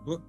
Bu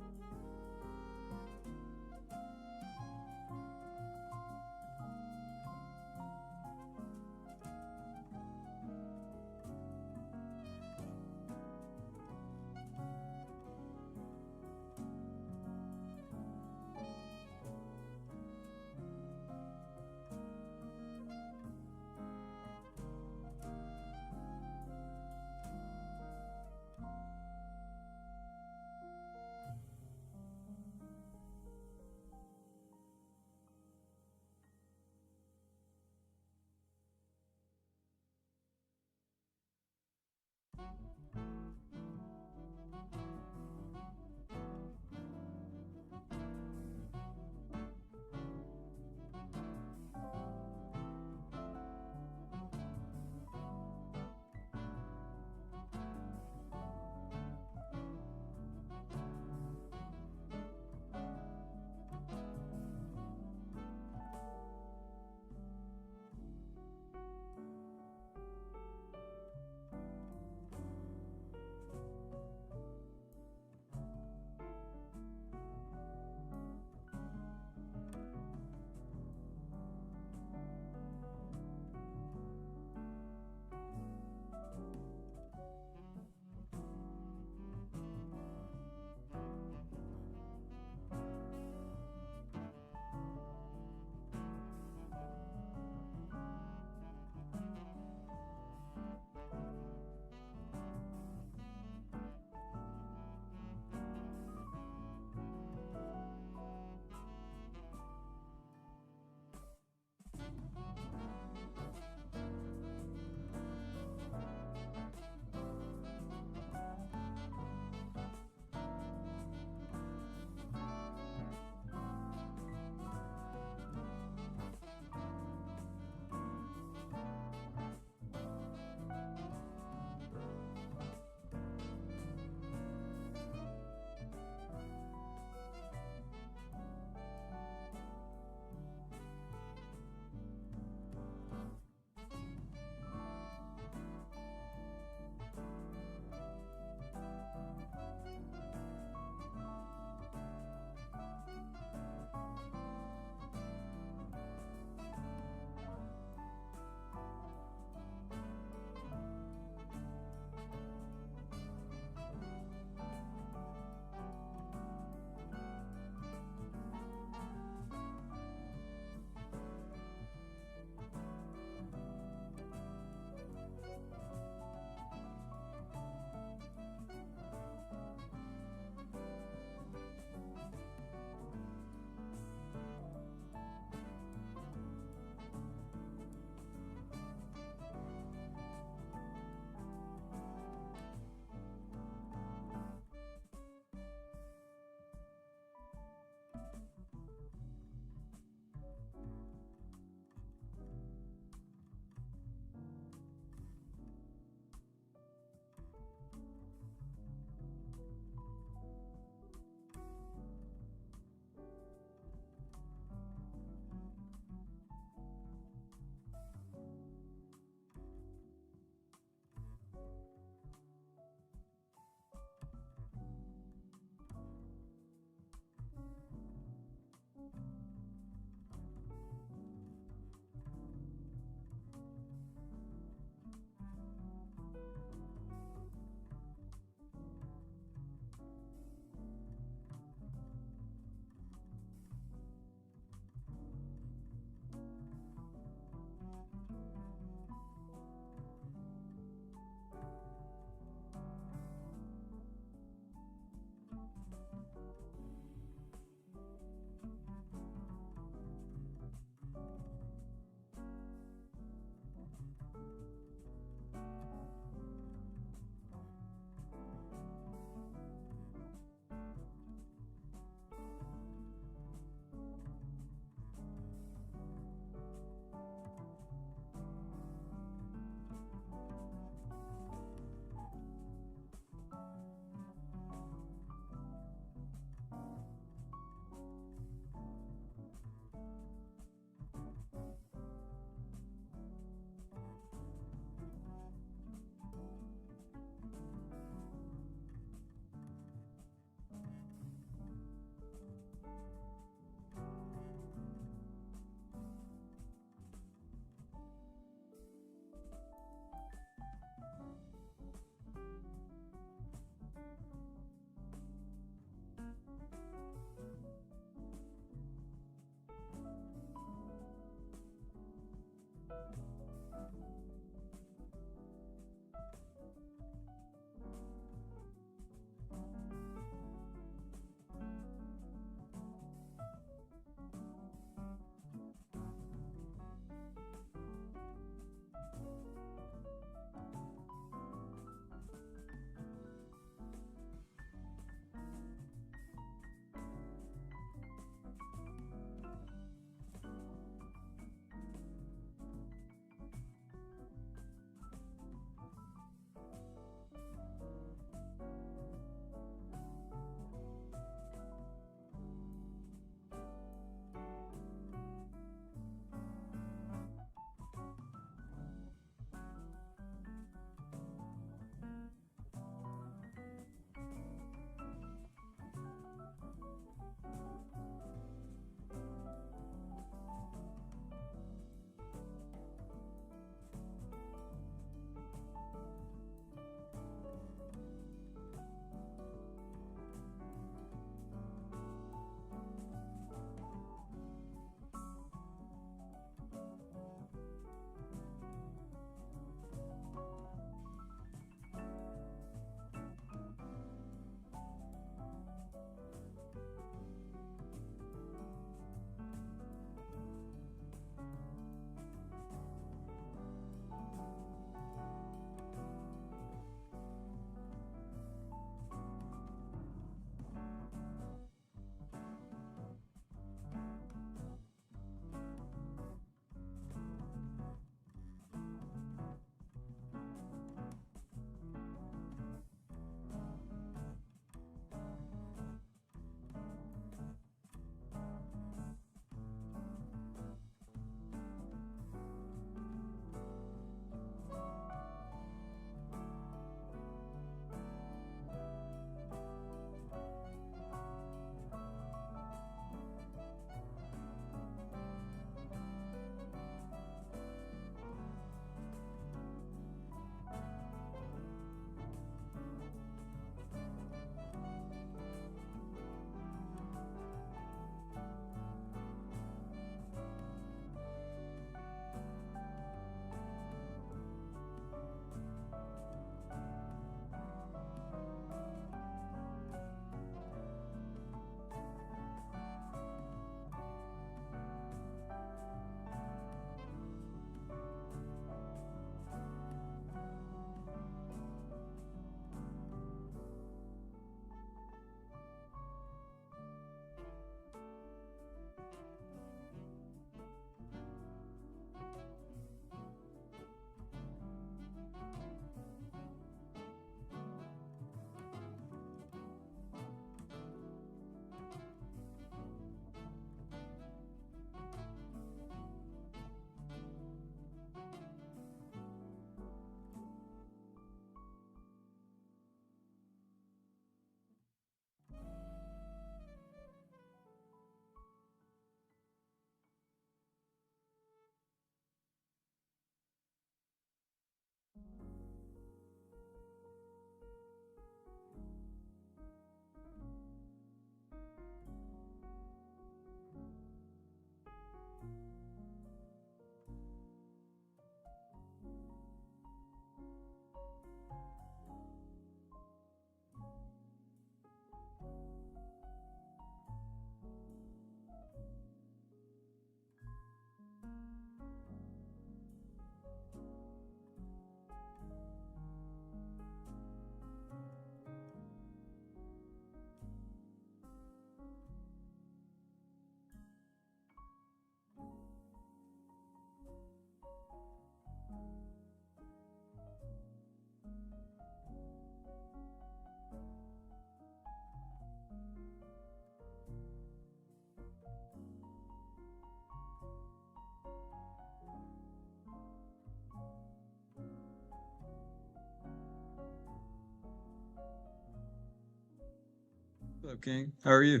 King? How are you?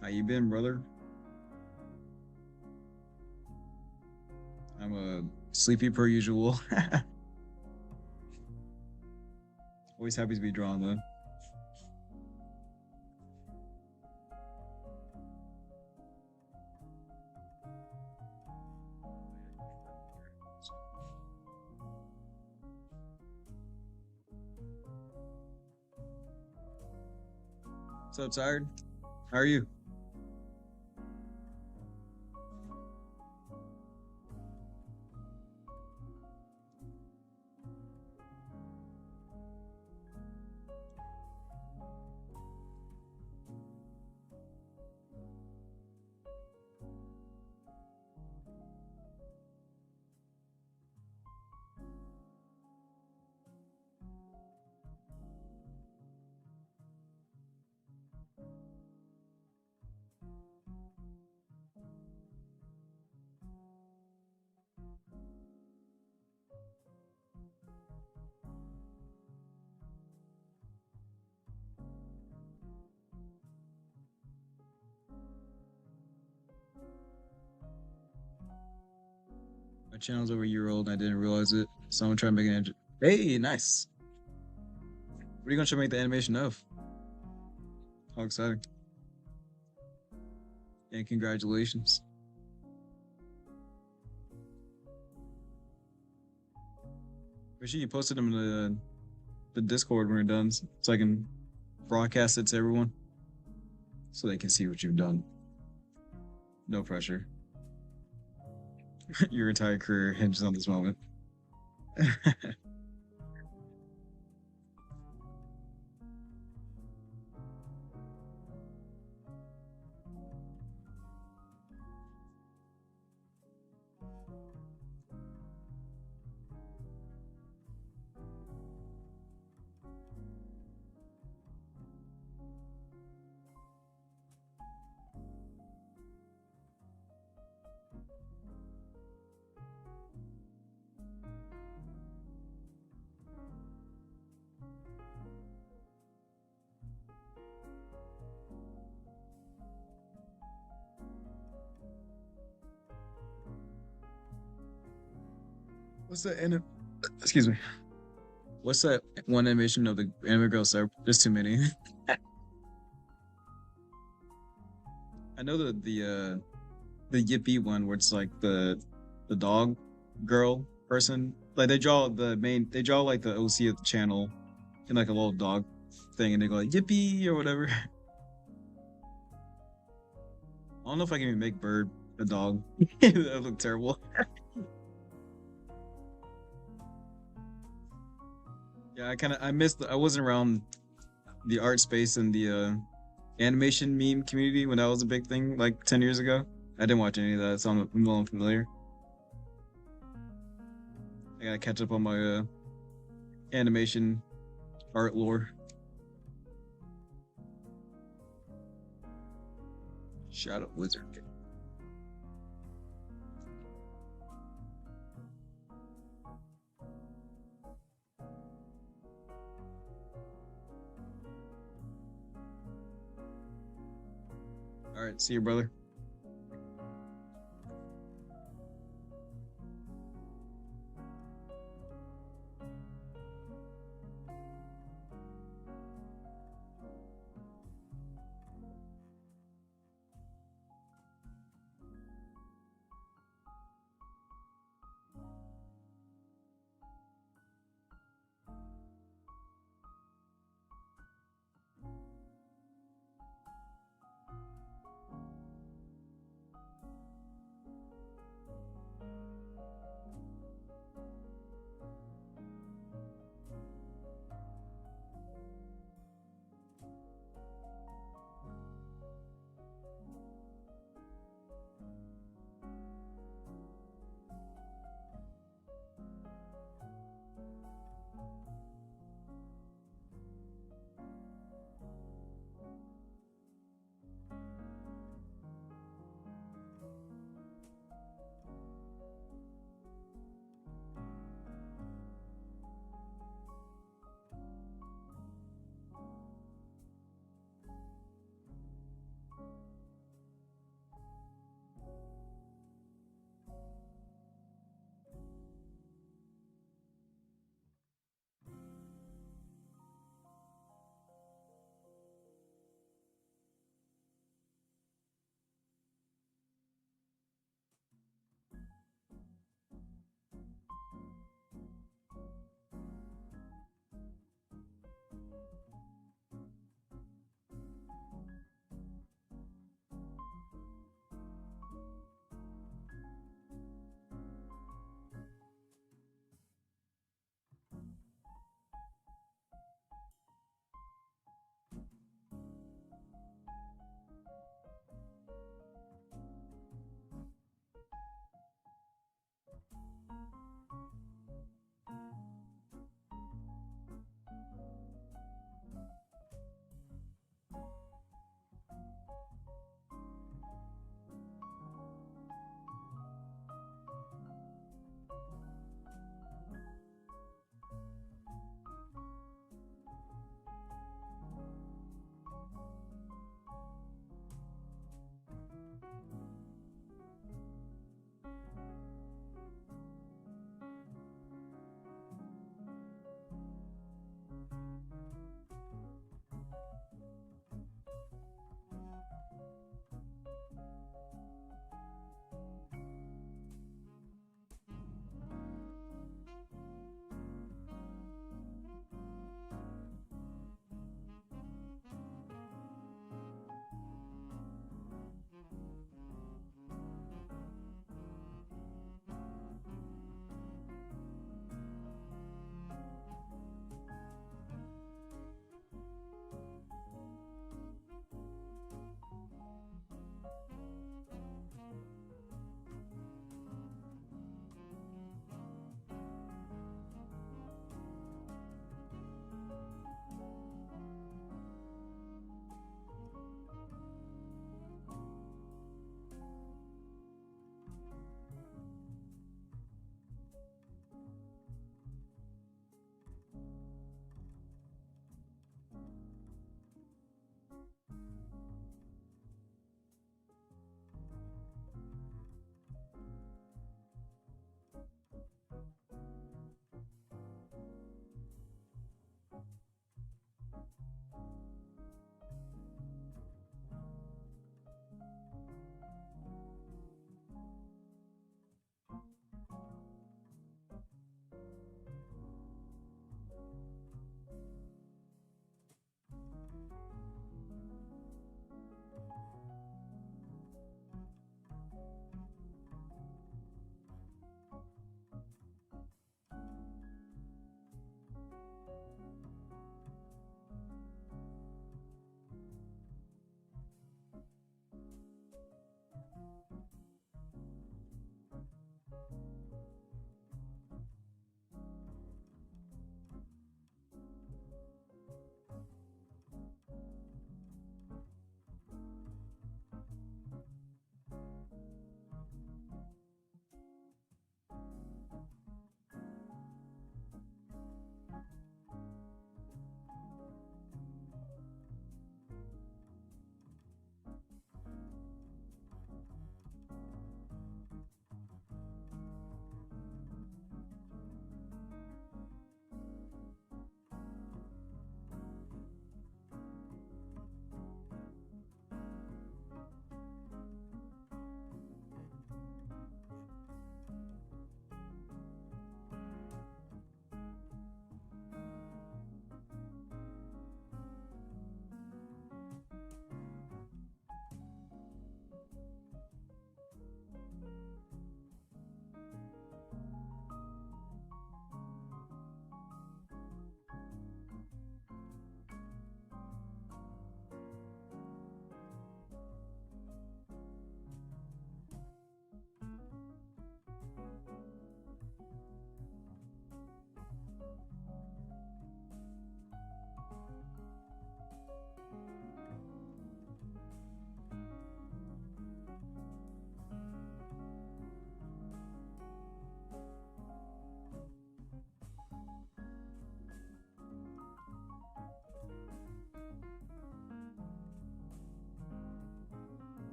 How you been, brother? I'm sleepy per usual. Always happy to be drawn though. So tired? How are you? My channel's over a year old and I didn't realize it. So I'm gonna try to make an Hey, nice. What are you gonna try to make the animation of? How exciting. And congratulations. Make sure you posted them in the Discord when you're done so I can broadcast it to everyone so they can see what you've done. No pressure. Your entire career hinges on this moment. What's that? Excuse me. What's that one animation of the anime girl? So there's too many. I know the Yippee one where it's like the dog girl person. Like they draw like the OC of the channel in like a little dog thing, and they go like Yippee or whatever. I don't know if I can even make Bird a dog. That would look terrible. Yeah, I missed. I wasn't around the art space and the animation meme community when that was a big thing like 10 years ago. I didn't watch any of that, so I'm well unfamiliar. I gotta catch up on my animation art lore. Shadow Wizard. All right, see you, brother.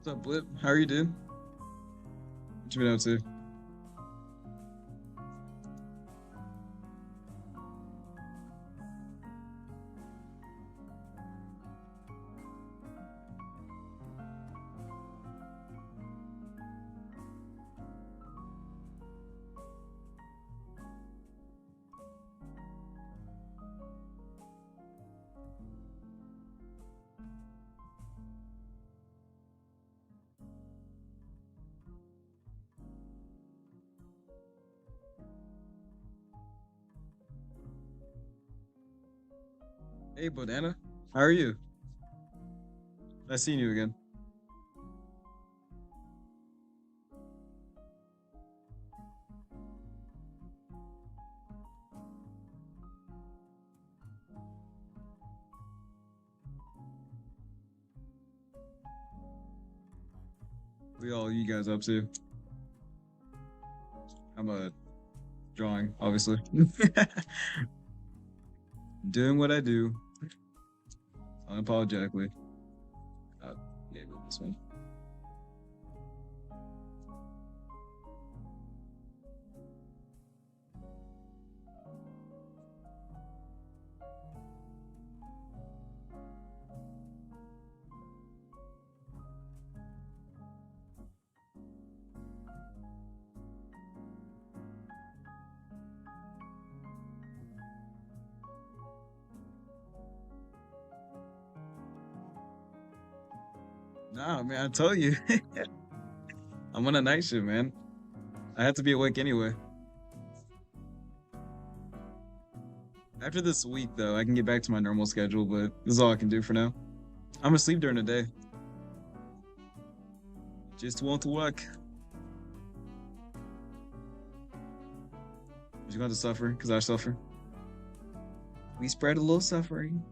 What's up, Blip? How are you, dude? What you been up to? Hey, Bodana. How are you? Nice seeing you again. What all you guys up to? I'm drawing, obviously. Doing what I do, unapologetically. Uh, yeah, this one. Nah, man, I tell you, I'm on a night shift, man. I have to be awake anyway. After this week, though, I can get back to my normal schedule, but this is all I can do for now. I'm gonna sleep during the day. Just want to work. You're going to suffer, because I suffer. We spread a little suffering.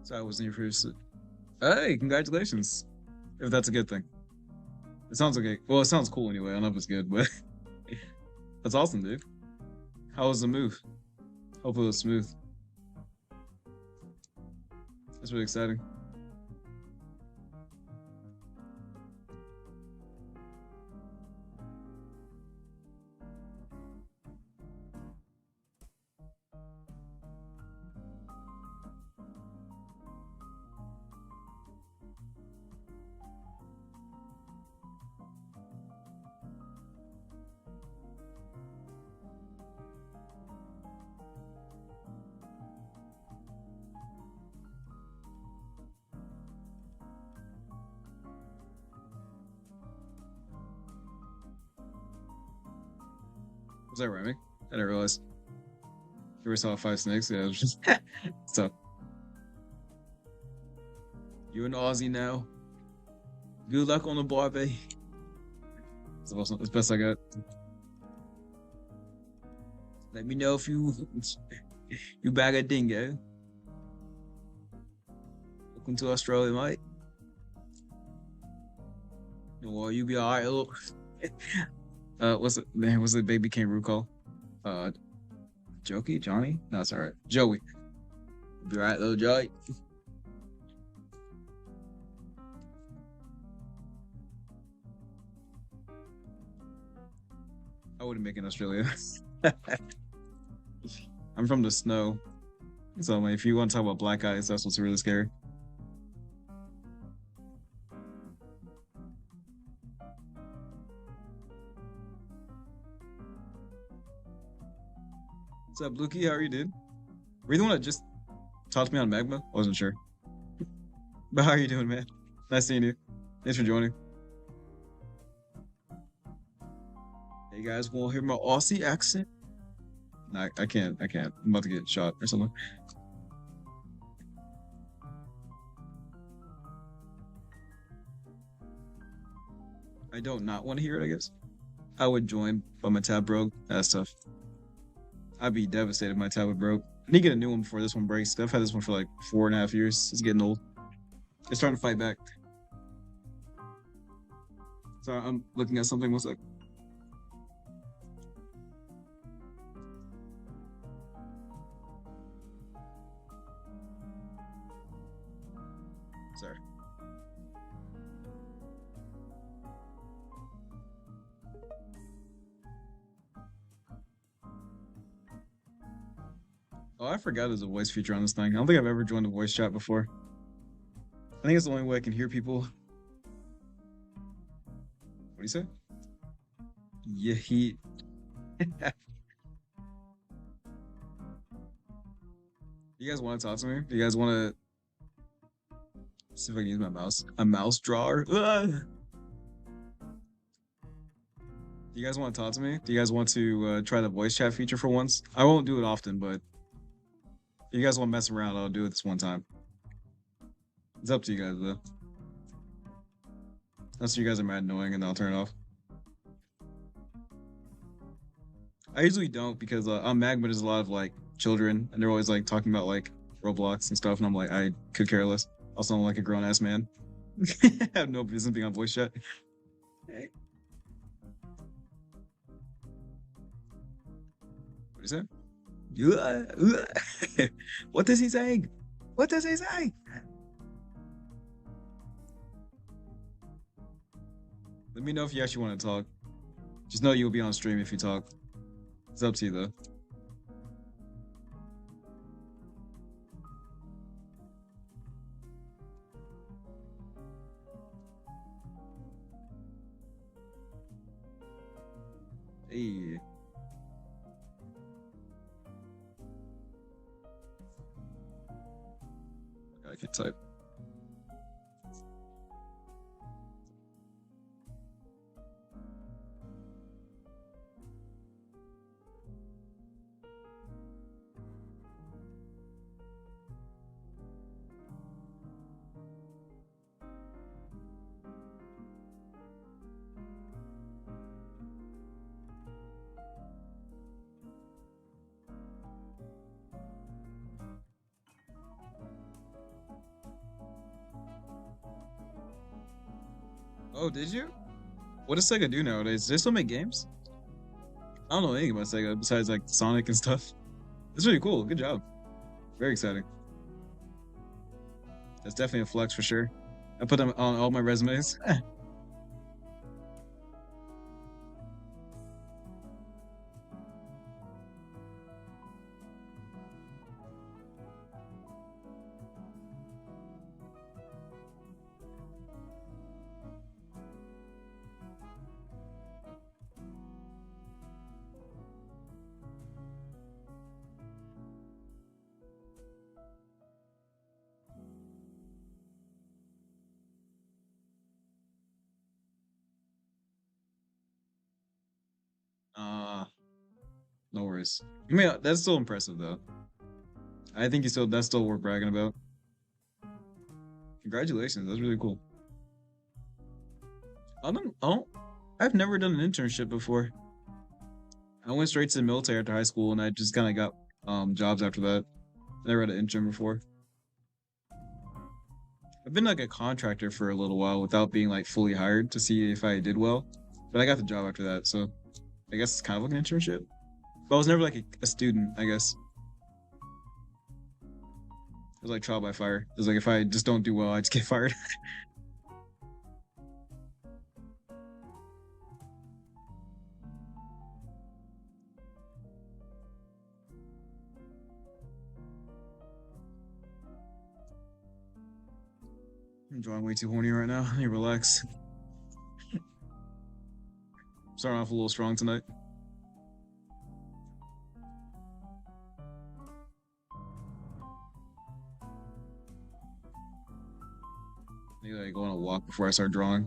So I wasn't here for. Hey, congratulations. If that's a good thing. It sounds okay. Well, it sounds cool anyway. I don't know if it's good, but that's awesome, dude. How was the move? Hopefully it was smooth. That's really exciting. Was that rhyming? I didn't realize. You ever saw five snakes? Yeah, it was just so. You an Aussie now. Good luck on the Barbie. That's awesome. That's the best I got. Let me know if you bag a dingo. Welcome to Australia, mate. Well, you be alright, look. What's it? Man, what's the baby kangaroo call? Uh, Jokey, Johnny? No, it's alright. Joey. Be alright, little Joey. I wouldn't make it in Australia. I'm from the snow, so like, if you want to talk about black eyes, that's what's really scary. What's up, Lukey? How are you, dude? Were you the one that just talked to me on Magma? I wasn't sure. But how are you doing, man? Nice seeing you. Thanks for joining. Hey guys, want to hear my Aussie accent? No, I can't. I can't. I'm about to get shot or something. I don't not want to hear it, I guess. I would join, but my tab broke. That's tough. I'd be devastated if my tab would broke. I need to get a new one before this one breaks. I've had this one for like 4.5 years. It's getting old. It's starting to fight back. Sorry, I'm looking at something. One sec. Sorry. Oh, I forgot there's a voice feature on this thing. I don't think I've ever joined a voice chat before. I think it's the only way I can hear people. What do you say? Yeah, he. You guys want to talk to me? You guys want to see if I can use my mouse? A mouse drawer? Ugh. Do you guys want to talk to me? Do you guys want to try the voice chat feature for once? I won't do it often, but if you guys want to mess around, I'll do it this one time. It's up to you guys, though. Unless you guys are mad annoying, and I'll turn it off. I usually don't because on Magma there's a lot of like children, and they're always like talking about like Roblox and stuff, and I'm like, I could care less. Also, I'm like a grown ass man. I have no business being on voice chat. Hey. What is it? What is he saying? What does he say? Let me know if you actually want to talk. Just know you'll be on stream if you talk. It's up to you though. Hey. I can type. Oh, did you? What does Sega do nowadays? Do they still make games? I don't know anything about Sega besides like Sonic and stuff. It's really cool. Good job. Very exciting. That's definitely a flex for sure. I put them on all my resumes. uh, no worries. I mean, that's still impressive though. I think you still that's still worth bragging about. Congratulations, that's really cool. I don't, I've never done an internship before. I went straight to the military after high school, and I just kind of got jobs after that. I never had an intern before. I've been like a contractor for a little while without being like fully hired to see if I did well, but I got the job after that, so I guess it's kind of like an internship. But I was never like a student, I guess. It was like trial by fire. It was like if I just don't do well, I just get fired. I'm drawing way too horny right now. I need to relax. Starting off a little strong tonight. Maybe like go on a walk before I start drawing.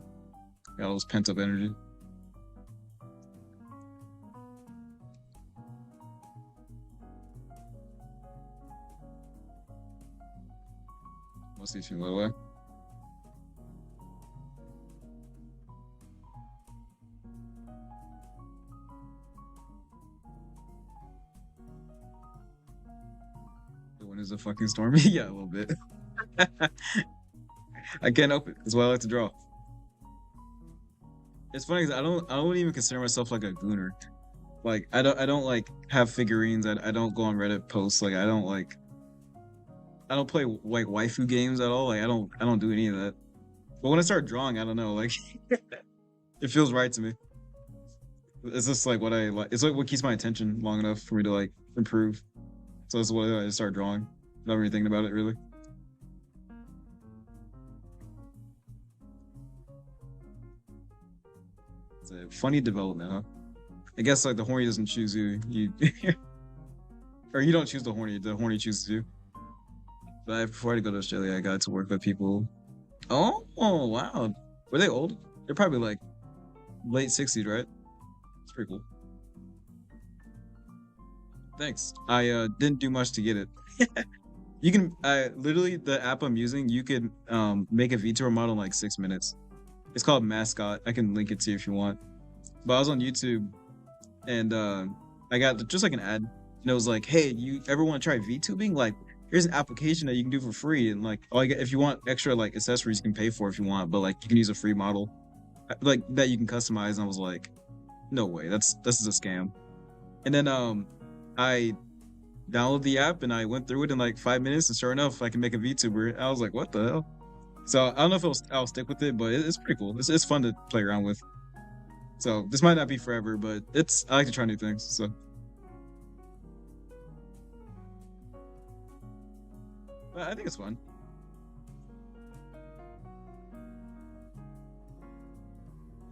Got all this pent up energy. Mostly feeling a little way. The wind is a fucking stormy. Yeah, a little bit. I can't help it. That's why I like to draw. It's funny because I don't even consider myself like a gooner. Like I don't like have figurines. I don't go on Reddit posts. Like I don't play like waifu games at all. Like I don't do any of that. But when I start drawing, I don't know. Like it feels right to me. It's just like what I like. It's like what keeps my attention long enough for me to like improve. So that's what I start drawing. Not really thinking about it really. It's a funny development, huh? I guess like the horny doesn't choose you. You or you don't choose the horny. The horny chooses you. But before I go to Australia, I got to work with people. Oh wow. Were they old? They're probably like late 60s, right? It's pretty cool. Thanks. I didn't do much to get it. You can literally the app I'm using, you could make a VTuber model in like 6 minutes. It's called Mascot. I can link it to you if you want. But I was on YouTube and I got just like an ad and it was like, hey, you ever want to try VTubing? Like here's an application that you can do for free and like all you get, if you want extra like accessories you can pay for if you want, but like you can use a free model like that you can customize. And I was like, no way, this is a scam. And then I downloaded the app and I went through it in like 5 minutes and sure enough I can make a VTuber. I was like, what the hell? So I don't know if I'll stick with it, but it's pretty cool. It's fun to play around with. So this might not be forever, but I like to try new things. So I think it's fun.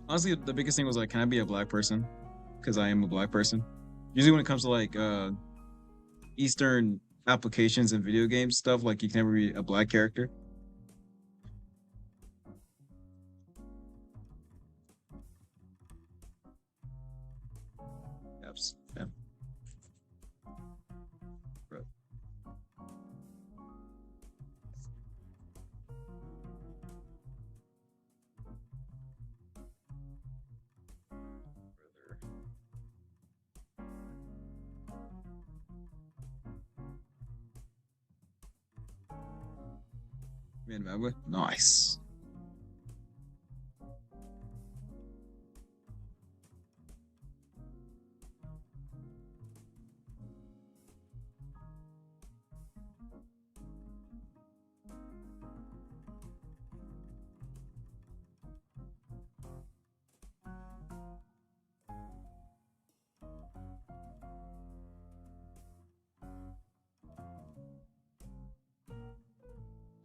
Honestly, the biggest thing was like, can I be a black person? Because I am a black person. Usually when it comes to like Eastern applications and video game stuff, like you can never be a black character. Yes. Yeah. Right. Man, nice.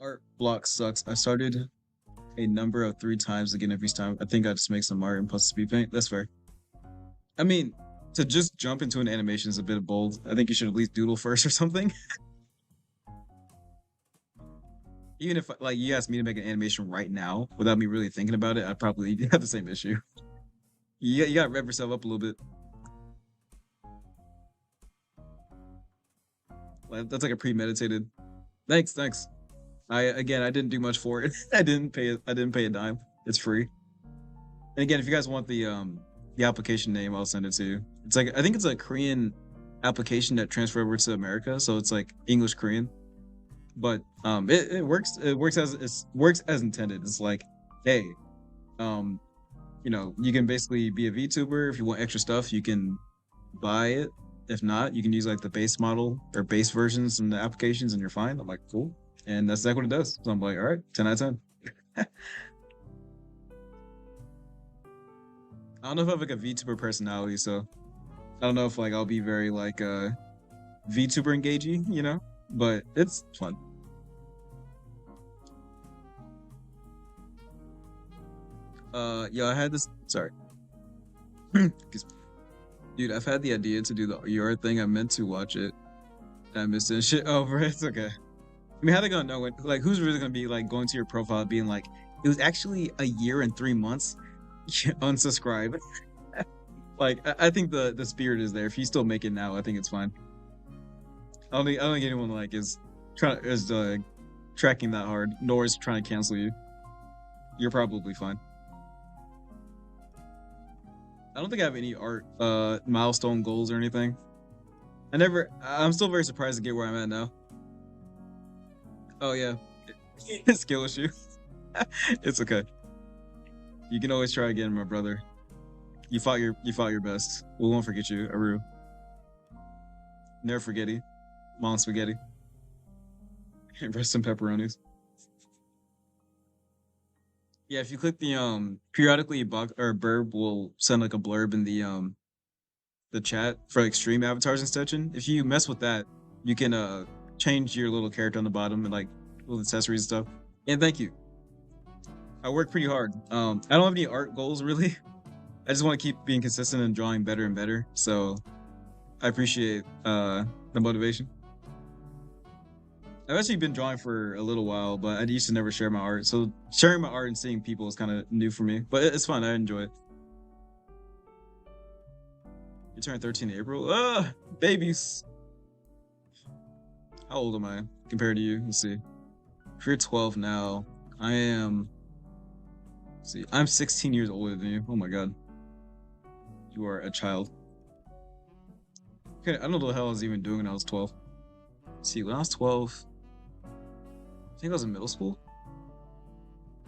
Art block sucks. I started a number of 3 times again every time. I think I just make some art and plus speed paint. That's fair. I mean, to just jump into an animation is a bit bold. I think you should at least doodle first or something. Even if like you asked me to make an animation right now without me really thinking about it, I'd probably have the same issue. You got to rev yourself up a little bit. Like, that's like a premeditated. Thanks. I didn't do much for it. I didn't pay a dime. It's free. And again, if you guys want the application name, I'll send it to you. It's like I think it's a Korean application that transferred over to America, so it's like English Korean. But it works as intended. It's like, hey, um, you can basically be a VTuber. If you want extra stuff, you can buy it. If not, you can use like the base model or base versions in the applications, and you're fine. I'm like, cool, and that's exactly what it does. So I'm like, all right, 10 out of 10. I don't know if I have like a VTuber personality, so I don't know if like I'll be very like VTuber engaging, but it's fun. Yeah, I had this. Sorry, excuse me. Dude, I've had the idea to do the your thing. I meant to watch it. I missed it. Shit over. It's okay. I mean, how they gonna know when? Like, who's really gonna be like going to your profile, being like, It was actually a year and 3 months. Unsubscribe. Like I think the spirit is there. If you still make it now, I think it's fine. I don't think anyone like is tracking that hard, nor is trying to cancel you. You're probably fine. I don't think I have any art milestone goals or anything. I'm still very surprised to get where I'm at now. Oh yeah. Skill issue. It's okay. You can always try again, my brother. You fought your best. We won't forget you, Aru. Never forgetty. Mom spaghetti. Rest in pepperonis. Yeah, if you click the periodically Buck or Burb will send like a blurb in the chat for like stream avatars extension. If you mess with that, you can change your little character on the bottom and like little accessories and stuff. And thank you. I work pretty hard. I don't have any art goals really. I just want to keep being consistent and drawing better and better. So I appreciate the motivation. I've actually been drawing for a little while, but I used to never share my art. So sharing my art and seeing people is kind of new for me, but it's fun. I enjoy it. You turned 13 in April. Babies. How old am I compared to you? Let's see. If you're 12 now, I am. Let's see, I'm 16 years older than you. Oh my god. You are a child. Okay, I don't know what the hell I was even doing when I was 12. Let's see, when I was 12, I think I was in middle school.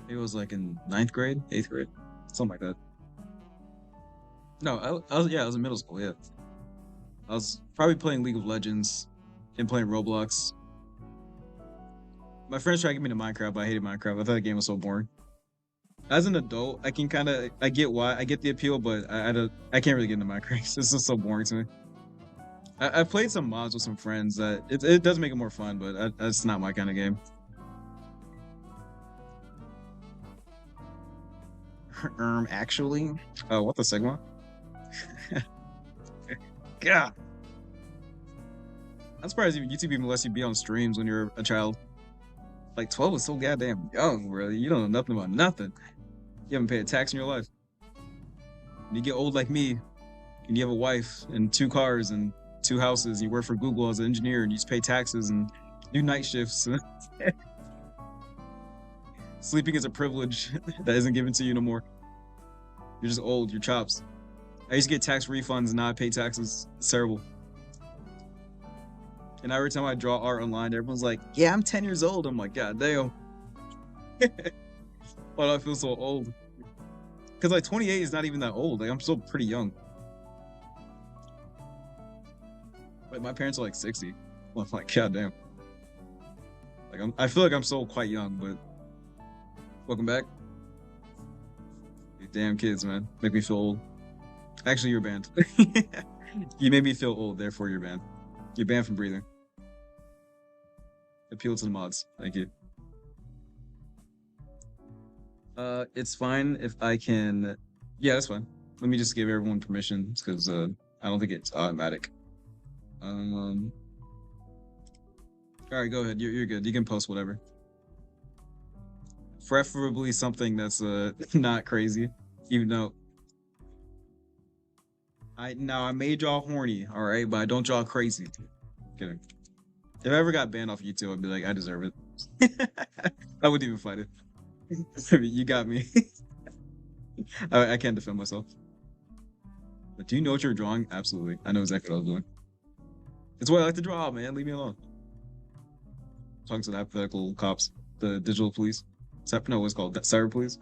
Maybe it was like in ninth grade, 8th grade, something like that. No, I was in middle school. Yeah, I was probably playing League of Legends and playing Roblox. My friends tried to get me to Minecraft, but I hated Minecraft. I thought the game was so boring. As an adult, I get why I get the appeal, but I can't really get into Minecraft. It's just so boring to me. I've played some mods with some friends that it does make it more fun, but that's not my kind of game. Actually, what the Sigma? God, I'm surprised even YouTube even lets you be on streams when you're a child. Like 12 is so goddamn young, bro. You don't know nothing about nothing. You haven't paid a tax in your life. When you get old like me, and you have a wife and 2 cars and 2 houses, you work for Google as an engineer, and you just pay taxes and do night shifts. Sleeping is a privilege that isn't given to you no more. You're just old. You're chops. I used to get tax refunds and now I pay taxes. It's terrible. And every time I draw art online, everyone's like, "Yeah, I'm 10 years old." I'm like, "God damn." Why do I feel so old? Because like 28 is not even that old. Like I'm still pretty young. Like my parents are like 60. Well, I'm like, God damn. Like I feel like I'm still quite young, but welcome back. You damn kids, man. Make me feel old. Actually, you're banned. You made me feel old, therefore you're banned. You're banned from breathing. Appeal to the mods. Thank you. It's fine if I can. Yeah, that's fine. Let me just give everyone permission because I don't think it's automatic. All right, go ahead. You're good. You can post whatever. Preferably something that's not crazy, even though I may draw horny, all right, but I don't draw crazy. Kidding. If I ever got banned off YouTube, I'd be like, I deserve it. I wouldn't even fight it. You got me. I can't defend myself. But do you know what you're drawing? Absolutely. I know exactly what I was doing. It's what I like to draw, man. Leave me alone. Talking to the hypothetical cops, the digital police. No, what's called cyber police.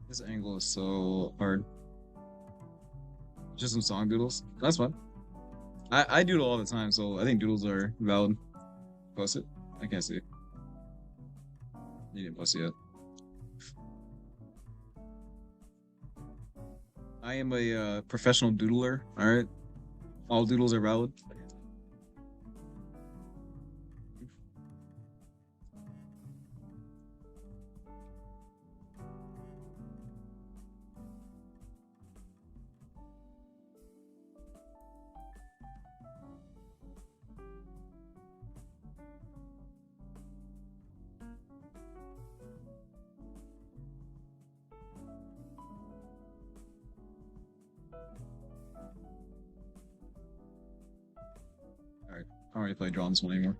This angle is so hard. Just some song doodles. That's fun. I doodle all the time, so I think doodles are valid. Post it. I can't see it. You didn't post it yet. I am a professional doodler. All right, all doodles are valid. All right, I don't really play drawing this one anymore.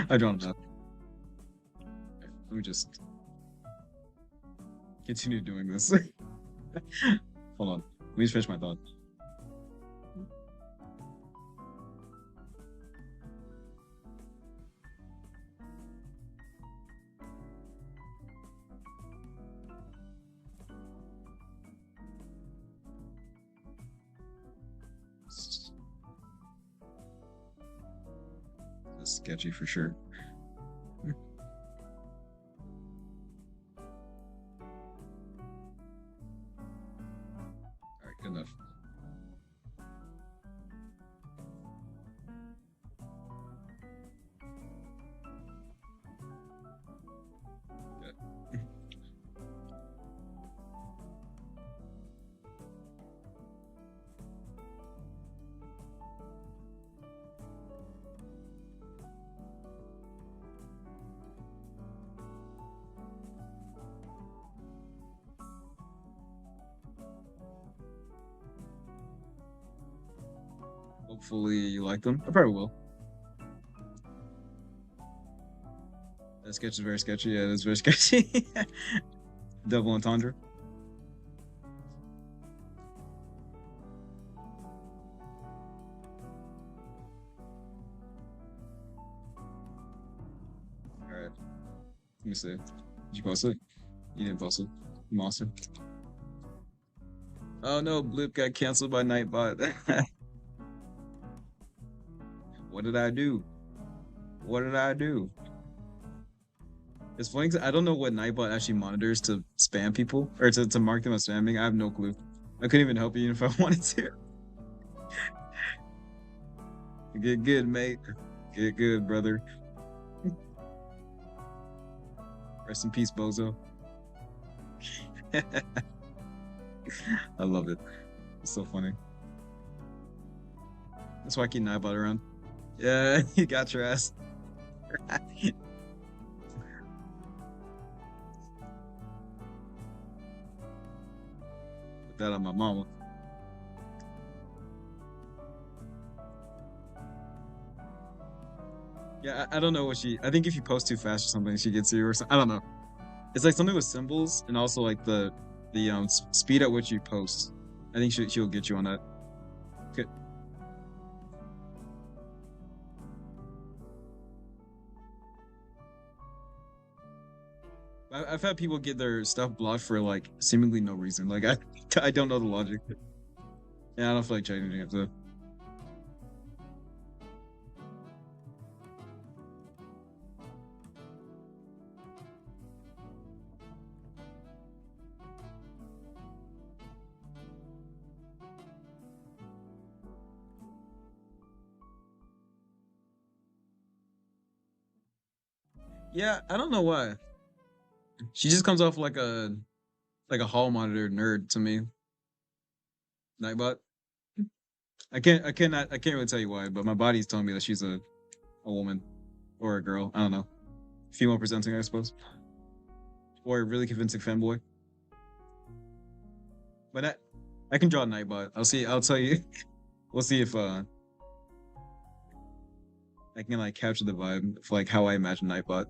I drawn enough. Let me just continue doing this. Hold on. Let me just finish my thought. It's sketchy for sure. All right, good enough. Good. Hopefully you like them. I probably will. That sketch is very sketchy. Yeah, it's very sketchy. Double entendre. All right. Let me see. Did you post it? You didn't post it. You monster. Oh no, Blip got canceled by Nightbot. What did I do? What did I do? It's funny 'cause I don't know what Nightbot actually monitors to spam people or to mark them as spamming. I have no clue. I couldn't even help you if I wanted to. Get good, mate. Get good, brother. Rest in peace, Bozo. I love it. It's so funny. That's why I keep Nightbot around. Yeah, you got your ass. Put that on my mama. Yeah, I don't know what she. I think if you post too fast or something, she gets you or something. I don't know. It's like something with symbols and also like the speed at which you post. I think she'll get you on that. Okay. I've had people get their stuff blocked for like seemingly no reason. Like I don't know the logic. Yeah, I don't feel like changing it. So. Yeah, I don't know why. She just comes off like a hall monitor nerd to me. Nightbot. I can't really tell you why, but my body's telling me that she's a woman or a girl. I don't know. Female presenting, I suppose. Or a really convincing fanboy. But I can draw Nightbot. I'll tell you. We'll see if I can like capture the vibe of like how I imagine Nightbot.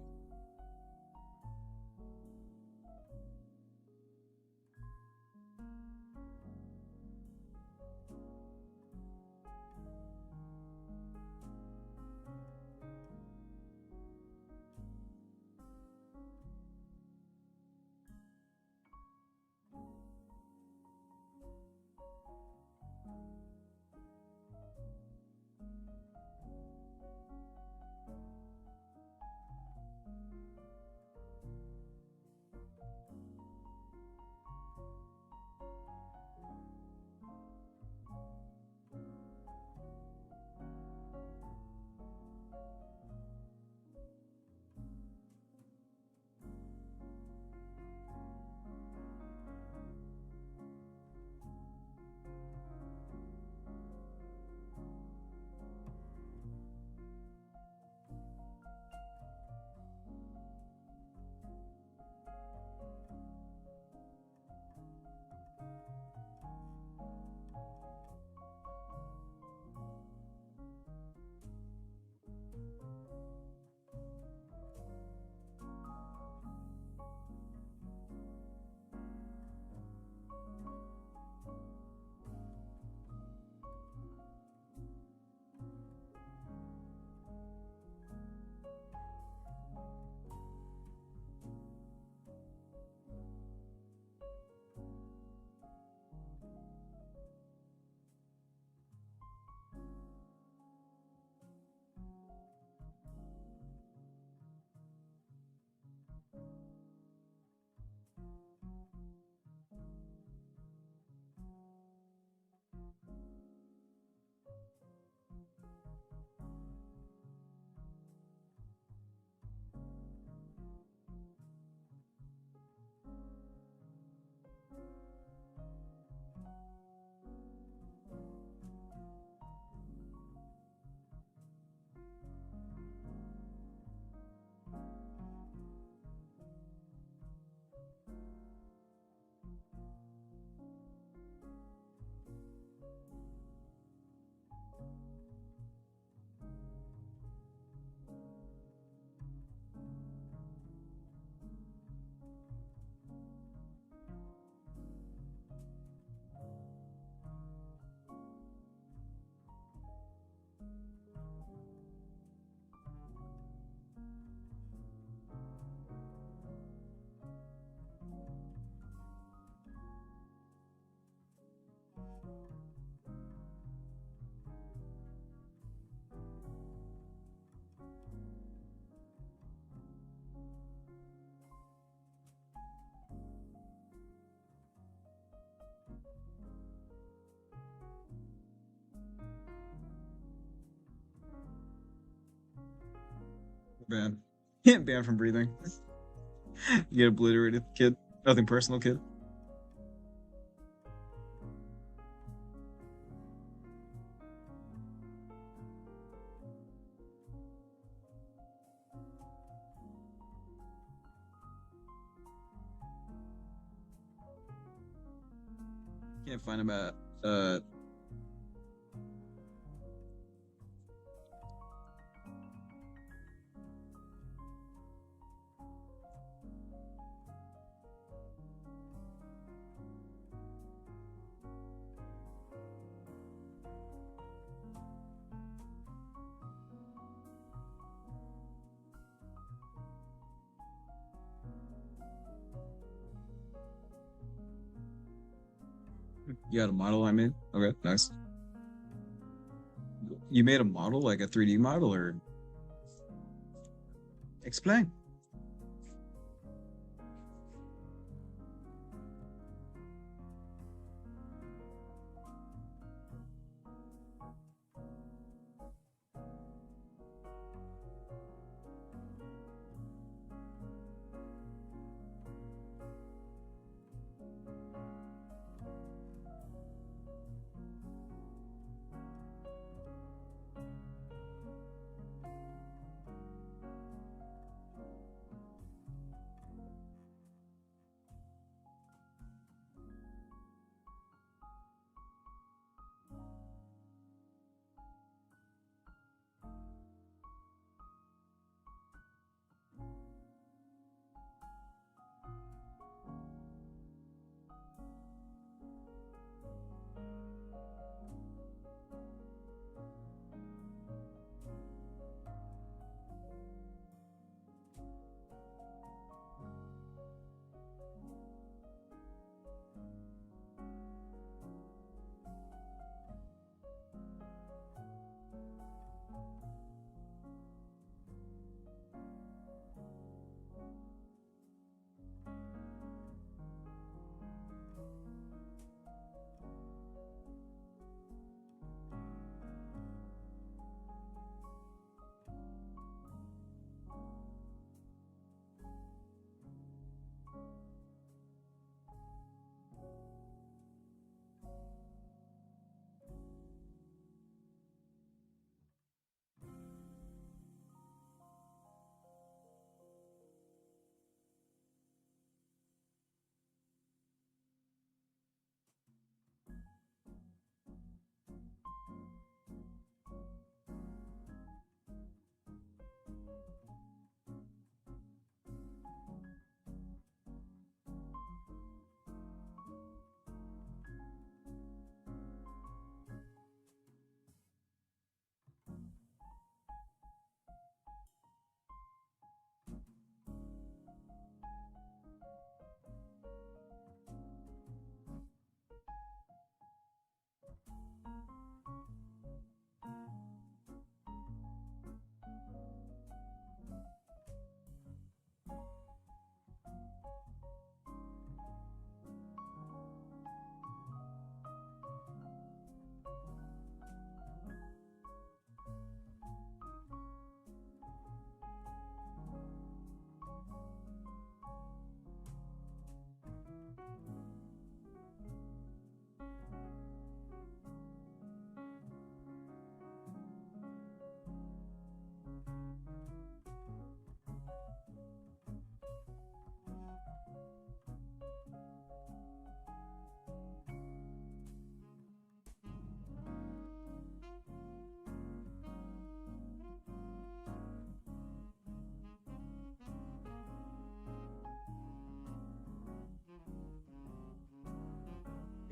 Ban. Ban from breathing. You get obliterated, kid. Nothing personal, kid. Can't find him at you had a model I made? Okay, nice. You made a model, like a 3D model, or explain?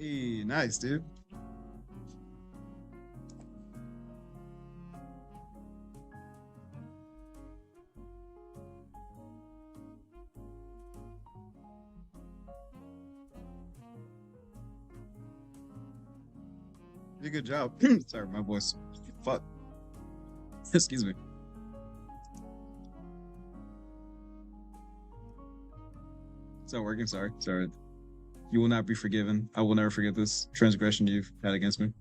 Hey, nice, dude. You did a good job. Sorry, my voice. Fuck. Excuse me. It's not working. Sorry. Sorry. You will not be forgiven. I will never forget this transgression you've had against me.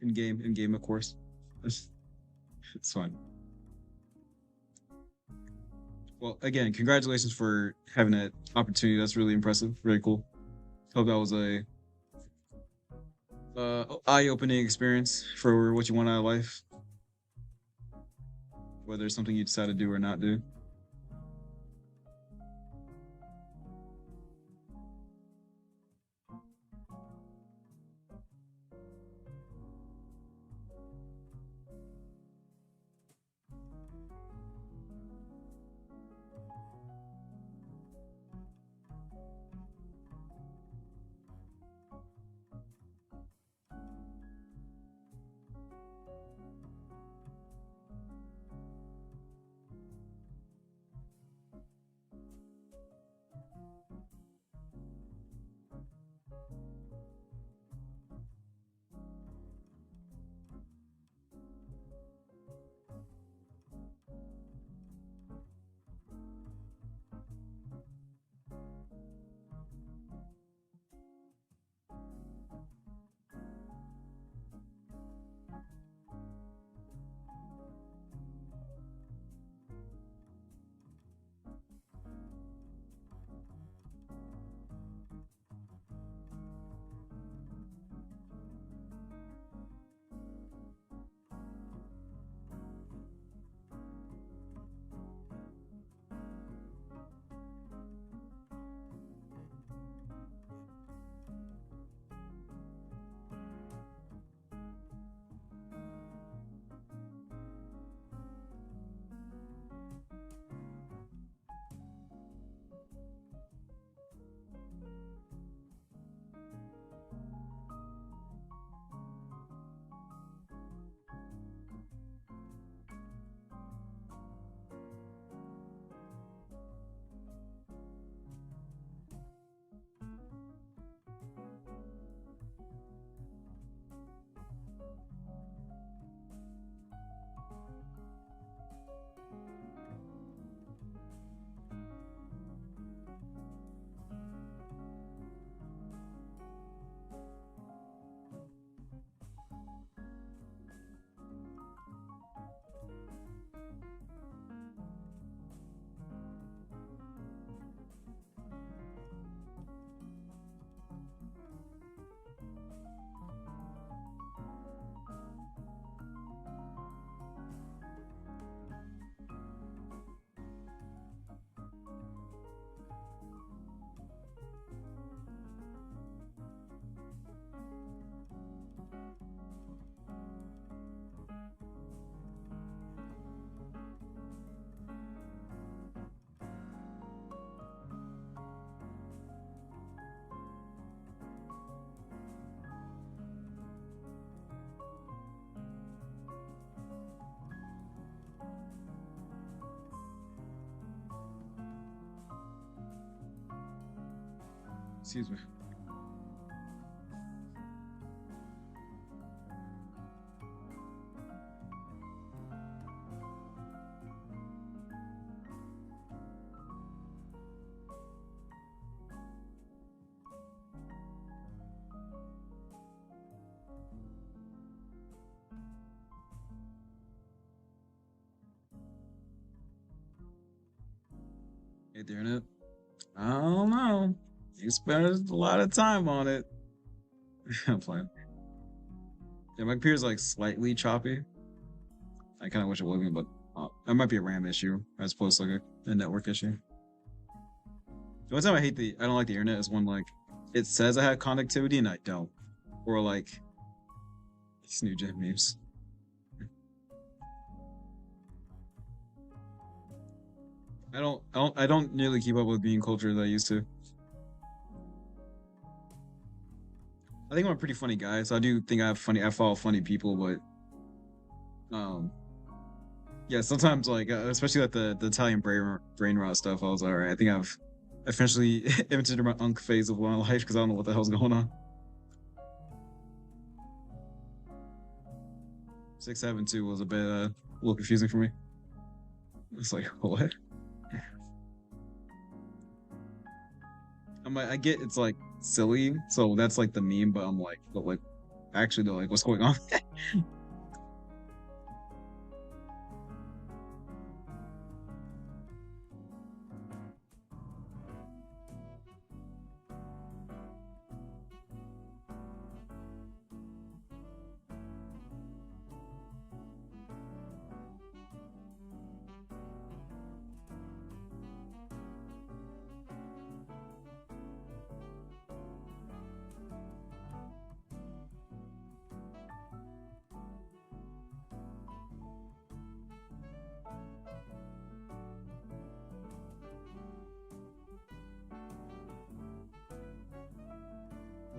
In game, of course. It's fine. Well, again, congratulations for having that opportunity. That's really impressive. Very cool. Hope that was a eye-opening experience for what you want out of life, whether it's something you decide to do or not do. Excuse me. Hey, the internet. I don't know. You spent a lot of time on it. I'm playing. Yeah, my computer's like slightly choppy. I kind of wish it wasn't, but that might be a RAM issue as opposed to like a network issue. The one time I don't like the internet is when like it says I have connectivity and I don't, or like these new gen memes. I don't nearly keep up with being culture that I used to. I think I'm a pretty funny guy, so I do think I follow funny people, but um, yeah, sometimes like especially like the Italian brain rot stuff, I was like, all right, I think I've officially entered my unk phase of my life because I don't know what the hell's going on. 672 was a bit a little confusing for me. It's like what? I get it's like silly, so that's like the meme, but I'm like, but like actually though, like what's going on?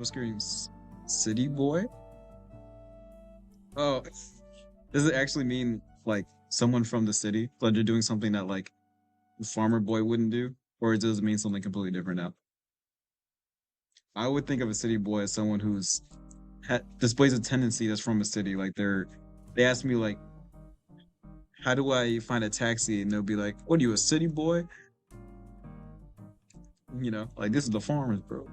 Whisker's city boy. Oh, does it actually mean like someone from the city? Like they're doing something that like the farmer boy wouldn't do, or does it mean something completely different now? I would think of a city boy as someone who's displays a tendency that's from a city. Like they ask me like, how do I find a taxi? And they'll be like, what are you, a city boy? You know, like this is the farmers, bro.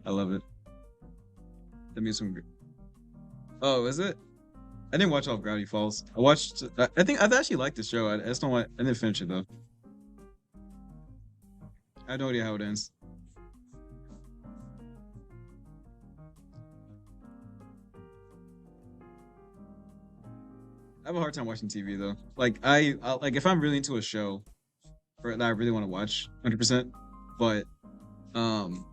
I love it. That means some. Oh, is it? I didn't watch all of Gravity Falls. I watched. I think I actually liked the show. I just don't want. I didn't finish it though. I have no idea how it ends. I have a hard time watching TV though. Like I like if I'm really into a show or that I really want to watch 100%, but um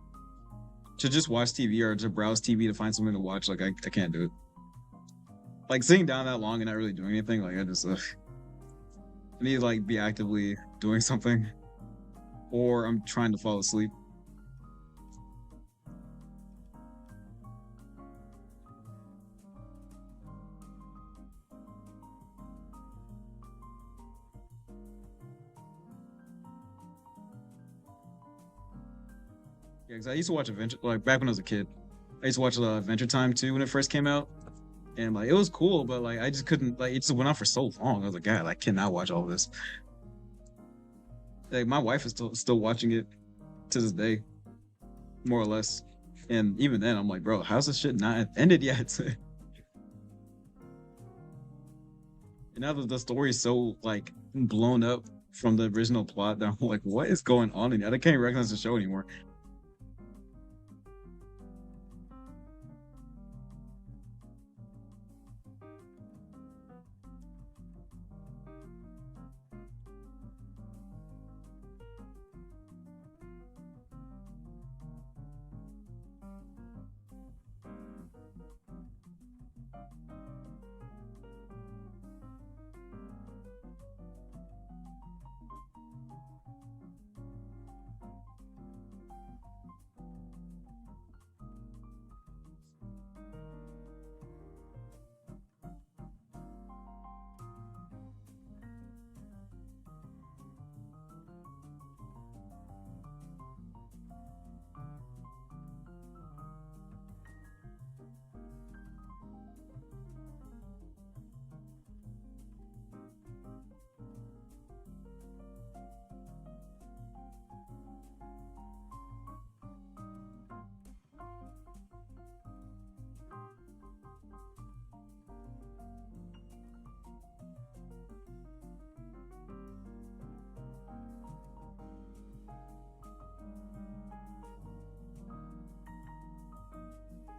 to just watch TV or to browse TV to find something to watch, like I can't do it. Like sitting down that long and not really doing anything, like I just I need to like be actively doing something or I'm trying to fall asleep. Yeah, because I used to watch Adventure like back when I was a kid. I used to watch Adventure Time too when it first came out, and like it was cool, but like I just couldn't like it just went on for so long. I was like, God, I cannot watch all this. Like my wife is still watching it to this day, more or less. And even then, I'm like, bro, how's this shit not ended yet? And now that the story is so like blown up from the original plot, that I'm like, what is going on? And I can't even recognize the show anymore.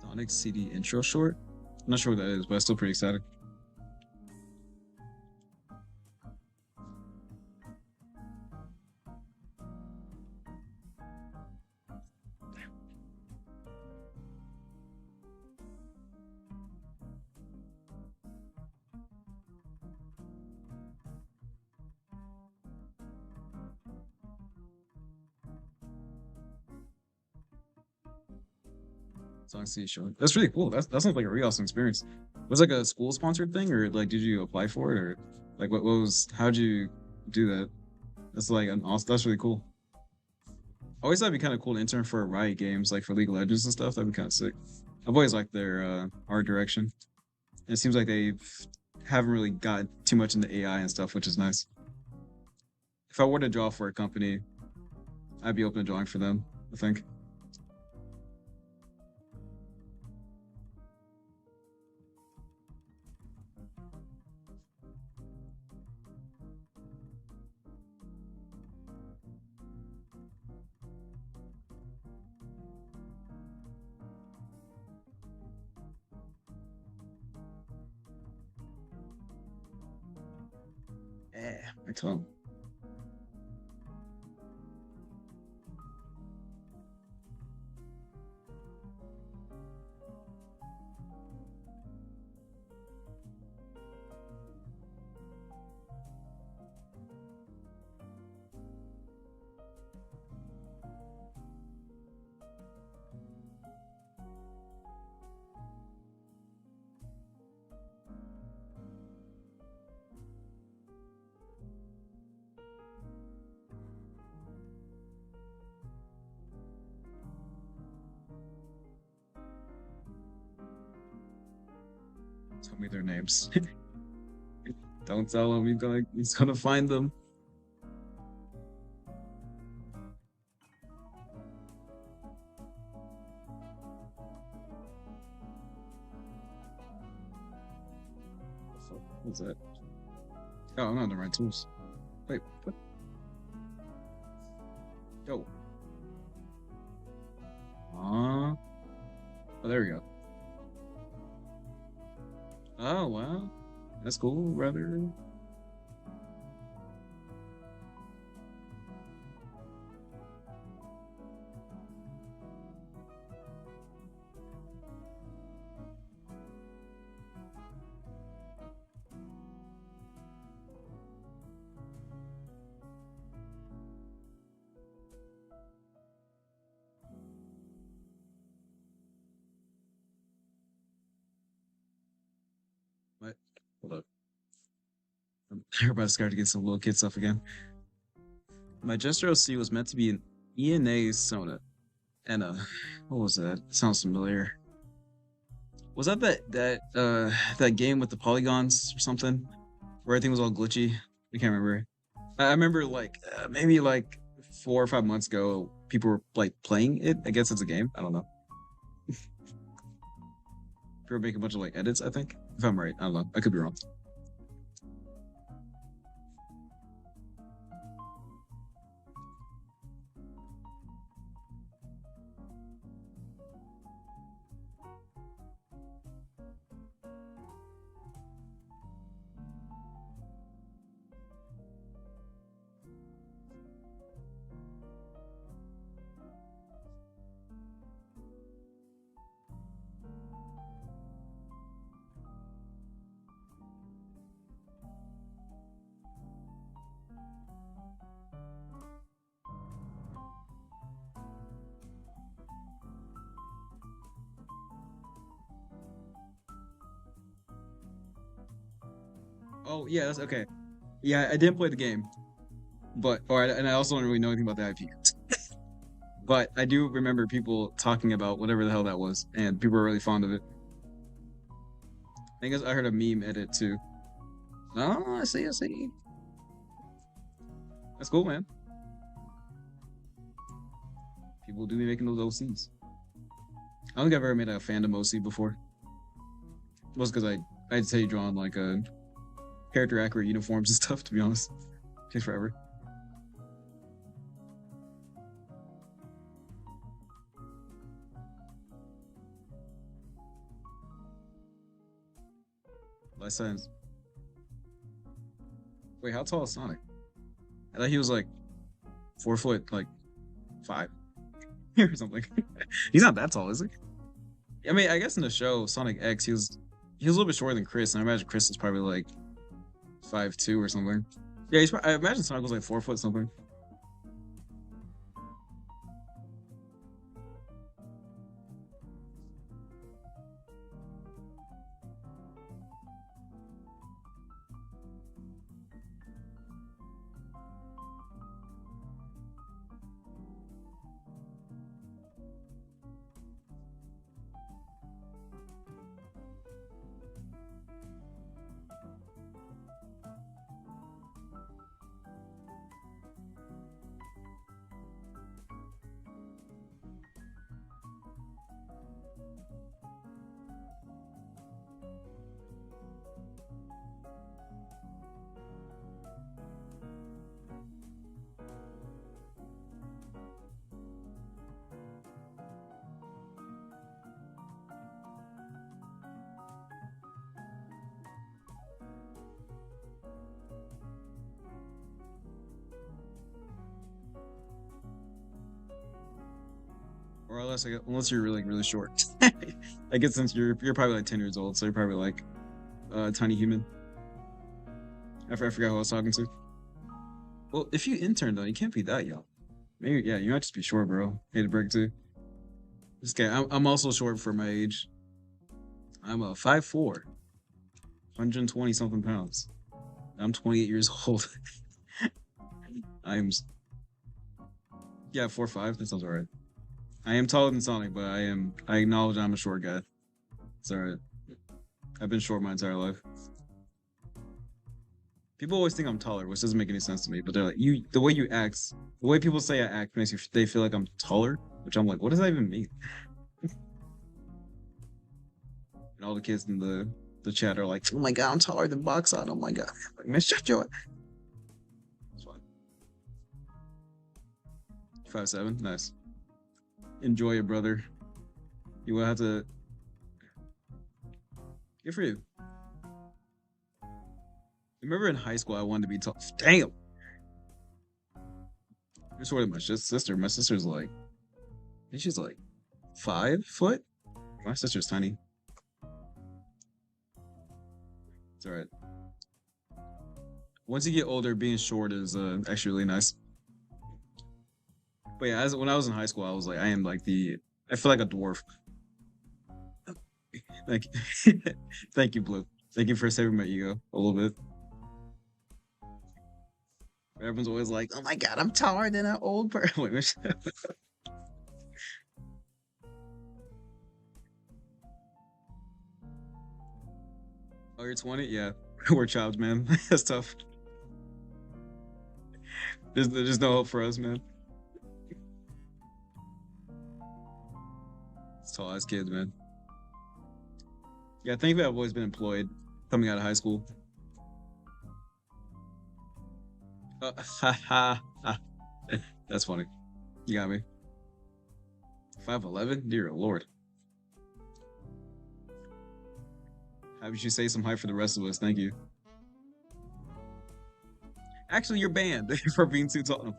Sonic CD intro short. I'm not sure what that is, but it's still pretty exciting. Sonic CD short. That's really cool. That sounds like a really awesome experience. Was it like a school sponsored thing, or like did you apply for it, or like what was? How'd you do that? That's like an awesome. That's really cool. I always thought it'd be kind of cool to intern for Riot Games, like for League of Legends and stuff. That'd be kind of sick. I've always liked their art direction. It seems like they haven't really got too much into AI and stuff, which is nice. If I were to draw for a company, I'd be open to drawing for them. I think. Yeah, I told 'em. tell me their names. Don't tell him he's gonna find them. What's that? Oh, I'm not on the right tools. Wait, what? Yo. Oh, there we go. Oh, wow. That's cool, brother. What? Hold up. Everybody's scared to get some little kid stuff again. My Jester OC was meant to be an ENA Sona. And what was that? Sounds familiar. Was that game with the polygons or something? Where everything was all glitchy? I can't remember. I remember like maybe like 4 or 5 months ago, people were like playing it. I guess it's a game. I don't know. People were making a bunch of like edits, I think. If I'm right. I don't know. I could be wrong. Oh yeah, that's okay. Yeah, I didn't play the game, but and I also don't really know anything about the IP. But I do remember people talking about whatever the hell that was, and people were really fond of it. I guess I heard a meme edit too. Oh, I see, I see. That's cool, man. People do be making those OCs. I don't think I've ever made a fandom OC before. It was because I'd say drawn like a character accurate uniforms and stuff. To be honest, takes forever. Last sentence. Wait, how tall is Sonic? I thought he was like 4 foot, like 5 or something. He's not that tall, is he? I mean, I guess in the show Sonic X, he was a little bit shorter than Chris, and I imagine Chris is probably like 5'2" or something. Yeah, I imagine Sonic was like 4 foot something. Or unless you're really really short. I guess since you're probably like 10 years old, so you're probably like a tiny human. I forgot who I was talking to. Well, if you intern though, you can't be that young. Maybe yeah, you might just be short, bro. Hate to break it to you. This guy, I'm also short for my age. I'm a 5'4", 120 something pounds. I'm 28 years old. I'm yeah 4'5". That sounds alright. I am taller than Sonic, but I acknowledge I'm a short guy. It's alright. I've been short my entire life. People always think I'm taller, which doesn't make any sense to me. But they're like, the way you act, the way people say I act makes they feel like I'm taller, which I'm like, what does that even mean? And all the kids in the chat are like, oh my god, I'm taller than Boxon. Oh my god, like, man, shut your. It's fine. 5'7", nice. Enjoy it, brother. You will have to. Good for you. Remember in high school, I wanted to be tall. Damn. You're sort of my sister. My sister's like, I think she's like 5 foot. My sister's tiny. It's all right. Once you get older, being short is actually really nice. But yeah, when I was in high school, I was like, I am like I feel like a dwarf. Like, thank you, Blue. Thank you for saving my ego a little bit. Everyone's always like, "Oh my god, I'm taller than an old person." Oh, you're 20? Yeah, we're childs, man. That's tough. There's no hope for us, man. It's tall ass kids, man. Yeah, thankfully I've always been employed coming out of high school. That's funny. You got me. 5'11"? Dear Lord. How would you say some hype for the rest of us? Thank you. Actually, you're banned for being too tall.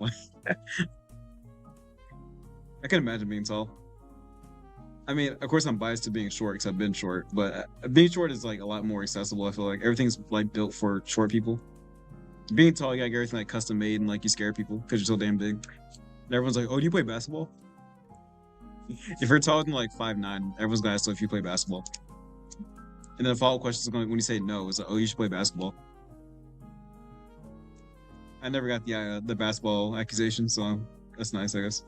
I can imagine being tall. I mean, of course, I'm biased to being short because I've been short, but being short is like a lot more accessible. I feel like everything's like built for short people. Being tall, you gotta get everything like custom made and like you scare people because you're so damn big. And everyone's like, "Oh, do you play basketball?" If you're taller than like 5'9", everyone's gonna ask if you play basketball. And then the follow-up question is going when you say no, it's like, "Oh, you should play basketball." I never got the basketball accusation, so that's nice, I guess.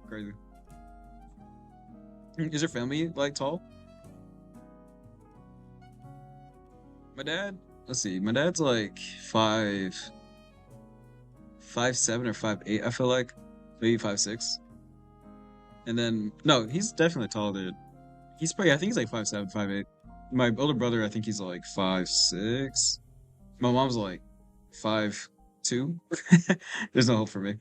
Crazy. Is your family like tall? My dad, let's see, my dad's like 5'7" or 5'8", I feel like. Maybe 5'6". And then no, he's definitely taller. He's probably, I think he's like 5'7", 5'8". My older brother, I think he's like 5'6". My mom's like 5'2". There's no hope for me.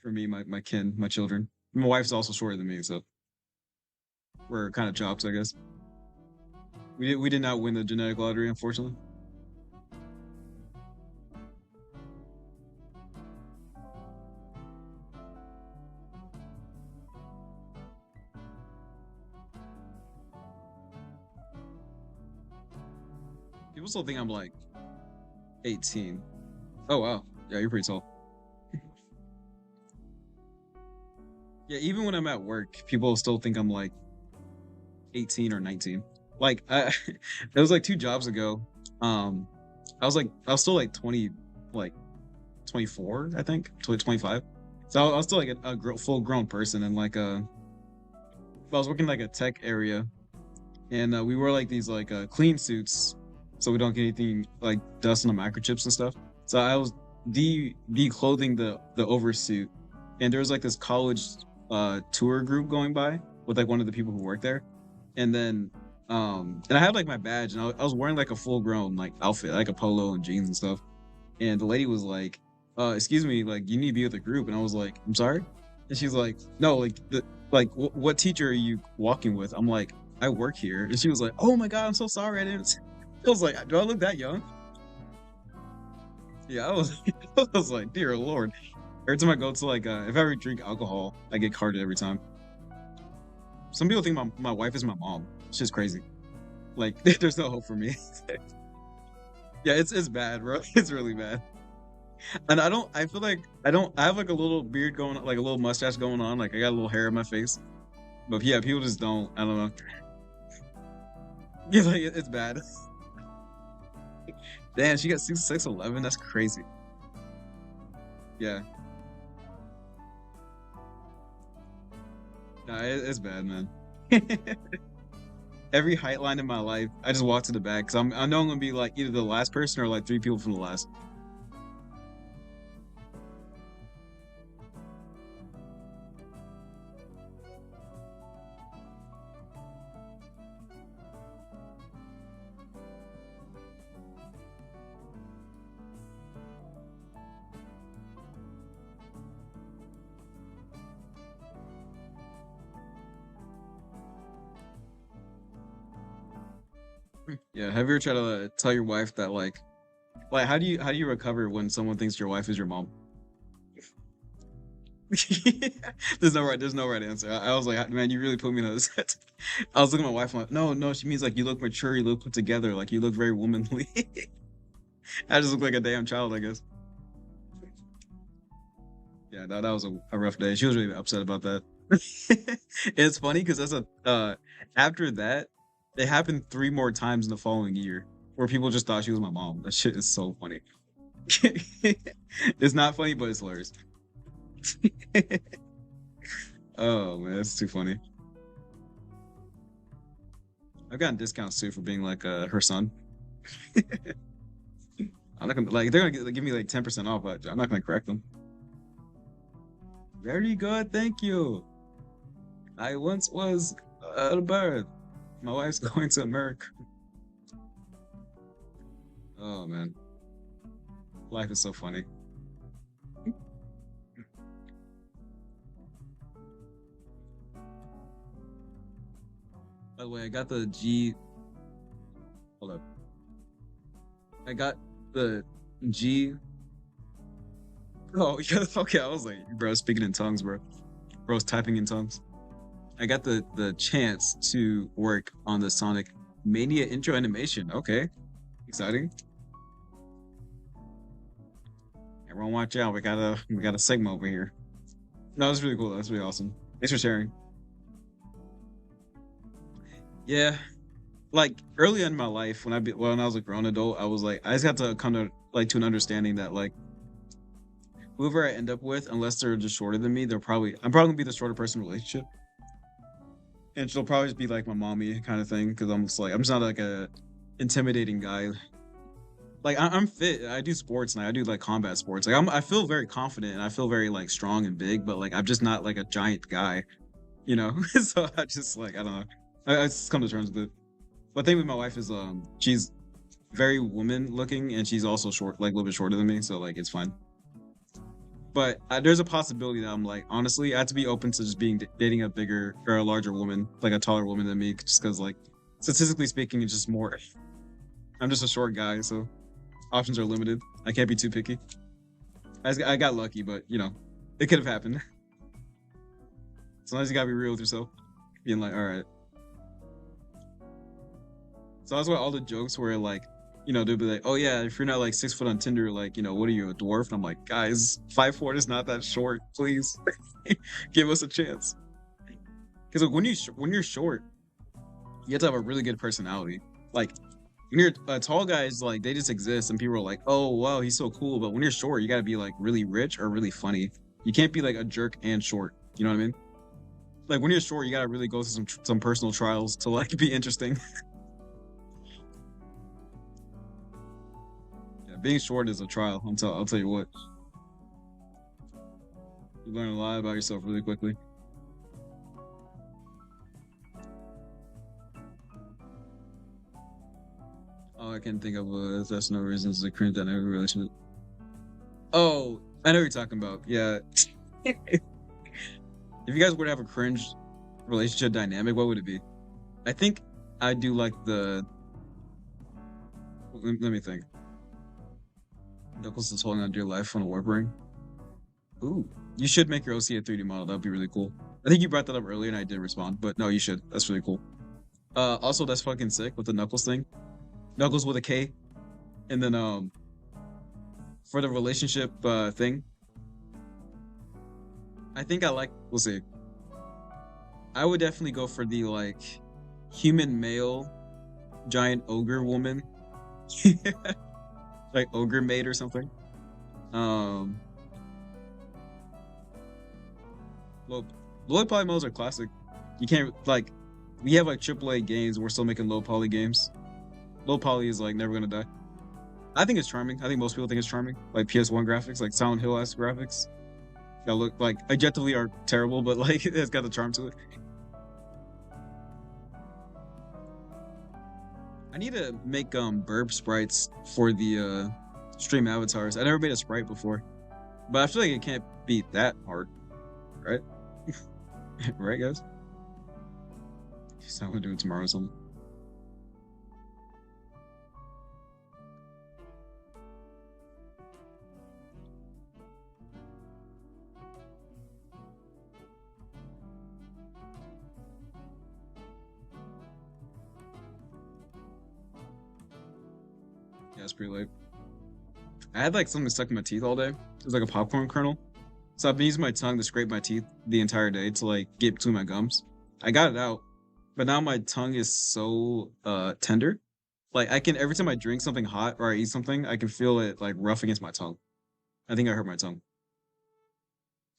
For me, my kin, my children. My wife's also shorter than me, so we're kind of chops, I guess. We did not win the genetic lottery, unfortunately. People still think I'm like 18. Oh wow, yeah, you're pretty tall. Yeah, even when I'm at work, people still think I'm like 18 or 19. Like it was like 2 jobs ago. Um, I was still like 20, like 24, I think, 25. So I was still like a full grown person, and like I was working like a tech area, and we wore like these like clean suits, so we don't get anything like dust on the microchips and stuff. So I was declothing the oversuit, and there was like this college tour group going by with like one of the people who worked there, and then and I had like my badge, and I was wearing like a full grown like outfit, like a polo and jeans and stuff. And the lady was like, excuse me, like you need to be with the group. And I was like, I'm sorry. And she's like, no, like what teacher are you walking with? I'm like, I work here. And she was like, oh my god, I'm so sorry, I didn't. I was like, do I look that young? Yeah, I was. I was like, dear lord. Every time I go to like if I ever drink alcohol, I get carded every time. Some people think my wife is my mom. It's just crazy. Like there's no hope for me. Yeah, it's bad, bro. It's really bad. And I feel like I have like a little beard going on, like a little mustache going on, like I got a little hair in my face. But yeah, people just don't. I don't know. Yeah, like it's bad. Damn, she got 6'11". That's crazy. Yeah. Nah, it's bad, man. Every height line in my life, I just walk to the back because I know I'm gonna be like either the last person or like three people from the last. Yeah, have you ever tried to tell your wife that like how do you recover when someone thinks your wife is your mom? There's no right answer. I was like, man, you really put me in a set. I was looking at my wife, I'm like, no, no, she means like you look mature, you look put together, like you look very womanly. I just look like a damn child, I guess. Yeah, that was a rough day. She was really upset about that. It's funny because that's a after that, it happened three more times in the following year where people just thought she was my mom. That shit is so funny. It's not funny, but it's hilarious. Oh man, that's too funny. I've gotten discounts too for being like her son. I'm not gonna like they're gonna give me like 10% off, but I'm not gonna correct them. Very good, thank you. I once was a bird. My wife's going to America. Oh man, life is so funny. By the way, I got the G. Hold up. I got the G. Oh yeah, okay. I was like, bro, speaking in tongues, bro. Bro's typing in tongues. I got the chance to work on the Sonic Mania intro animation. Okay, exciting. Everyone, watch out. We got a Sigma over here. No, that's really cool. That's really awesome. Thanks for sharing. Yeah, like early in my life when I was a grown adult, I was like I just had to come to like to an understanding that like whoever I end up with, unless they're just shorter than me, I'm probably gonna be the shorter person in the relationship, and she'll probably just be like my mommy kind of thing because I'm just not like a intimidating guy. Like I'm fit. I do sports and I do like combat sports. I feel very confident and I feel very like strong and big, but like I'm just not like a giant guy, you know. So I just like I don't know. I just come to terms with it. But the thing with my wife is she's very woman looking and she's also short, like a little bit shorter than me, so like it's fine. But there's a possibility that I'm like, honestly, I have to be open to just dating a bigger or a larger woman, like a taller woman than me, just because like statistically speaking, it's just more. I'm just a short guy, so options are limited. I can't be too picky. I got lucky, but you know, it could have happened. Sometimes you gotta be real with yourself, being like, all right. So that's why all the jokes were like, you know, they'll be like, "Oh yeah, if you're not like 6 foot on Tinder, like, you know, what are you, a dwarf?" And I'm like, guys, 5'4" is not that short. Please, give us a chance. Because like, when you're short, you have to have a really good personality. Like when you're tall guys, like they just exist, and people are like, "Oh wow, he's so cool." But when you're short, you got to be like really rich or really funny. You can't be like a jerk and short. You know what I mean? Like when you're short, you got to really go through some personal trials to like be interesting. Yeah, being short is a trial. I'll tell you what. You learn a lot about yourself really quickly. All I can think of was that's no reasons to cringe at every relationship. Oh, I know what you're talking about. Yeah. If you guys were to have a cringe relationship dynamic, what would it be? I think I do like the. Let me think. Knuckles is holding on to your life on a warp ring. Ooh, you should make your OC a 3D model. That'd be really cool. I think you brought that up earlier and I didn't respond, but no, you should. That's really cool. Also, that's fucking sick with the Knuckles thing. Knuckles with a K, and then for the relationship thing, I think I like. We'll see. I would definitely go for the like human male giant ogre woman, like ogre maid or something. Um, well, Low poly modes are classic. You can't like we have like AAA games. We're still making low poly games. Low poly is like never gonna die. I think it's charming. I think most people think it's charming. Like PS1 graphics, like Silent Hill esque graphics. That look like objectively are terrible, but like it's got the charm to it. I need to make burb sprites for the stream avatars. I never made a sprite before, but I feel like it can't be that hard, right? Right, guys? So I'm gonna do it tomorrow or something. Yeah, it's pretty late. I had like something stuck in my teeth all day. It was like a popcorn kernel. So I've been using my tongue to scrape my teeth the entire day to like get between my gums. I got it out, but now my tongue is so tender. Like I can every time I drink something hot or I eat something, I can feel it like rough against my tongue. I think I hurt my tongue.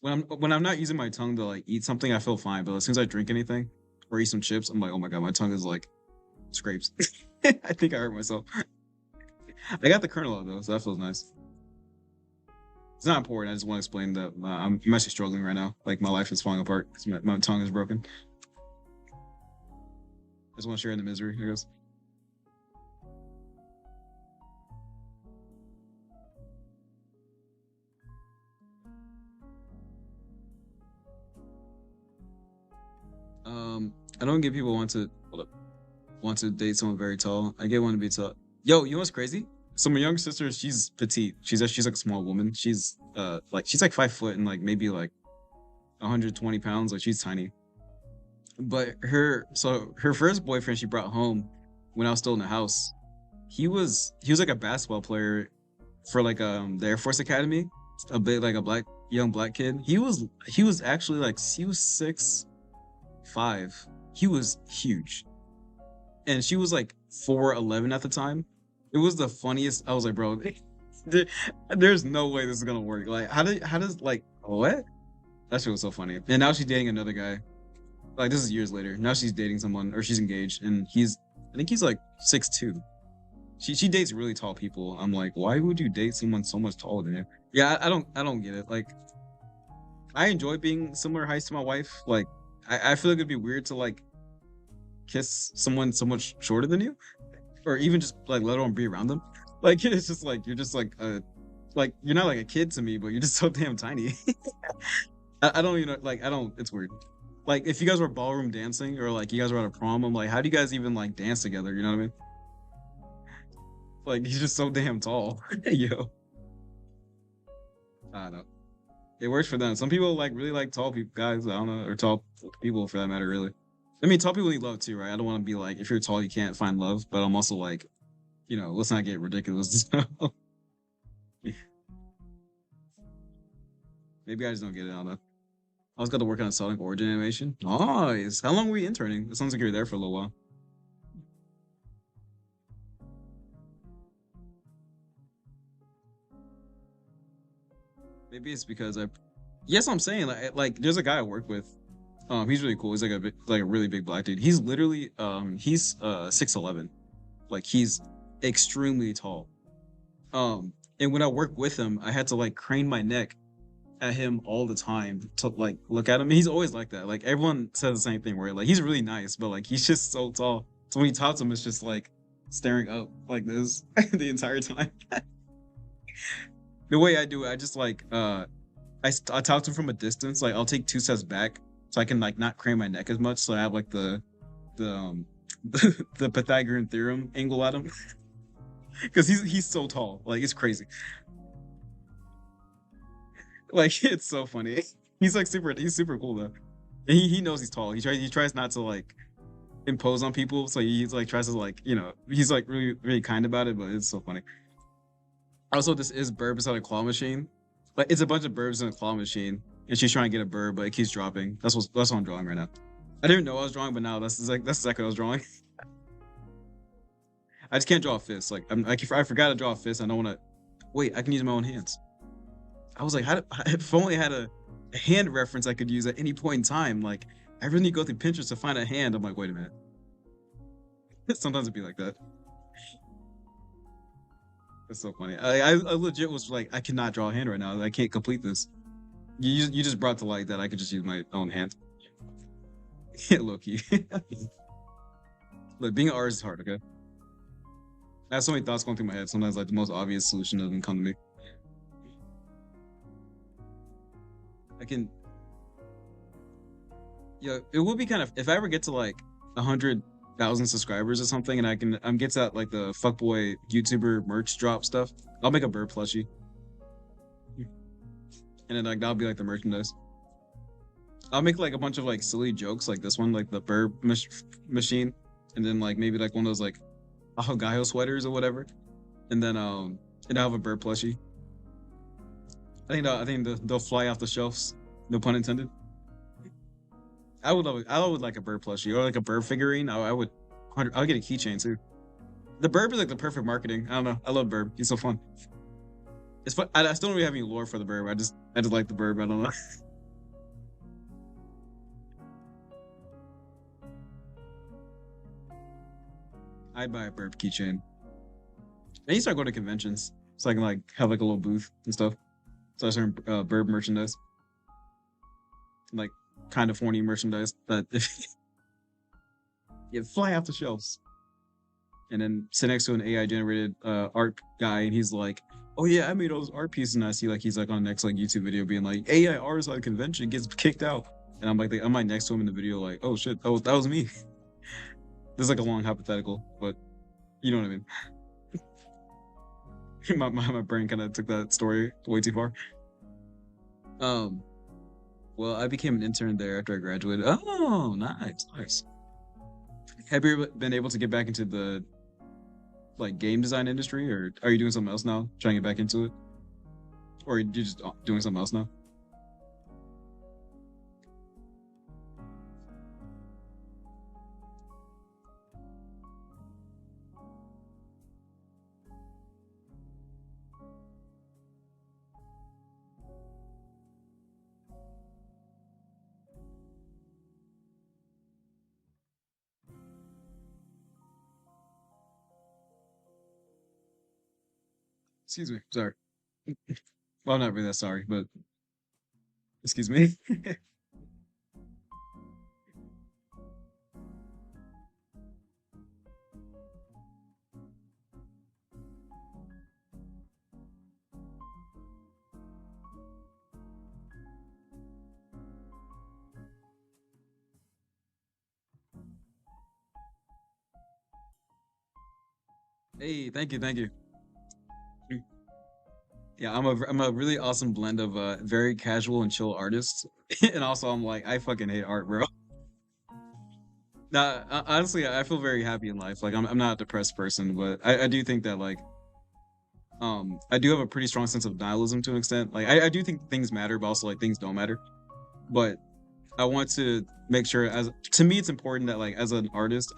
When I'm not using my tongue to like eat something, I feel fine. But as soon as I drink anything or eat some chips, I'm like, oh my god, my tongue is like scrapes. I think I hurt myself. I got the kernel out though, so that feels nice. It's not important. I just want to explain that I'm actually struggling right now. Like my life is falling apart because my tongue is broken. I just want to share in the misery, I guess. I don't get people want to date someone very tall. I get one to be tall. Yo, you know what's crazy? So my younger sister, she's petite. She's like a small woman. She's like 5 foot and like maybe like 120 pounds. Like she's tiny. But her first boyfriend she brought home when I was still in the house, he was like a basketball player for like the Air Force Academy. A bit like a young black kid. He was actually like he was 6'5". He was huge. And she was like 4'11" at the time. It was the funniest. I was like, bro, there- there's no way this is gonna work. Like, how does like what? That shit was so funny. And now she's dating another guy. Like this is years later. Now she's dating someone or she's engaged, and I think he's like 6'2". She dates really tall people. I'm like, why would you date someone so much taller than you? Yeah, I don't get it. Like, I enjoy being similar heights to my wife. Like, I feel like it'd be weird to like kiss someone so much shorter than you, or even just like let alone be around them. Like it's just like you're just like you're not like a kid to me, but you're just so damn tiny. I don't even know, like I don't. It's weird. Like if you guys were ballroom dancing or like you guys were at a prom, I'm like, how do you guys even like dance together? You know what I mean? Like he's just so damn tall. Yo, I don't know. It works for them. Some people like really like tall people, guys. I don't know, or tall people for that matter. Really, I mean, tall people need love too, right? I don't want to be like, if you're tall, you can't find love. But I'm also like, let's not get ridiculous. Maybe I just don't get it. I don't know. I was got to work on a Sonic Origin animation. Nice. How long were you interning? It sounds like you were there for a little while. Maybe it's because I. Yes, I'm saying like there's a guy I work with. He's really cool. He's like like a really big black dude. He's literally he's 6'11". Like he's extremely tall. And when I work with him, I had to like crane my neck at him all the time to like look at him. He's always like that. Like everyone says the same thing where like he's really nice, but like he's just so tall. So when you talk to him, it's just like staring up like this the entire time. The way I do it, I just like I talk to him from a distance. Like I'll take 2 steps back so I can like not crane my neck as much. So I have like the the Pythagorean theorem angle at him because he's so tall. Like it's crazy. Like it's so funny. He's super cool though. And he knows he's tall. He tries not to like impose on people. So he's like tries to like, he's like really, really kind about it, but it's so funny. Also, this is burb inside a claw machine. Like it's a bunch of burbs in a claw machine, and she's trying to get a burb, but it keeps dropping. That's what I'm drawing right now. I didn't know I was drawing, but now that's exactly what I was drawing. I just can't draw a fist. Like I forgot to draw a fist. I don't want to. Wait, I can use my own hands. I was like, if only I had a a hand reference I could use at any point in time. Like I really need to go through Pinterest to find a hand. I'm like, wait a minute. Sometimes it'd be like that. That's so funny. I legit was like, I cannot draw a hand right now. I can't complete this. You just brought to light that I could just use my own hand. Low key. Look, being an artist is hard. Okay, I have so many thoughts going through my head. Sometimes like the most obvious solution doesn't come to me. I can, yeah, it would be kind of if I ever get to like 100,000 subscribers or something, and I'm get to that like the fuckboy YouTuber merch drop stuff. I'll make a bird plushie, and then like that'll be like the merchandise. I'll make like a bunch of like silly jokes like this one, like the machine, and then like maybe like one of those like Ahogayo sweaters or whatever, and then and I'll have a bird plushie. They'll fly off the shelves. No pun intended. I would like a bird plushie or like a bird figurine. I would I'll get a keychain too. The bird is like the perfect marketing. I don't know. I love bird. He's so fun. It's fun. I still don't really have any lore for the bird. I just like the bird. I don't know. I'd buy a bird keychain. I need to start going to conventions so I can like have like a little booth and stuff. So I start bird merchandise, like kind of horny merchandise that if you fly off the shelves, and then sit next to an AI generated art guy, and he's like, "Oh yeah, I made all those art pieces," and I see like he's like on the next like YouTube video being like, "AI artist at a convention gets kicked out," and I'm like next to him in the video like, "Oh shit, that was me." This is like a long hypothetical, but you know what I mean. My brain kind of took that story way too far. Um, well, I became an intern there after I graduated. Oh, nice, nice. Have you ever been able to get back into the like game design industry, or are you doing something else now? Trying to get back into it, or are you just doing something else now? Excuse me, sorry. Well, I'm not really that sorry, but excuse me. Hey, thank you, thank you. Yeah, I'm a really awesome blend of very casual and chill artist, and also I'm like I fucking hate art, bro. Nah, honestly, I feel very happy in life. Like I'm not a depressed person, but I do think that like I do have a pretty strong sense of nihilism to an extent. Like I do think things matter, but also like things don't matter. But I want to make sure as to me it's important that like as an artist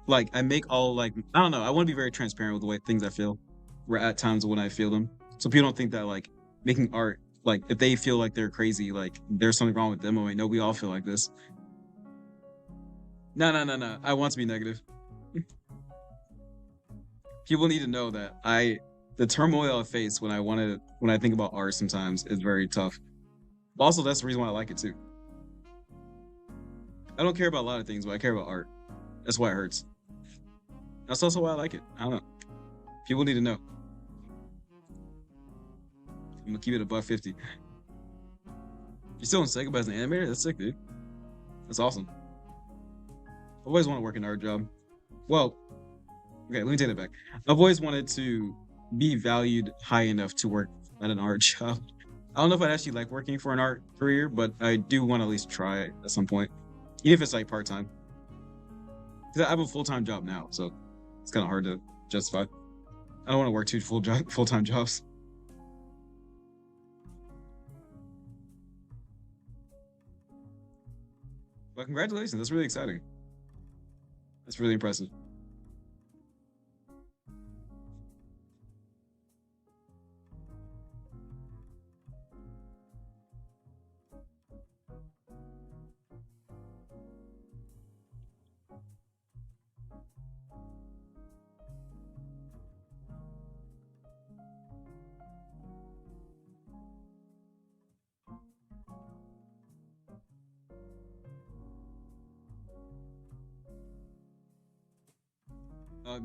like I make all like I don't know, I want to be very transparent with the way things I feel at times when I feel them. So people don't think that like making art like if they feel like they're crazy, like there's something wrong with them. I'm like, no, we all feel like this. No, no, no, no. I want to be negative. People need to know that the turmoil I face when I think about art sometimes is very tough. But also that's the reason why I like it too. I don't care about a lot of things, but I care about art. That's why it hurts. That's also why I like it. I don't know. People need to know. I'm gonna keep it above 50. You're still in Sega as an animator? That's sick, dude. That's awesome. I've always wanted to work an art job. Well, okay, let me take that back. I've always wanted to be valued high enough to work at an art job. I don't know if I'd actually like working for an art career, but I do want to at least try it at some point, even if it's like part time. Because I have a full time job now, so it's kind of hard to justify. I don't want to work two full time jobs. But congratulations, that's really exciting. That's really impressive.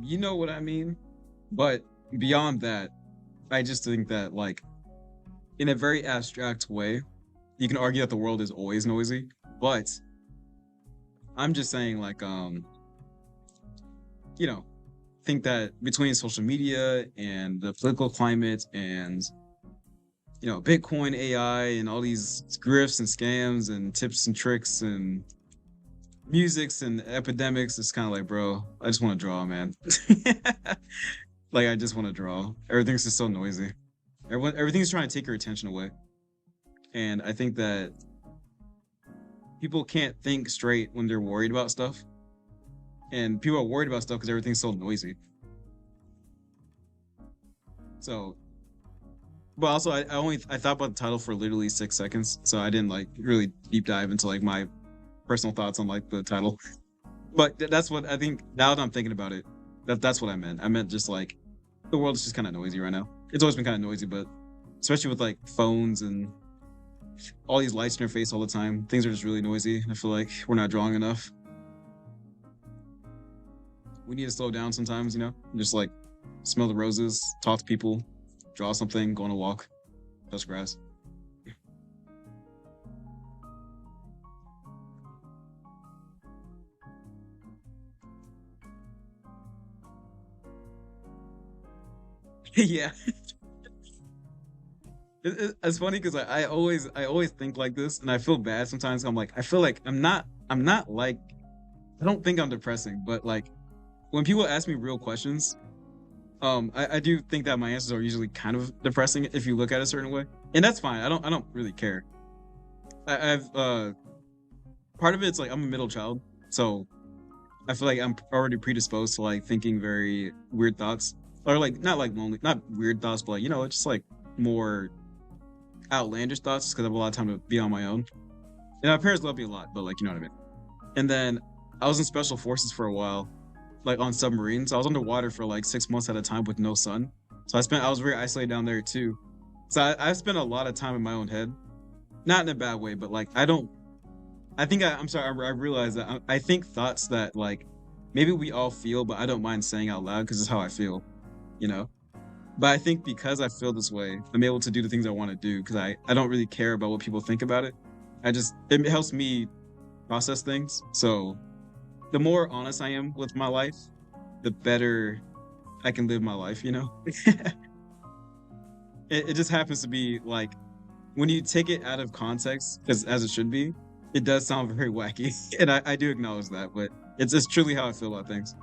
You know what I mean? But beyond that, I just think that like in a very abstract way, you can argue that the world is always noisy, but I'm just saying like you know, think that between social media and the political climate and Bitcoin AI and all these grifts and scams and tips and tricks and musics and epidemics, it's kind of like, bro, I just want to draw, man. Like, I just want to draw. Everything's just so noisy. Everything's trying to take your attention away. And I think that people can't think straight when they're worried about stuff. And people are worried about stuff because everything's so noisy. So, but also, I thought about the title for literally 6 seconds, so I didn't like really deep dive into like my personal thoughts on like the title. But that's what I think. Now that I'm thinking about it, that's what I meant. I meant just like the world is just kind of noisy right now. It's always been kind of noisy, but especially with like phones and all these lights in your face all the time, things are just really noisy. I feel like we're not drawing enough. We need to slow down sometimes, just like smell the roses, talk to people, draw something, go on a walk, touch grass. Yeah, it's funny because I always think like this, and I feel bad sometimes. I'm like, I feel like I'm not like, I don't think I'm depressing, but like when people ask me real questions, I do think that my answers are usually kind of depressing if you look at it a certain way, and that's fine. I don't really care. I've part of it's like I'm a middle child, so I feel like I'm already predisposed to like thinking very weird thoughts, or like not like lonely, not weird thoughts, but like it's just like more outlandish thoughts because I have a lot of time to be on my own. And my parents love me a lot, but like you know what I mean. And then I was in special forces for a while, like on submarines. I was underwater for like 6 months at a time with no sun. So I was very isolated down there too. So I spent a lot of time in my own head, not in a bad way, but like I don't. I'm sorry. I realize that I think thoughts that like maybe we all feel, but I don't mind saying out loud because it's how I feel, you know. But I think because I feel this way, I'm able to do the things I want to do because I don't really care about what people think about it. It helps me process things. So the more honest I am with my life, the better I can live my life, it just happens to be like when you take it out of context, as it should be, it does sound very wacky. And I do acknowledge that, but it's truly how I feel about things.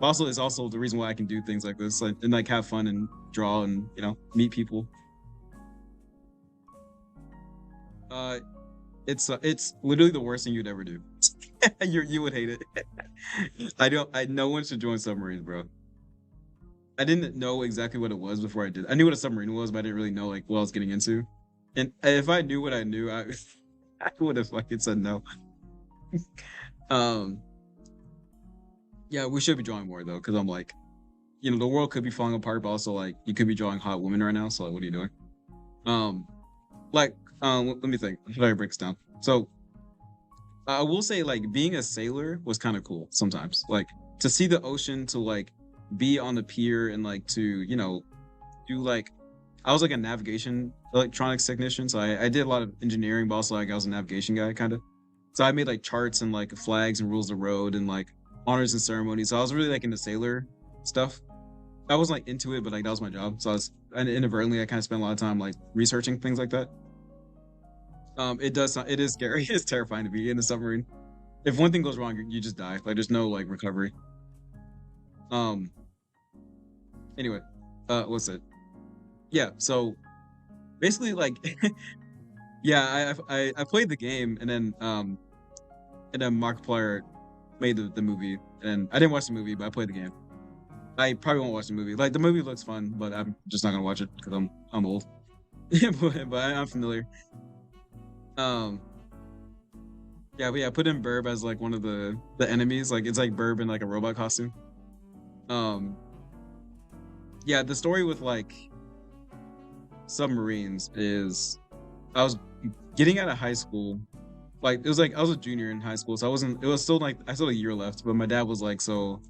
Also, it's also the reason why I can do things like this, like, and like have fun and draw and meet people. Uh, it's literally the worst thing you'd ever do. You would hate it. No one should join submarines, bro. I didn't know exactly what it was before I did. I knew what a submarine was, but I didn't really know like what I was getting into. And if I knew what I knew, I would have fucking said no. Um, yeah, we should be drawing more though, because I'm like, the world could be falling apart, but also like you could be drawing hot women right now. So like, what are you doing? Um, let me think. How do I break this down? So I will say like being a sailor was kind of cool sometimes. Like to see the ocean, to like be on the pier and like to do like I was like a navigation electronics technician, so I did a lot of engineering, but also like I was a navigation guy kind of. So I made like charts and like flags and rules of road and like honors and ceremonies. So I was really like into sailor stuff. I wasn't like into it, but like that was my job. So and inadvertently I kind of spent a lot of time like researching things like that. It is scary. It's terrifying to be in a submarine. If one thing goes wrong, you just die. Like there's no like recovery. Um. Anyway, what's it? Yeah. So basically, like, yeah, I played the game and then Markiplier made the movie, and I didn't watch the movie, but I played the game. I probably won't watch the movie. Like the movie looks fun, but I'm just not gonna watch it because I'm old. But I'm familiar. Um. Yeah, but yeah, I put in Burb as like one of the enemies. Like it's like Burb in like a robot costume. Um, yeah, the story with like submarines is I was getting out of high school. Like it was like I was a junior in high school, so I wasn't. It was still like I still had a year left, but my dad was like, "So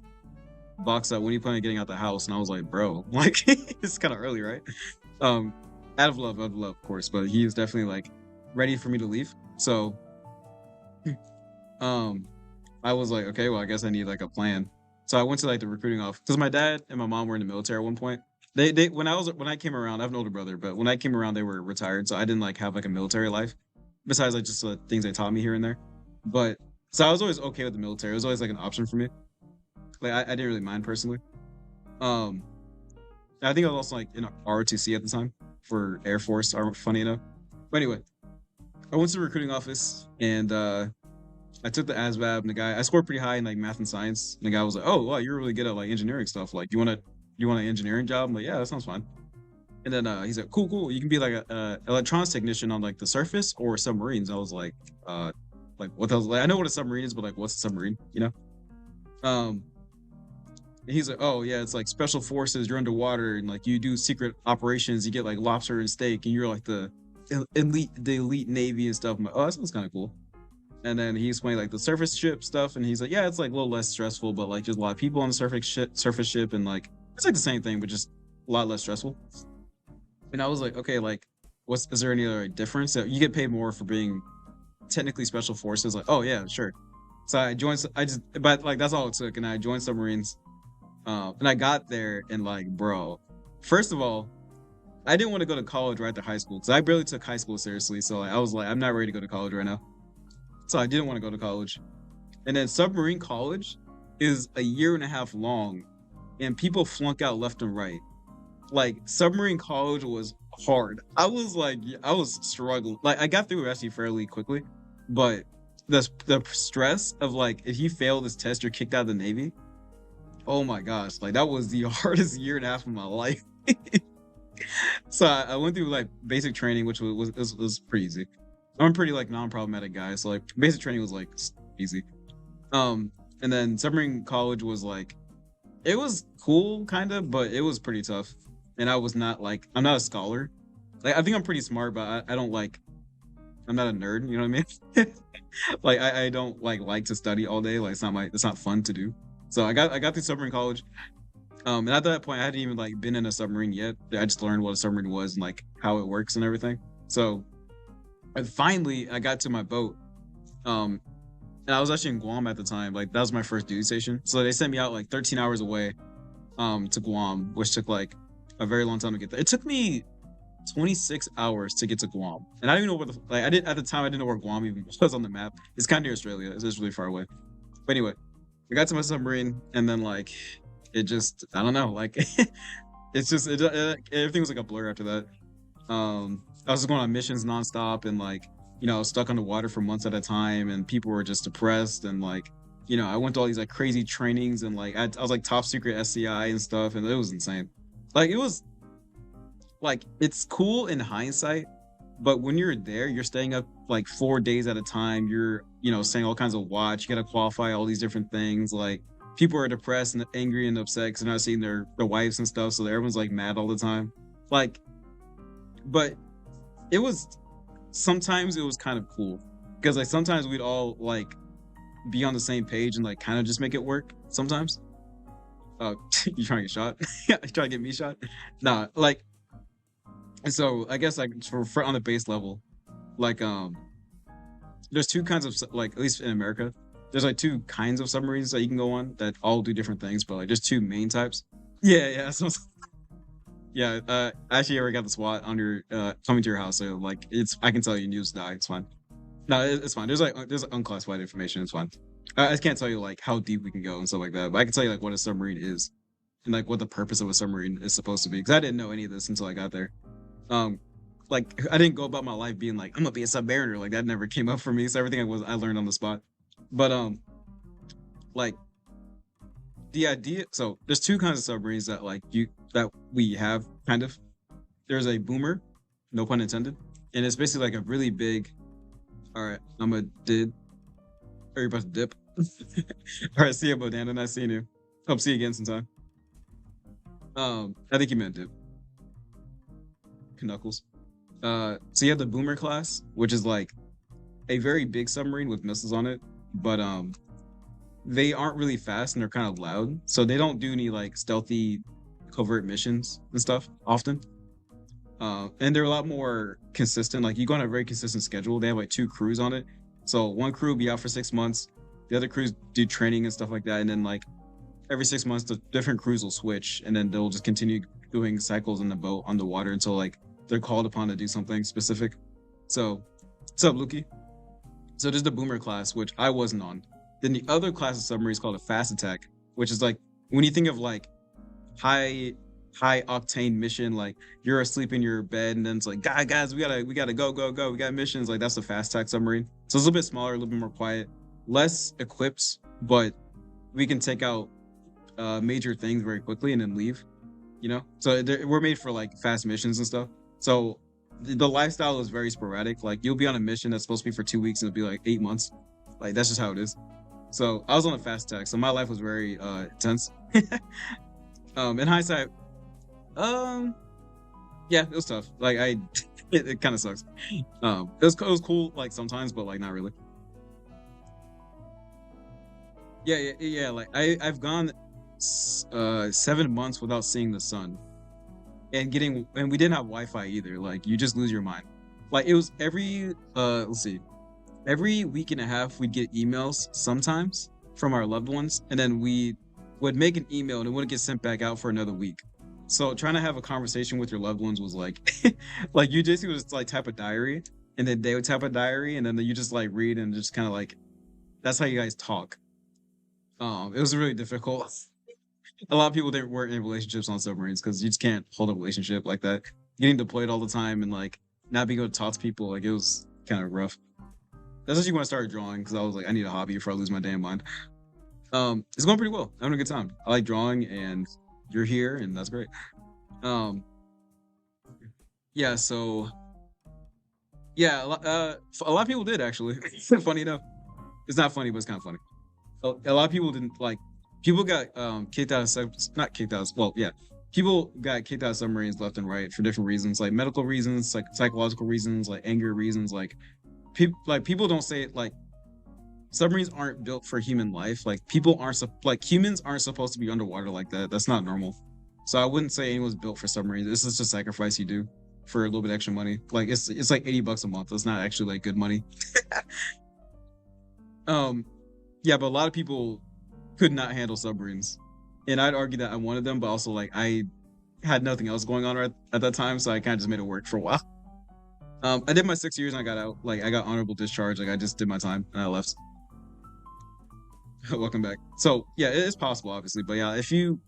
box up, when you plan on getting out the house? And I was like, bro, like it's kind of early, right? Um, out of love, of course, but he was definitely like ready for me to leave. So, um, I was like, okay, well, I guess I need like a plan. So I went to like the recruiting office because my dad and my mom were in the military at one point. They when I came around, I have an older brother, but when I came around, they were retired, so I didn't like have like a military life besides like just things they taught me here and there. But so I was always okay with the military. It was always like an option for me. Like I didn't really mind personally. Um, I think I was also like in ROTC at the time for Air Force. Funny enough. But anyway, I went to the recruiting office and I took the ASVAB and the guy I scored pretty high in like math and science. And the guy was like, "Oh, wow, you're really good at like engineering stuff. Like, you want an engineering job?" I'm like, "Yeah, that sounds fine." And then he's like, "Cool, cool. You can be like a electronics technician on like the surface or submarines." I was like what the hell? Like, I know what a submarine is, but like, what's a submarine? You know? Um, and he's like, "Oh yeah, it's like special forces. You're underwater and like you do secret operations. You get like lobster and steak, and you're like the elite navy and stuff." I'm like, "Oh, that sounds kind of cool." And then he explained like the surface ship stuff, and he's like, "Yeah, it's like a little less stressful, but like there's a lot of people on the surface ship, and like it's like the same thing, but just a lot less stressful." And I was like, "Okay, like, what's is there any other difference? So you get paid more for being technically special forces?" Like, "Oh yeah, sure." So I joined. But like that's all it took, and I joined submarines. And I got there, and like, bro, first of all, I didn't want to go to college right after high school because I barely took high school seriously. So like, I was like, I'm not ready to go to college right now. So I didn't want to go to college. And then submarine college is a year and a half long, and people flunk out left and right. Like submarine college was hard. I was struggling. Like I got through it actually fairly quickly, but the stress of like if you fail this test, you're kicked out of the Navy. Oh my gosh, like that was the hardest year and a half of my life. So I went through like basic training, which was pretty easy. I'm a pretty like non-problematic guy, so like basic training was like easy. Um, and then submarine college was like it was cool kind of, but it was pretty tough. And I was not like I'm not a scholar. Like I think I'm pretty smart, but I don't like I'm not a nerd. You know what I mean? Like I don't like to study all day. Like it's not fun to do. So I got through submarine college. And at that point, I hadn't even like been in a submarine yet. I just learned what a submarine was and like how it works and everything. So and finally, I got to my boat. Um, and I was actually in Guam at the time. Like that was my first duty station. So they sent me out like 13 hours away, to Guam, which took like a very long time to get there. It took me 26 hours to get to Guam, and I didn't even know where the like I did at the time. I didn't know where Guam even was on the map. It's kind of near Australia. It's just really far away. But anyway, I got to my submarine, and then like it just I don't know like it's just everything was like a blur after that. I was going on missions nonstop and like, you know, stuck underwater for months at a time and people were just depressed and like, you know, I went to all these like crazy trainings and like I was like top secret SCI and stuff and it was insane. Like it was like it's cool in hindsight, but when you're there, you're staying up like 4 days at a time. You're, you know, saying all kinds of watch, you gotta qualify all these different things. Like people are depressed and angry and upset because they're not seeing their wives and stuff, so everyone's like mad all the time. Like, but it was sometimes it was kind of cool because like sometimes we'd all like be on the same page and like kind of just make it work sometimes. You trying to get shot? Yeah, you trying to get me shot? Nah, like and so I guess like for on the base level, like there's two kinds of like at least in America, there's like two kinds of submarines that you can go on that all do different things, but like there's two main types. Yeah, yeah. So yeah, I actually ever got the SWAT on your coming to your house, so like it's I can tell you news die. It's fine. No, it's fine. There's unclassified information. It's fine. I can't tell you like how deep we can go and stuff like that, but I can tell you like what a submarine is and like what the purpose of a submarine is supposed to be because I didn't know any of this until I got there. Um, like I didn't go about my life being like I'm gonna be a submariner. Like that never came up for me. So everything I learned on the spot. But like the idea. So there's two kinds of submarines that like you that we have kind of. There's a boomer, no pun intended, and it's basically like a really big. All right, I'm a did. Are you about to dip? All right, see you, Bodan. Nice seeing you. Hope see you again sometime. I think you meant dip. Knuckles. So you have the boomer class, which is like a very big submarine with missiles on it, but they aren't really fast and they're kind of loud, so they don't do any like stealthy, covert missions and stuff often. And they're a lot more consistent. Like you go on a very consistent schedule. They have like two crews on it, so one crew will be out for 6 months. The other crews do training and stuff like that, and then like every 6 months, the different crews will switch, and then they'll just continue doing cycles in the boat on the water until like they're called upon to do something specific. So, what's up, Luki? So there's the boomer class, which I wasn't on. Then the other class of submarine is called a fast attack, which is like when you think of like high high octane mission, like you're asleep in your bed and then it's like, guys, we gotta go, we got missions. Like that's a fast attack submarine. So it's a little bit smaller, a little bit more quiet, less equipped, but we can take out major things very quickly and then leave. So we're made for like fast missions and stuff. So the lifestyle is very sporadic. Like you'll be on a mission that's supposed to be for 2 weeks and it'll be like 8 months. Like that's just how it is. So I was on a fast attack, so my life was very intense. In hindsight, um, yeah, it was tough. Like it kind of sucks. It was cool like sometimes, but like not really. Yeah. Like I've gone 7 months without seeing the sun and we didn't have Wi-Fi either. Like you just lose your mind. Like it was every let's see, every week and a half we'd get emails sometimes from our loved ones, and then we would make an email and it wouldn't get sent back out for another week. So trying to have a conversation with your loved ones was like like you just would just like type a diary and then they would type a diary and then you just like read and just kind of like that's how you guys talk. It was really difficult. A lot of people didn't weren't in relationships on submarines because you just can't hold a relationship like that. Getting deployed all the time and like not being able to talk to people, like it was kind of rough. That's actually when I started drawing because I was like, I need a hobby before I lose my damn mind. It's going pretty well. I'm having a good time. I like drawing, and you're here, and that's great. Um, yeah. So yeah, a lot of people did actually. Funny enough, it's not funny, but it's kind of funny. A lot of people didn't like. People got kicked out of not kicked out. Well, yeah, people got kicked out of submarines left and right for different reasons, like medical reasons, like psychological reasons, like anger reasons. People don't say it like submarines aren't built for human life. Like people aren't like humans aren't supposed to be underwater like that. That's not normal. So I wouldn't say anyone's built for submarines. This is just a sacrifice you do for a little bit extra money. Like it's like $80 a month. It's not actually like good money. um, yeah, but a lot of people could not handle submarines, and I'd argue that I wanted them, but also like I had nothing else going on right at that time, so I kind of just made it work for a while. I did my 6 years and I got out. Like I got honorable discharge. Like I just did my time and I left. Welcome back. So yeah, it is possible, obviously, but yeah, if you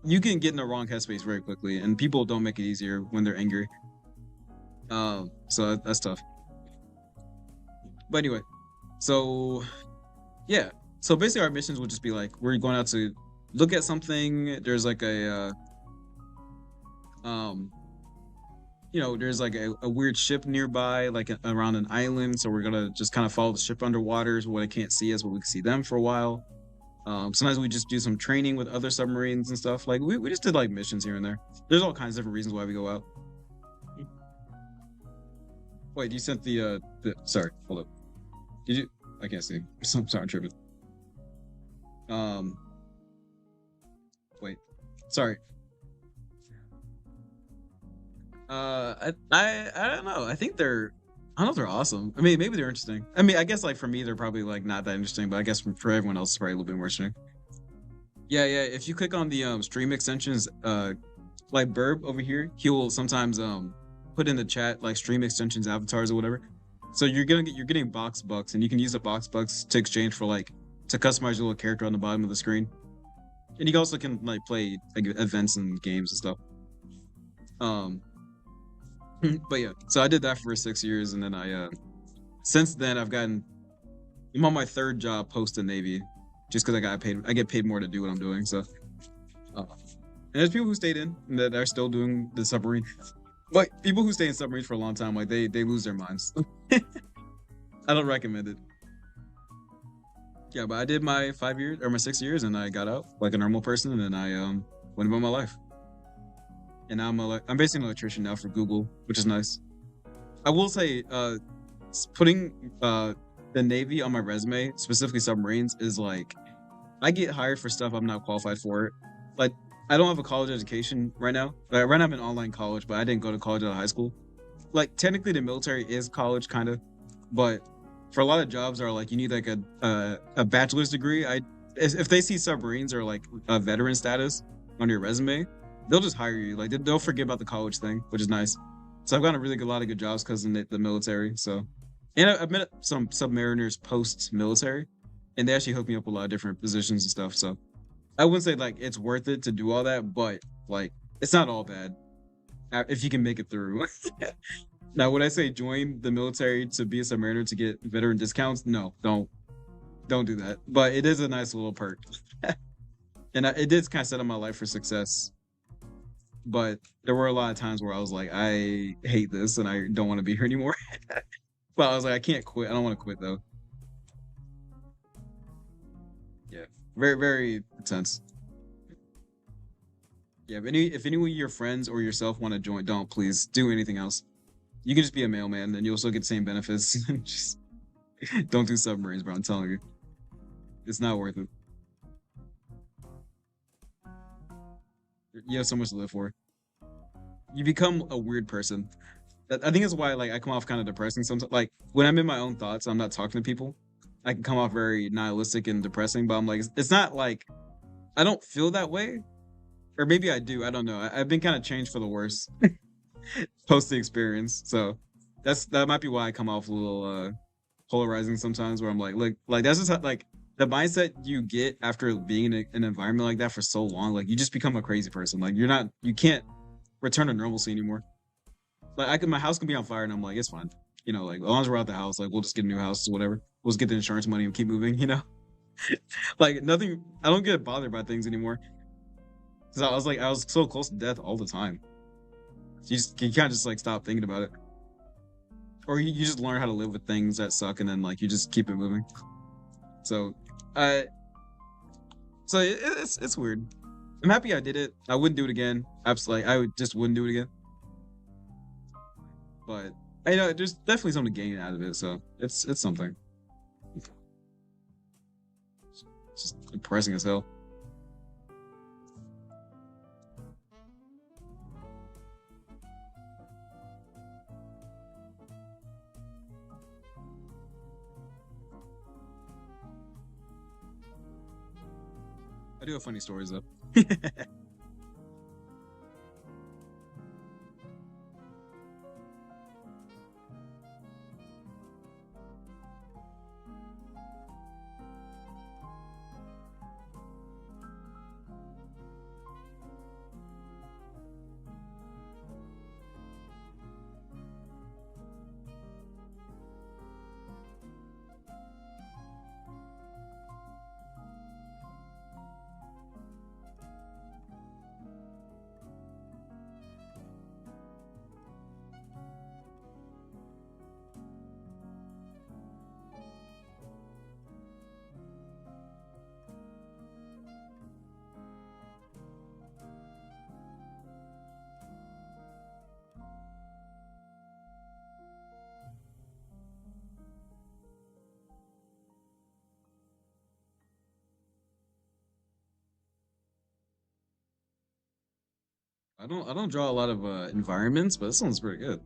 can get in the wrong headspace very quickly, and people don't make it easier when they're angry. So that's tough. But anyway, so yeah, so basically our missions would just be like we're going out to look at something. There's like um, there's like a weird ship nearby, like around an island. So we're gonna just kind of follow the ship underwater, so what they can't see us, but we can see them for a while. Sometimes we just do some training with other submarines and stuff. Like we just did like missions here and there. There's all kinds of different reasons why we go out. Wait, you sent sorry, hold up. Did you? I can't see. I'm sorry, I'm tripping. Um, wait, sorry. I don't know. I don't know if they're awesome. I mean, maybe they're interesting. I mean, I guess like for me, they're probably like not that interesting, but I guess for everyone else, it's probably a little bit more interesting. Yeah. If you click on the stream extensions, like Burb over here, he will sometimes put in the chat like stream extensions avatars or whatever. So you're getting box bucks, and you can use the box bucks to exchange for like to customize your little character on the bottom of the screen. And you also can like play like events and games and stuff. Um, but yeah, so I did that for 6 years, and then since then I'm on my third job post the Navy, just because I get paid more to do what I'm doing. So, and there's people who stayed in and that are still doing the submarine. But people who stay in submarines for a long time, like they lose their minds. I don't recommend it. Yeah, but I did my 5 years or my 6 years, and I got out like a normal person, and then I went about my life. And now I'm basically an electrician now for Google, which is nice. I will say, putting the Navy on my resume, specifically submarines, is like I get hired for stuff I'm not qualified for. Like I don't have a college education right now. Right now I'm in online college, but I didn't go to college out of high school. Like technically the military is college kind of, but for a lot of jobs are like you need like a bachelor's degree. If they see submarines or like a veteran status on your resume, they'll just hire you. Like they'll forget about the college thing, which is nice. So I've gotten a really good, lot of good jobs because of the military. So, and I've met some submariners post military, and they actually hooked me up with a lot of different positions and stuff. So I wouldn't say like it's worth it to do all that, but like it's not all bad if you can make it through. Now, would I say join the military to be a submariner to get veteran discounts? No, don't do that. But it is a nice little perk, and it did kind of set up my life for success. But there were a lot of times where I was like, I hate this and I don't want to be here anymore. But I was like, I can't quit. I don't want to quit though. Yeah, very very intense. Yeah, if any of your friends or yourself want to join, don't please do anything else. You can just be a mailman and you'll still get the same benefits. Just don't do submarines, bro. I'm telling you, it's not worth it. You have so much to live for. You become a weird person. I think that's why like I come off kind of depressing sometimes. Like when I'm in my own thoughts, I'm not talking to people. I can come off very nihilistic and depressing, but I'm like, it's not like I don't feel that way, or maybe I do. I don't know. I've been kind of changed for the worse post the experience, so that might be why I come off a little polarizing sometimes. Where I'm like that's just how, like the mindset you get after being in an environment like that for so long. Like you just become a crazy person. Like you can't return to normalcy anymore. Like my house can be on fire, and I'm like, it's fine. Like as long as we're out the house, like we'll just get a new house, whatever. We'll just get the insurance money and keep moving. Like nothing. I don't get bothered by things anymore because I was so close to death all the time. You can't just like stop thinking about it, or you just learn how to live with things that suck, and then like you just keep it moving. So, I it's weird. I'm happy I did it. I wouldn't do it again. Absolutely, I would just wouldn't do it again. But I know there's definitely something to gain out of it. So it's something. It's just depressing as hell. I do have funny stories though. I don't draw a lot of environments, but this one's pretty good.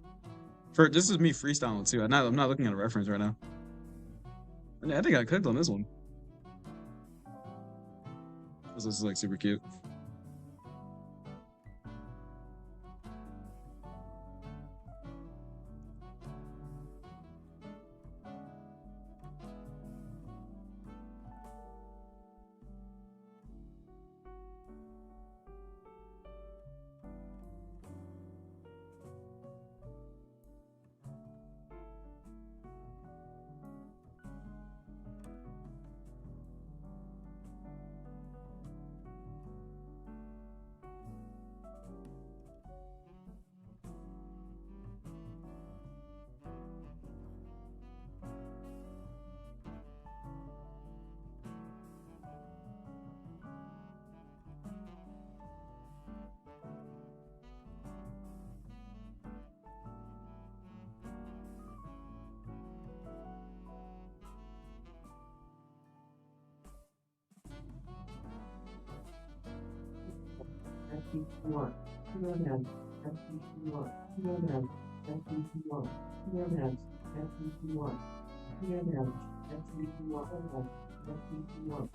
For this is me freestyling too. I'm not looking at a reference right now. I think I cooked on this one. This is like super cute. SPC1, Nomads, SPC1, Nomads, SPC1, Nomads, SPC1, Nomads, SPC1, SPC1.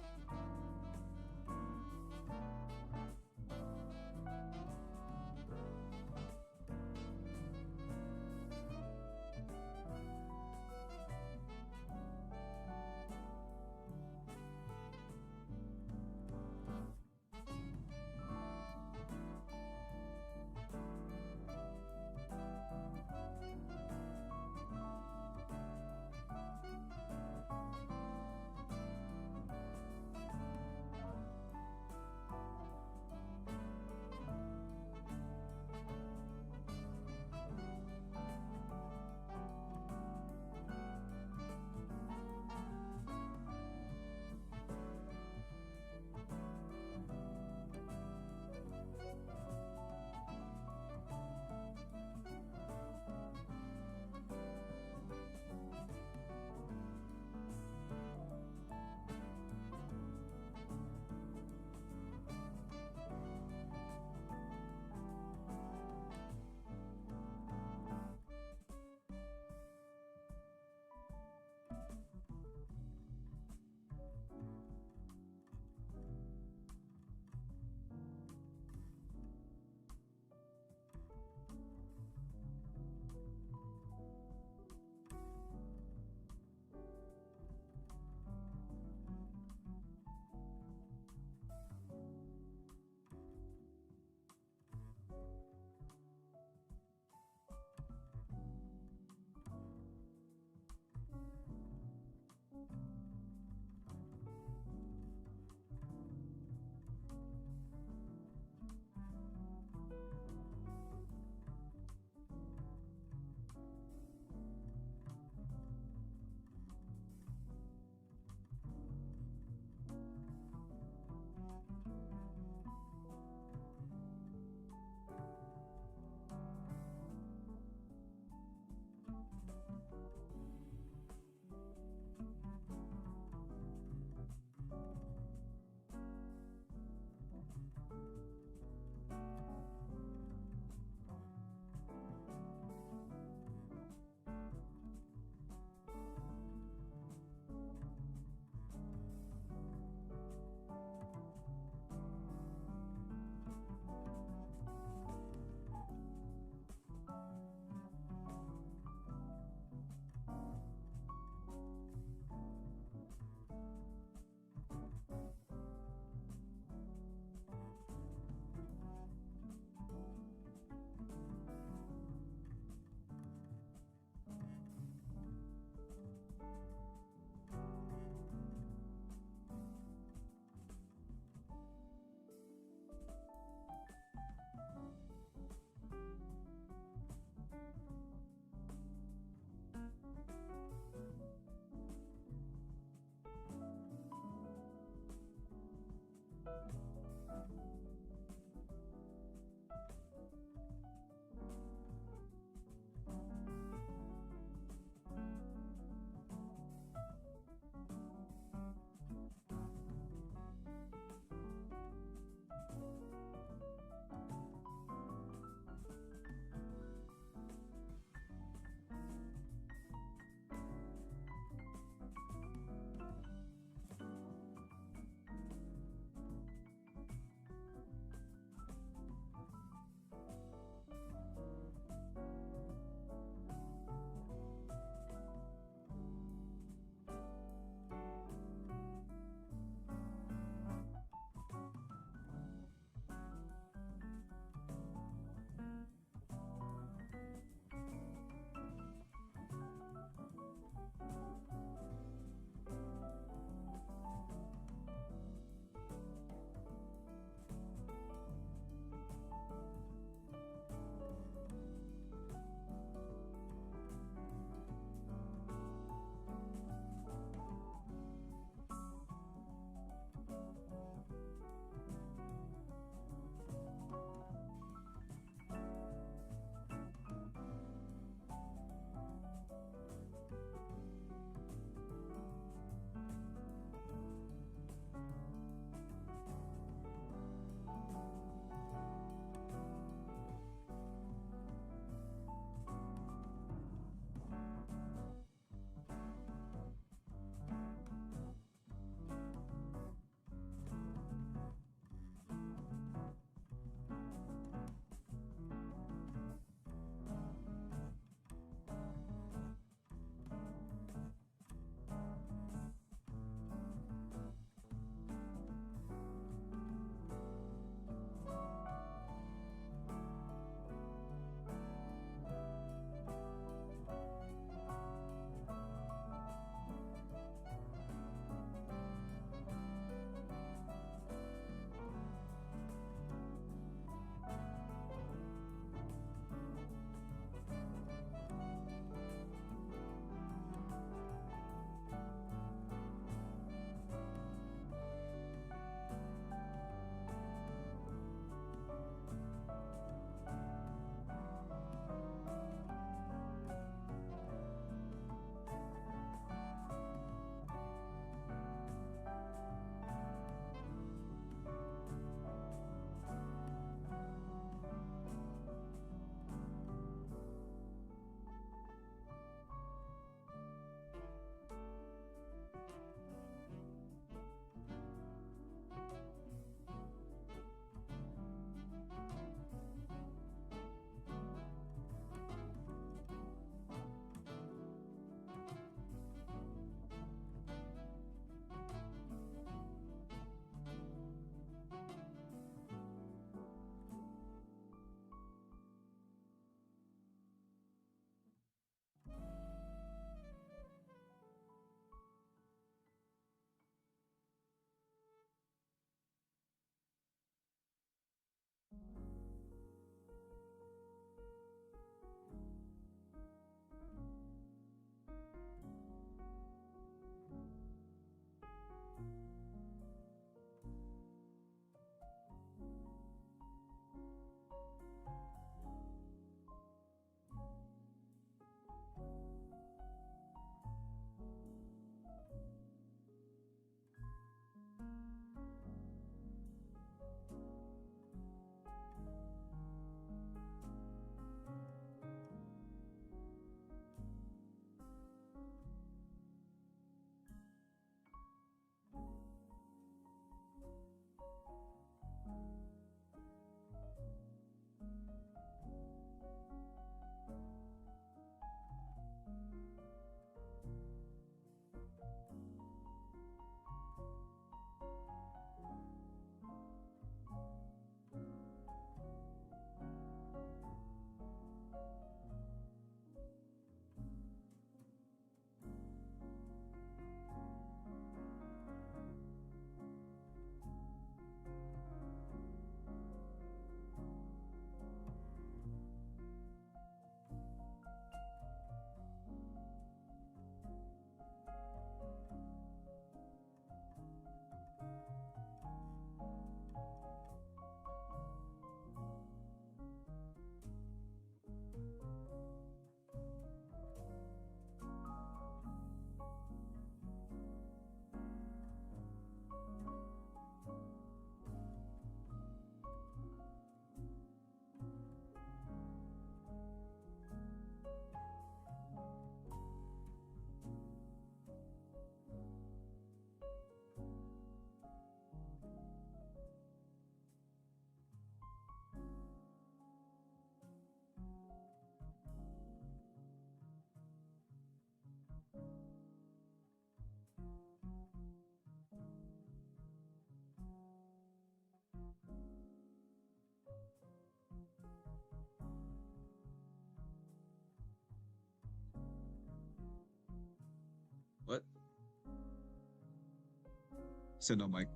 Said no, Mike.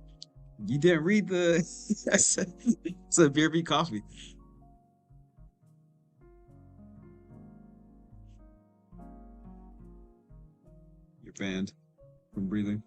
You didn't read the. I said, it's a beer, coffee. You're banned from breathing.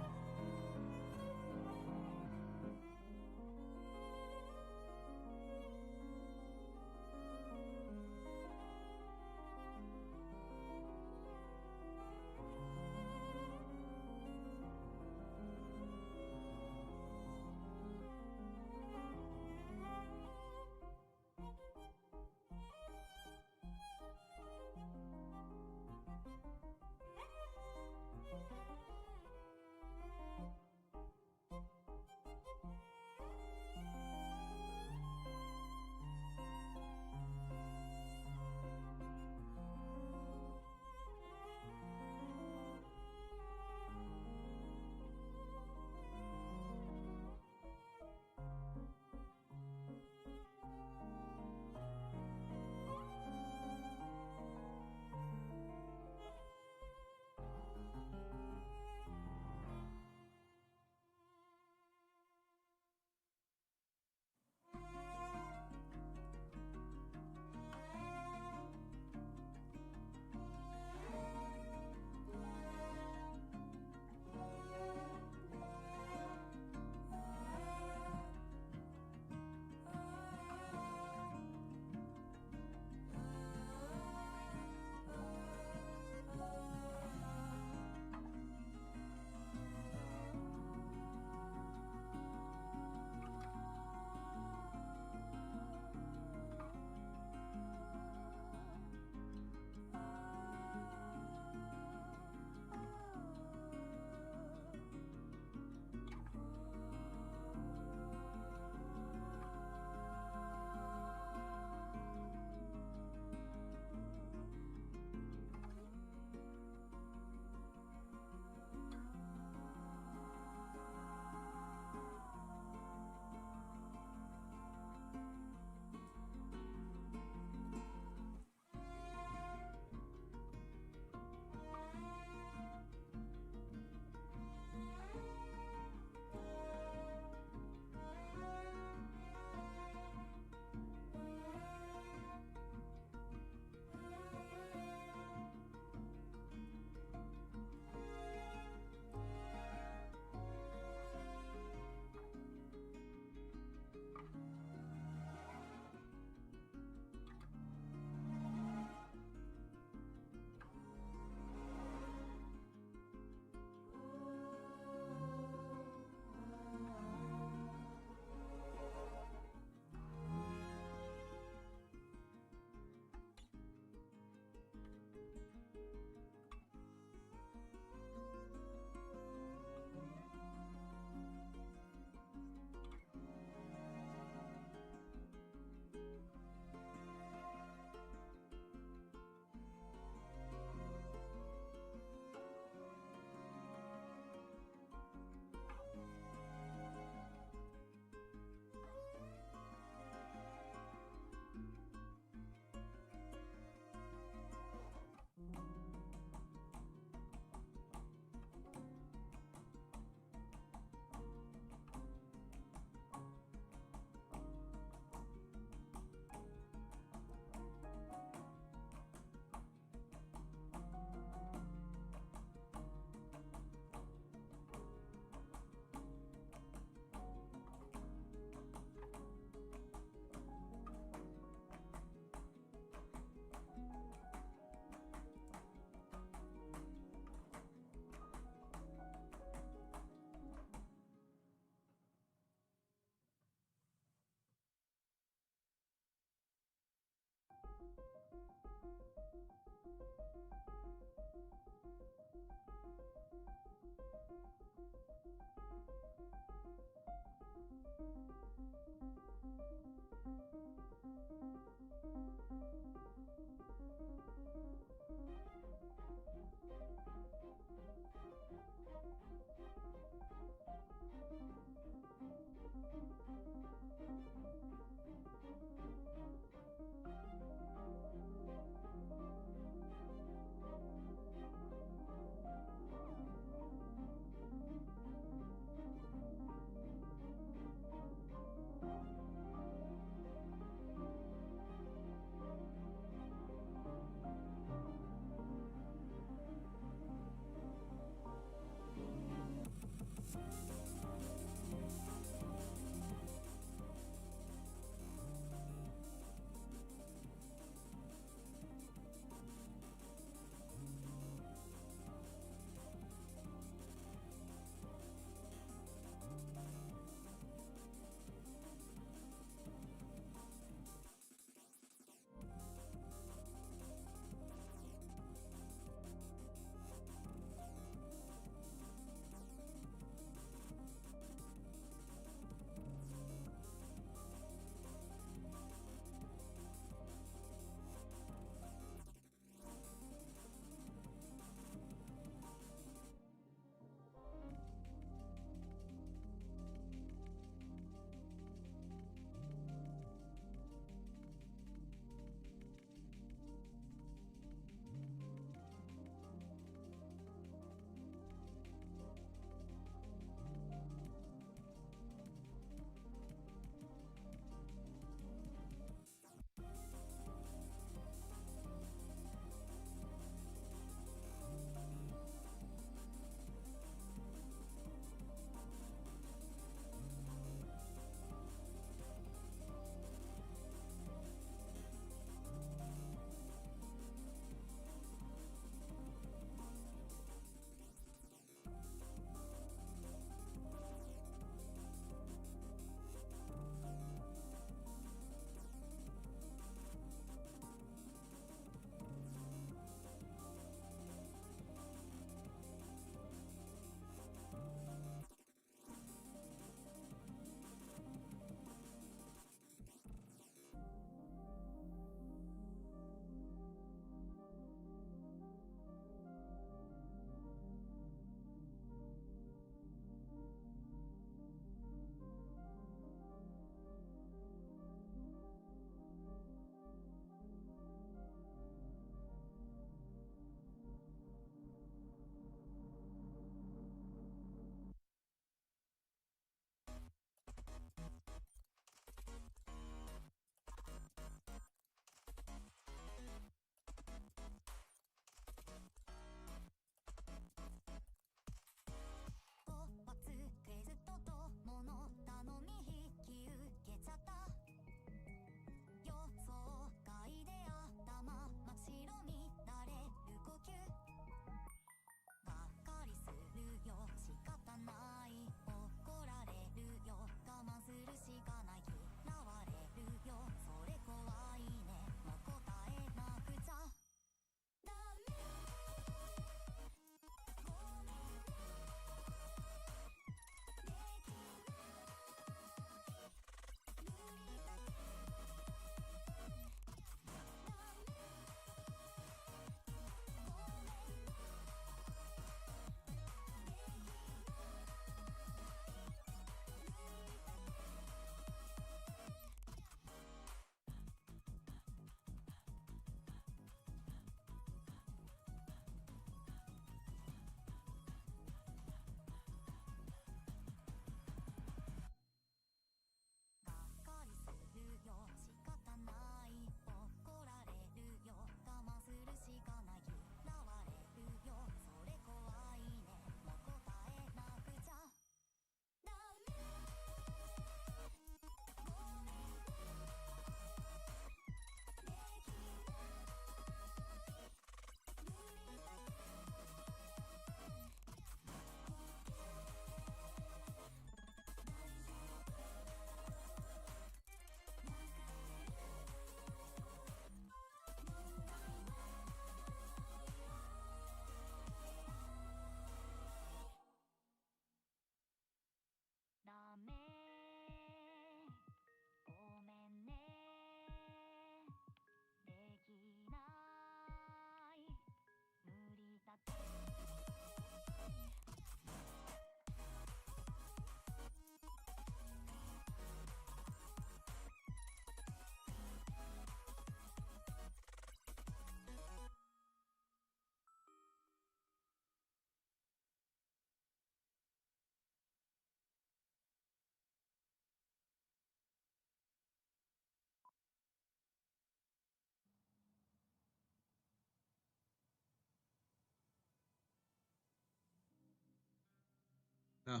No.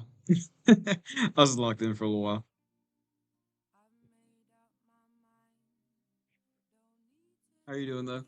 I was locked in for a little while. How are you doing though?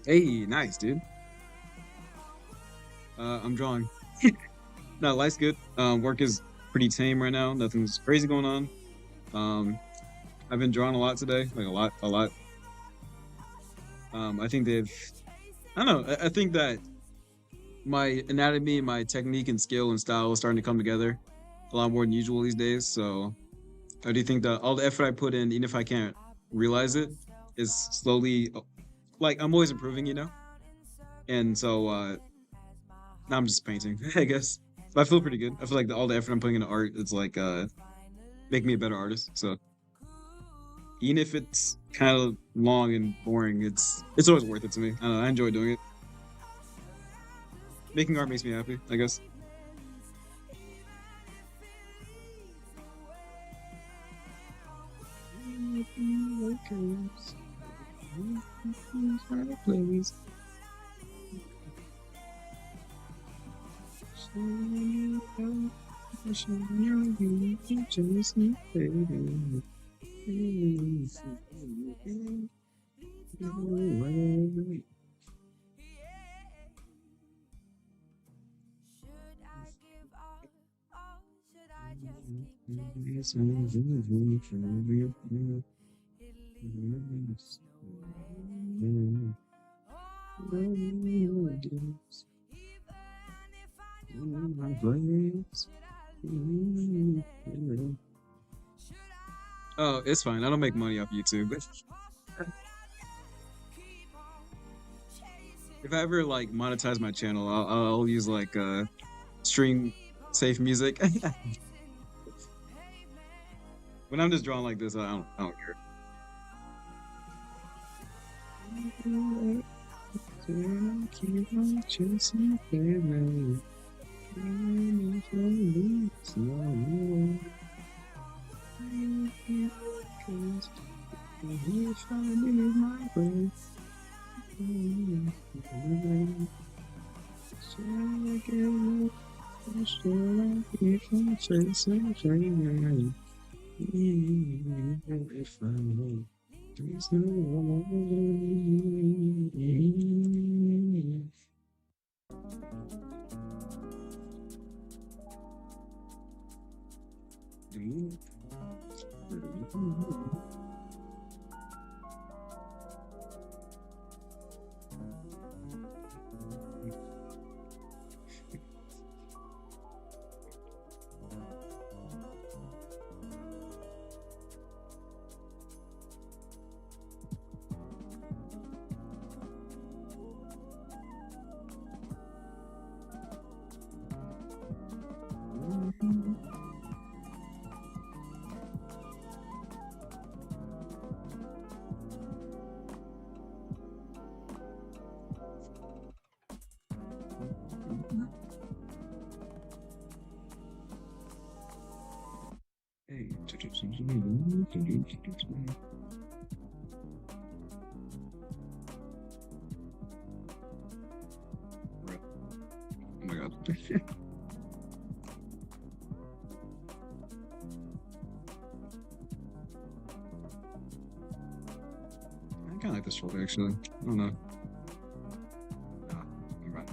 Hey, nice, dude. I'm drawing. No, life's good. Work is pretty tame right now. Nothing's crazy going on. Um, I've been drawing a lot today, like a lot. I think I don't know. I think that my anatomy, my technique and skill and style is starting to come together a lot more than usual these days. So I do think that all the effort I put in, even if I can't realize it, is slowly like I'm always improving, you know? And so now I'm just painting, I guess. But I feel pretty good. I feel like all the effort I'm putting into art is like make me a better artist. So even if it's kind of long and boring, it's always worth it to me. I don't know, I enjoy doing it. Making art makes me happy, I guess. Oh, it's fine. I don't make money off YouTube. If I ever like monetize my channel, I'll use like stream safe music. When I'm just drawing like this, I don't care. Keep on chasing baby. Hey, oh my god. I kind of like this shoulder actually. I don't know. Ah, never mind.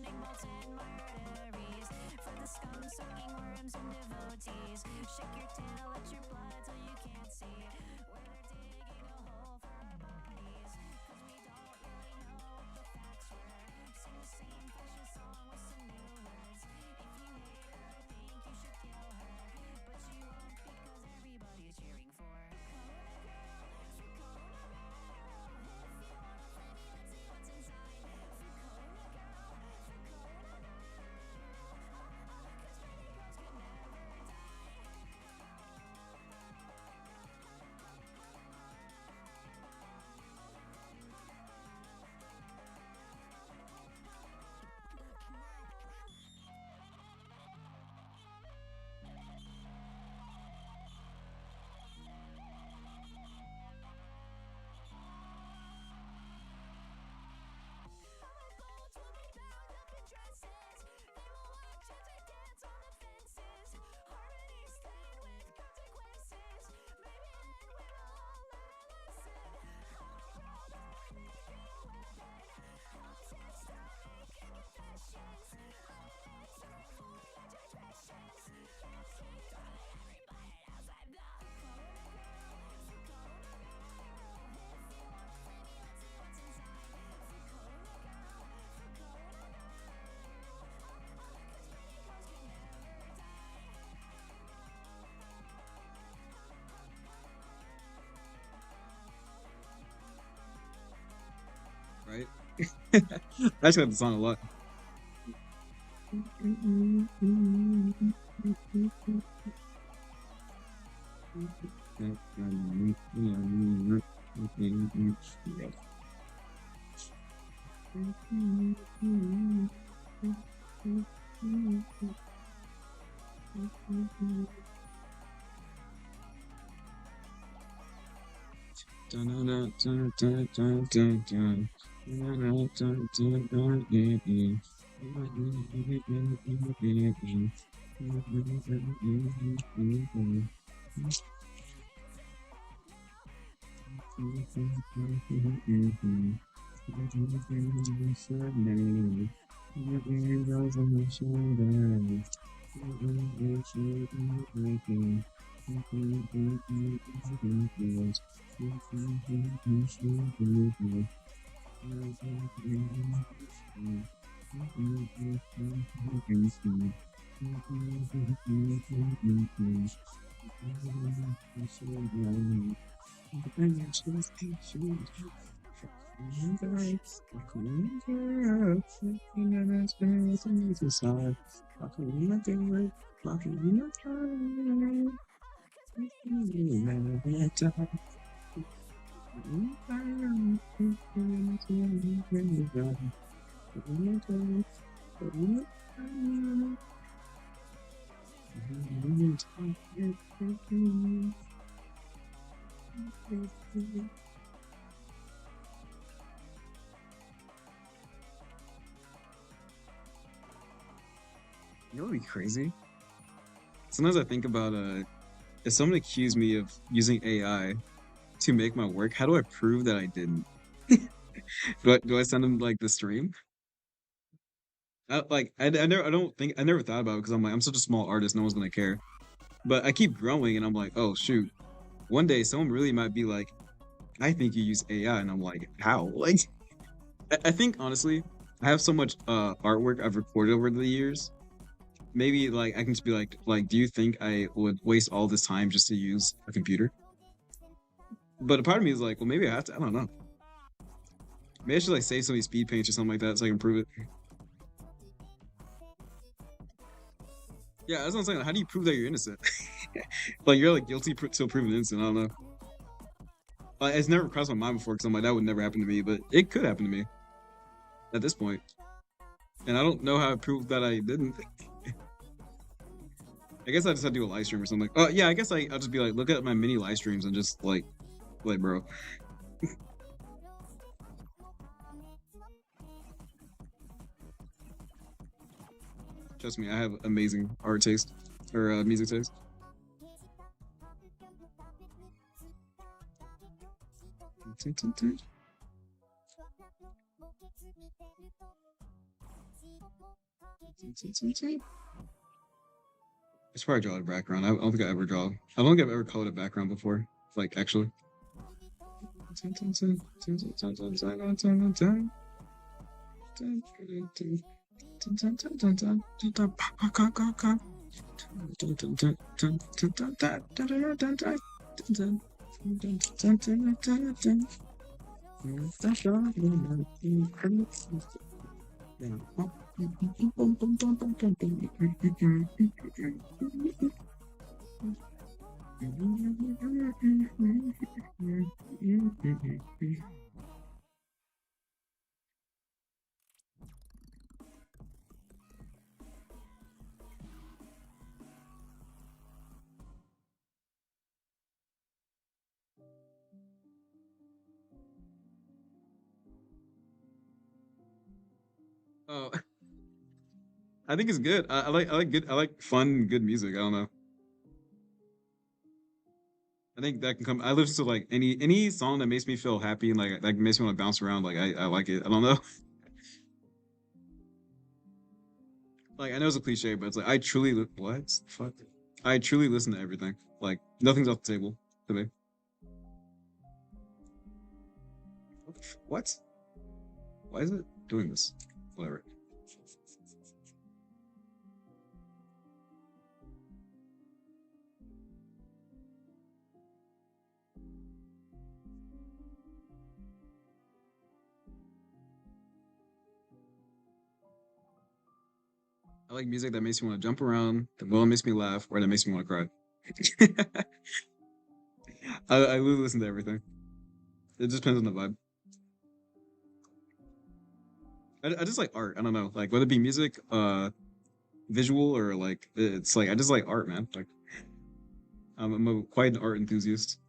lightning bolts in my arteries. For the scum sucking worms and devotees. Shake your tail, let your blood till you can't see. Where they're digging a hole for our bodies. Cause we don't really know what the facts were. Sing the same fashion song with some new words. If you hate her, I think you should kill her. But you won't because everybody's cheering for Corona Girl, for Corona Girl. If you want a flavor, let's see what's inside. For Corona Girl, for Corona Girl. Cause pretty girls could never will be bound up in dresses. They will watch as we dance on the fences. Harmony stained with consequences. Maybe then we will all learn a lesson. Oh brother, make it a weapon. Oh sister, making confessions. I'm answering for your transgressions. Can't keep telling everybody else I'm the Corona Girl, for Corona Girl. If you want a flavor, let's see what's inside. For Corona Girl, for Corona Girl. Cause pretty girls could never die. Right? I actually like the song a lot. You know what'd be crazy? Sometimes I think about if someone accused me of using AI to make my work, how do I prove that I didn't? Do I send them like the stream? I don't think I never thought about it because I'm like I'm such a small artist, no one's gonna care. But I keep growing and I'm like, oh shoot, one day someone really might be like, I think you use AI, and I'm like, how? Like, I think honestly, I have so much artwork I've recorded over the years. Maybe like I can just be like, do you think I would waste all this time just to use a computer? But a part of me is like, well, maybe I have to. I don't know. Maybe I should like save some of these speed paints or something like that so I can prove it. Yeah, that's what I'm saying. How do you prove that you're innocent? Like you're like guilty till proven innocent. I don't know. It's never crossed my mind before because I'm like that would never happen to me, but it could happen to me at this point, and I don't know how to prove that I didn't. I guess I just had to do a live stream or something. Oh yeah, I guess I'll just be like, look at my mini live streams and just like, bro. Trust me, I have amazing art taste or music taste. I should probably draw a background. I don't think I ever draw. I don't think I've ever colored a background before. Like actually. Oh, I think it's good. I like fun, good music. I don't know. I think that can come. I listen to like any song that makes me feel happy and like that makes me want to bounce around. Like I like it. I don't know. Like I know it's a cliche, but it's like I truly what the fuck. I truly listen to everything. Like nothing's off the table to me. What? Why is it doing this? Whatever. I like music that makes me want to jump around, that well makes me laugh, or that makes me want to cry. I really listen to everything. It just depends on the vibe. I just like art. I don't know, like whether it be music, visual, or like it's like I just like art, man. Like I'm a, quite an art enthusiast.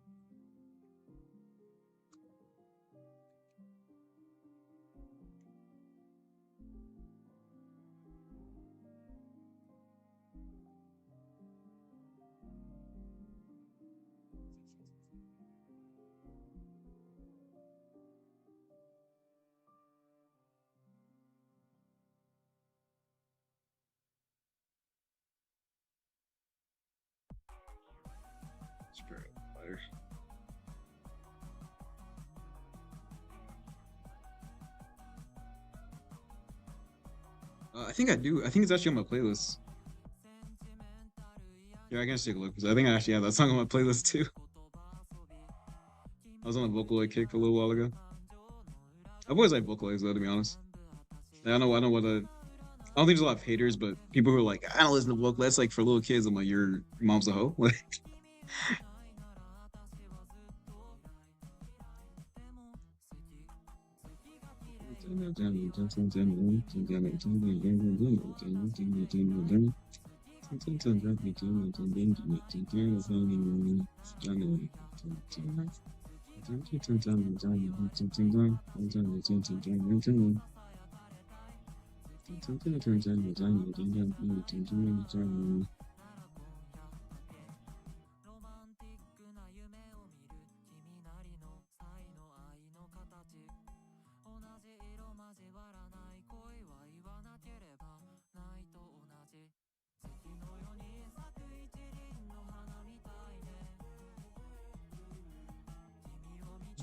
Spirit fire. I think I do. I think it's actually on my playlist. Yeah, I can just take a look because I think I actually have that song on my playlist too. I was on a Vocaloid kick a little while ago. I've always liked Vocaloids though, to be honest. Like, I know what a. I don't think there's a lot of haters, but people who are like, I don't listen to Vocaloids. That's like for little kids. I'm like, your mom's a hoe. Like,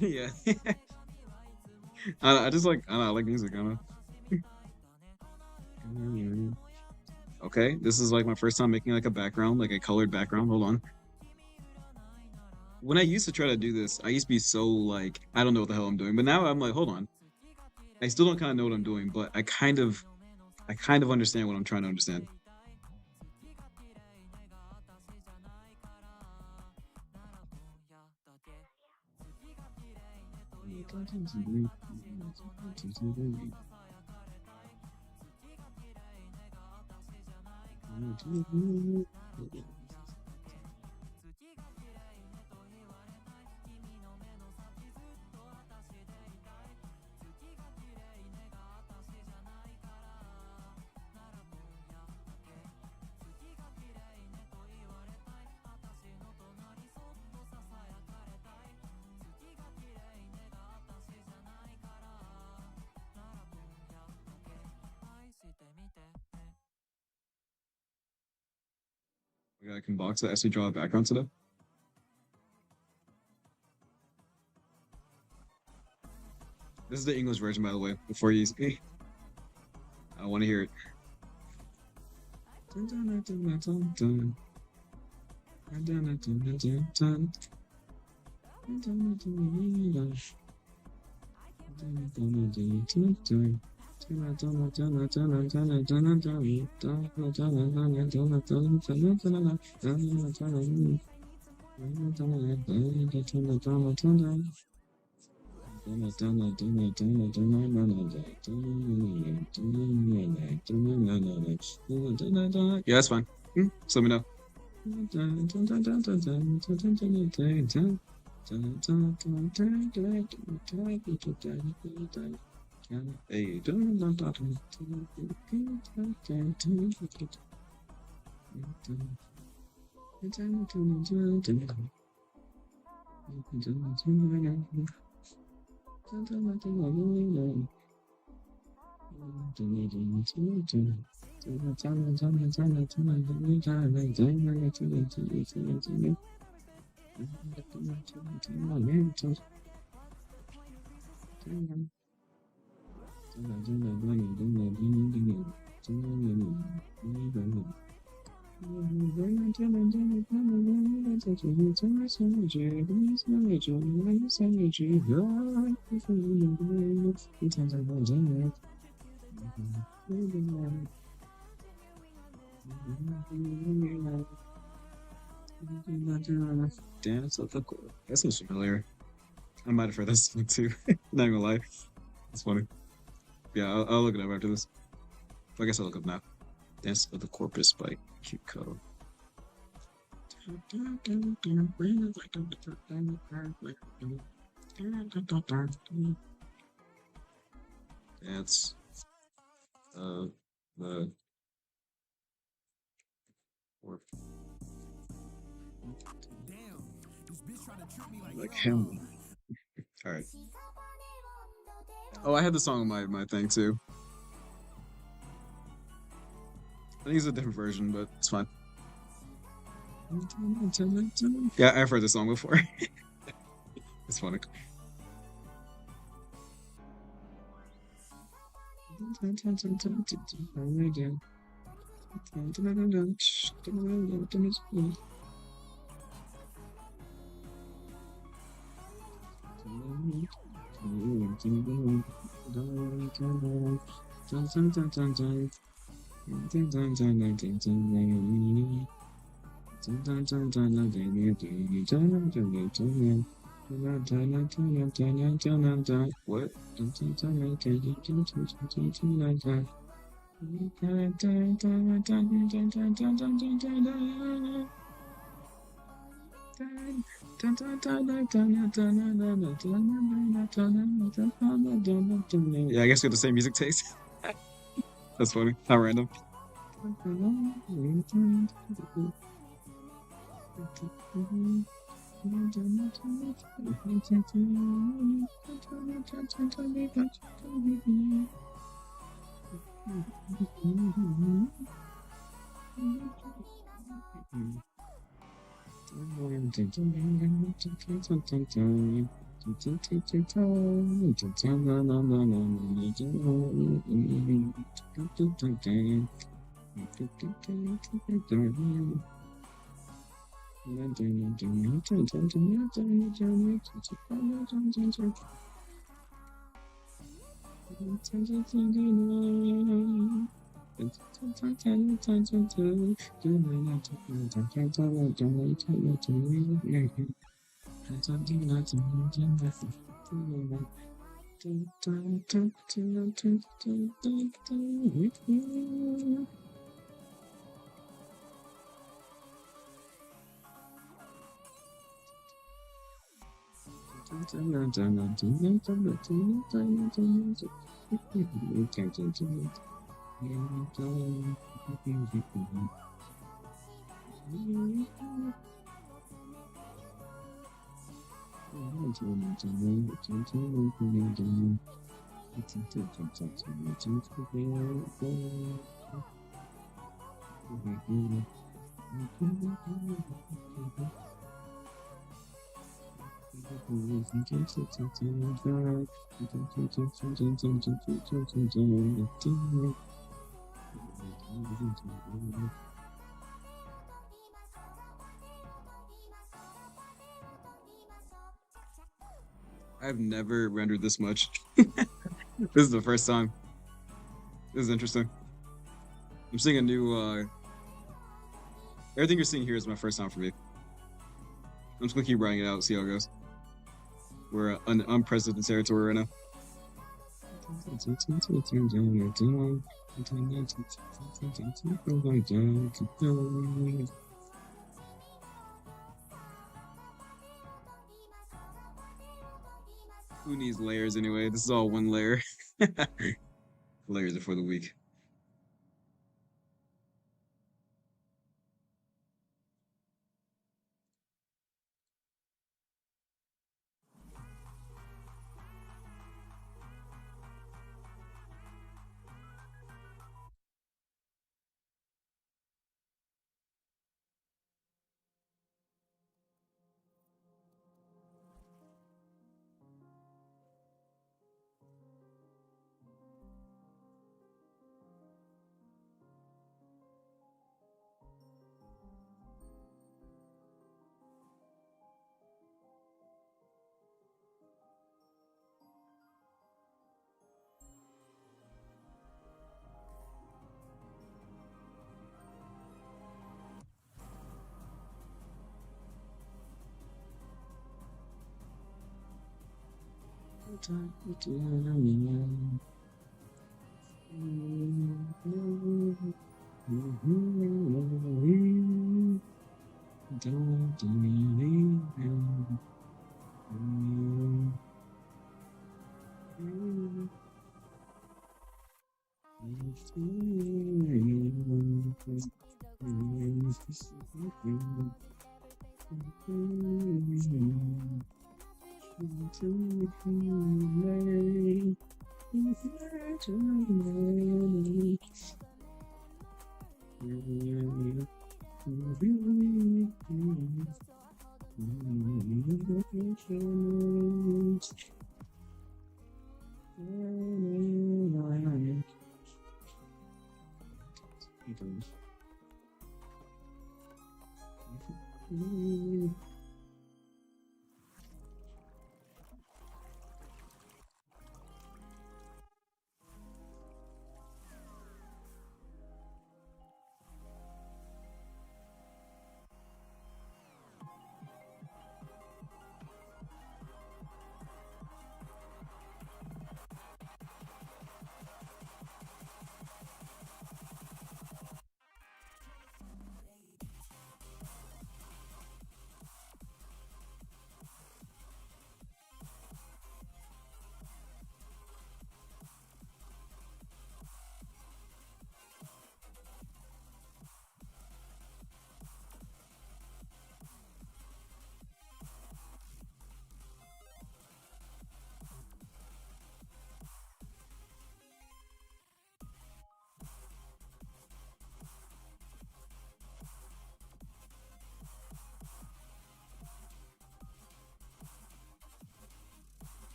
yeah. I just like I don't know, I like music. I don't know. Okay, this is like my first time making like a background, like a colored background. Hold on. When I used to try to do this, I used to be so like I don't know what the hell I'm doing. But now I'm like, hold on. I still don't kind of know what I'm doing, but I kind of understand what I'm trying to understand. I can box it as we draw a background to them. This is the English version, by the way. Before you, I want to hear it. Yeah, that's fine. Just let me know. Dance of the Court. That sounds familiar. I might have heard this one too. Not gonna lie. It's funny. Yeah, I'll look it up after this. I guess I'll look up now. Dance of the Corpus by Qco. Dance of the Corpus. Like him. All right. Oh, I had the song on my thing too. I think it's a different version, but it's fine. Yeah, I've heard this song before. It's funny. What? Yeah, I guess we have the same music taste. That's funny. How random. I've never rendered this much. This is the first time. This is interesting. I'm seeing a new everything you're seeing here is my first time for me. I'm just gonna keep writing it out, see how it goes. We're in unprecedented territory right now. Who needs layers anyway? This is all one layer. Layers are for the weak.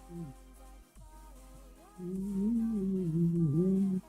One more than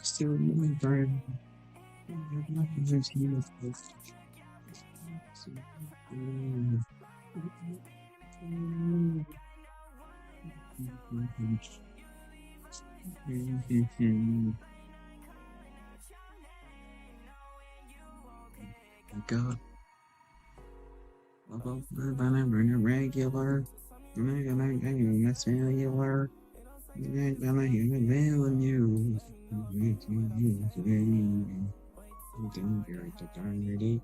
still my brain. God, love over bring a regular. That's cellular. I'm gonna hear a veil in you. Don't get the darn ready.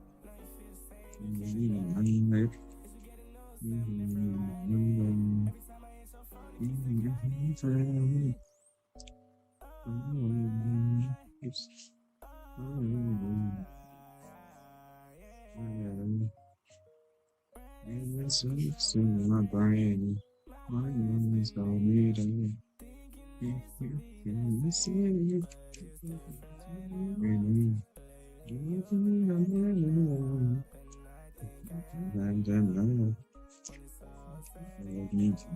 It's in my brain. My mind is all made up. You see it. And then I need to.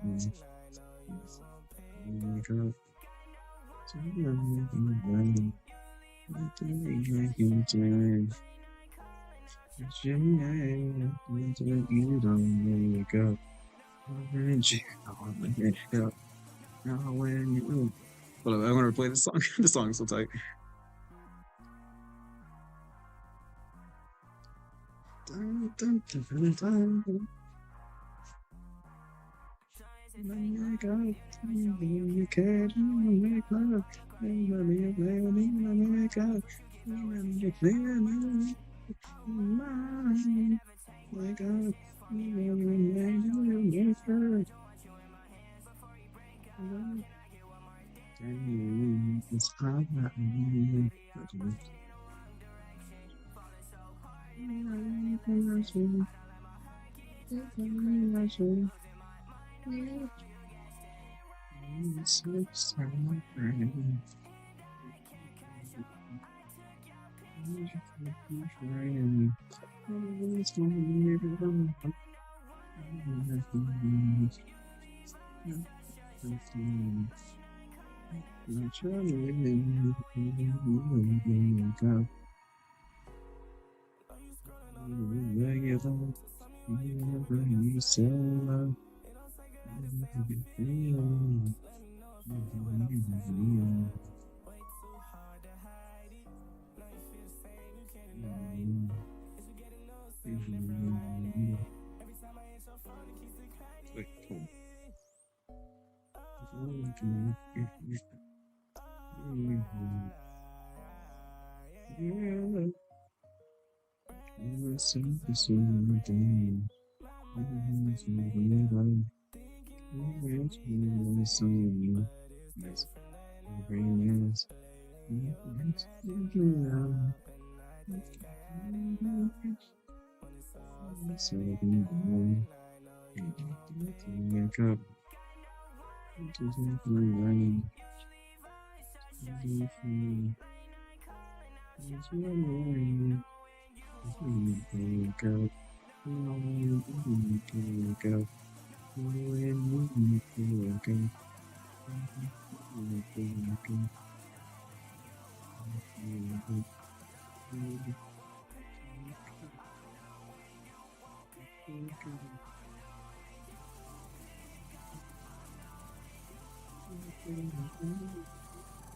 Oh my God. You don't wake up. Now when you. Hold on, I want to replay this song. The song's so tight. Dun, dun, dun, dun, dun. My God, you can't make love. My God, you can't my God, you first. It's hard not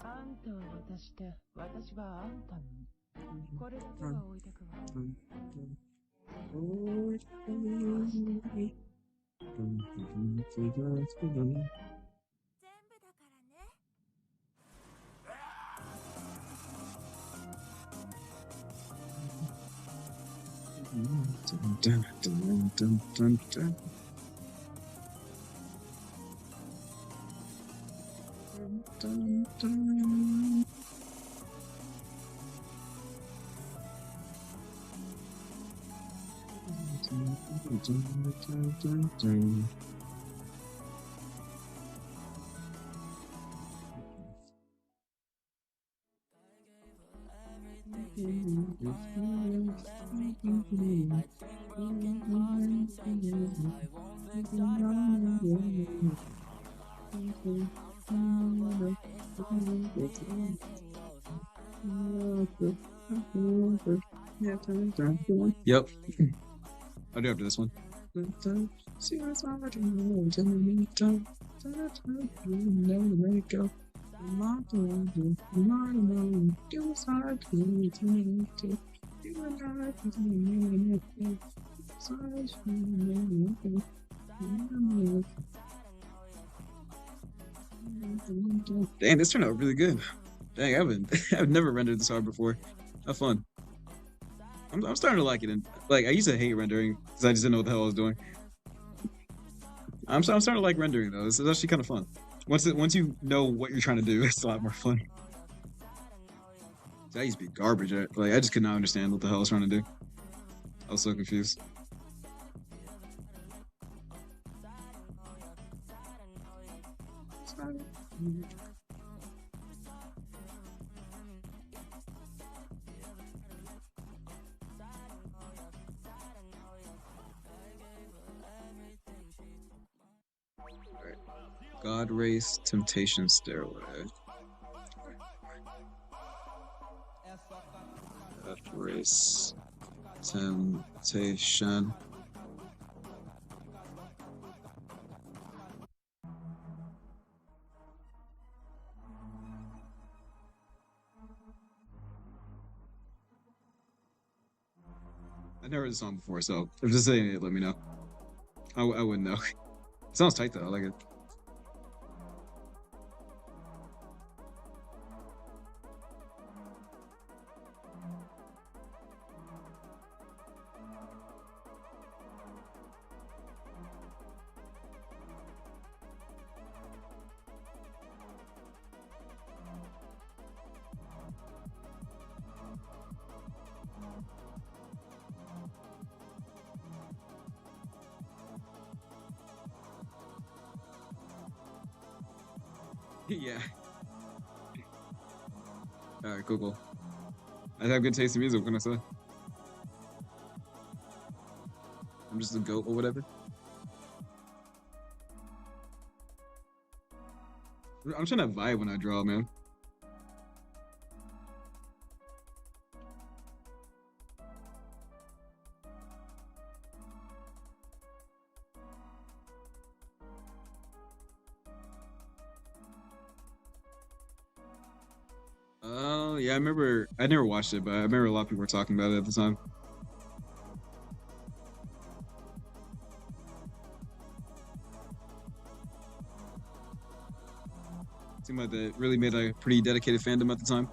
あんたを渡して、私はあんたに。これだけは置いてくわ。全部だからね。Yep. I'll do after this one. Dang, this turned out really good. Dang, I've never rendered this hard before. Have fun. I'm starting to like it, and like I used to hate rendering because I just didn't know what the hell I was doing. I'm starting to like rendering though. It's actually kind of fun. Once you know what you're trying to do, it's a lot more fun. That used to be garbage. Like I just could not understand what the hell I was trying to do. I was so confused. Alright. God Race Temptation Stairway. God Race Temptation. I never heard this song before, so if this saying it, let me know. I wouldn't know. It sounds tight though. I like it. Yeah. Alright, cool. I have good taste in music, what can I say? I'm just a goat or whatever. I'm trying to vibe when I draw, man. Oh, yeah, I never watched it, but I remember a lot of people were talking about it at the time. Seemed like that really made a pretty dedicated fandom at the time.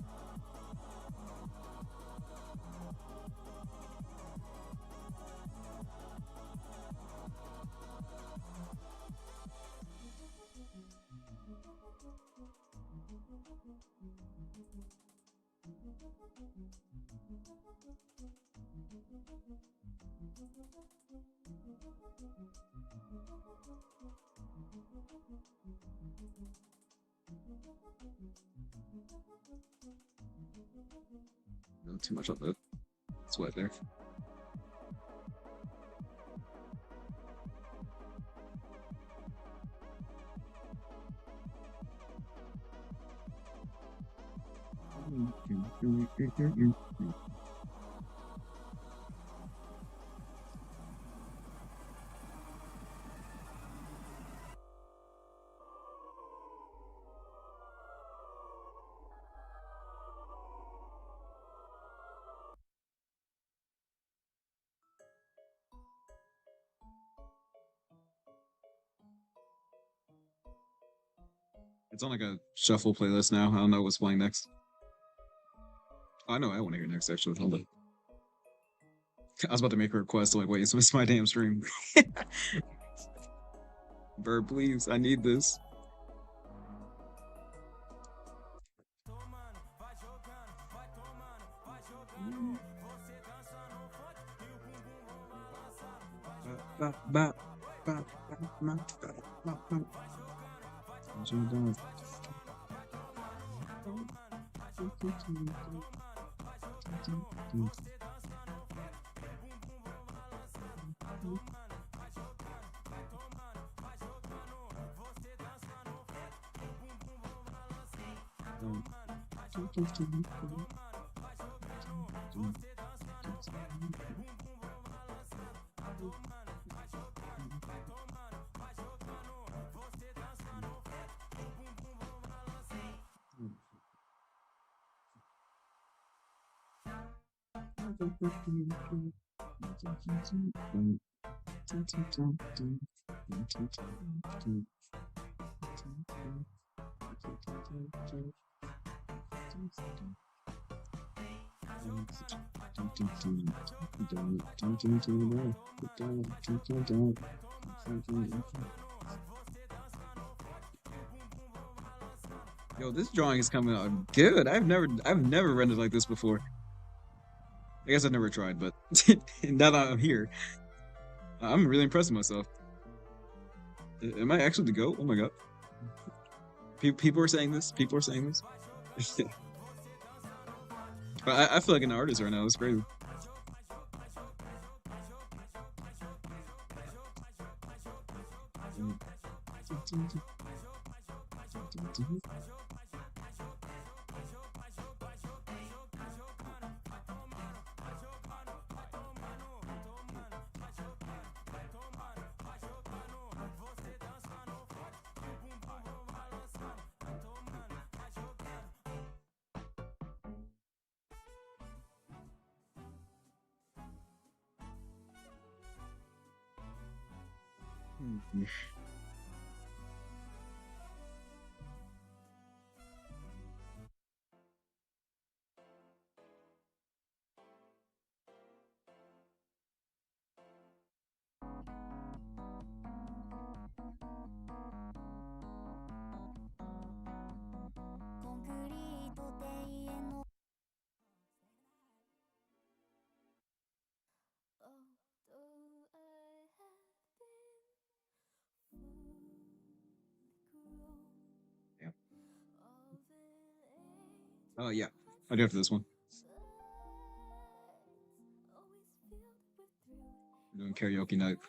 Not too much on the sweat there. It's on like a shuffle playlist now. I don't know what's playing next. Oh, I know I want to hear next actually. Hold on. I was about to make a request. I'm like, wait, it's my damn stream. Bird, please, I need this. Yo, this drawing is coming out good. I've never rendered like this before. I guess I've never tried, but now that I'm here, I'm really impressed with myself. Am I actually the GOAT? Oh my god. People are saying this. People are saying this. I feel like an artist right now. It's crazy. Oh yeah, I do have this one. We're doing karaoke night.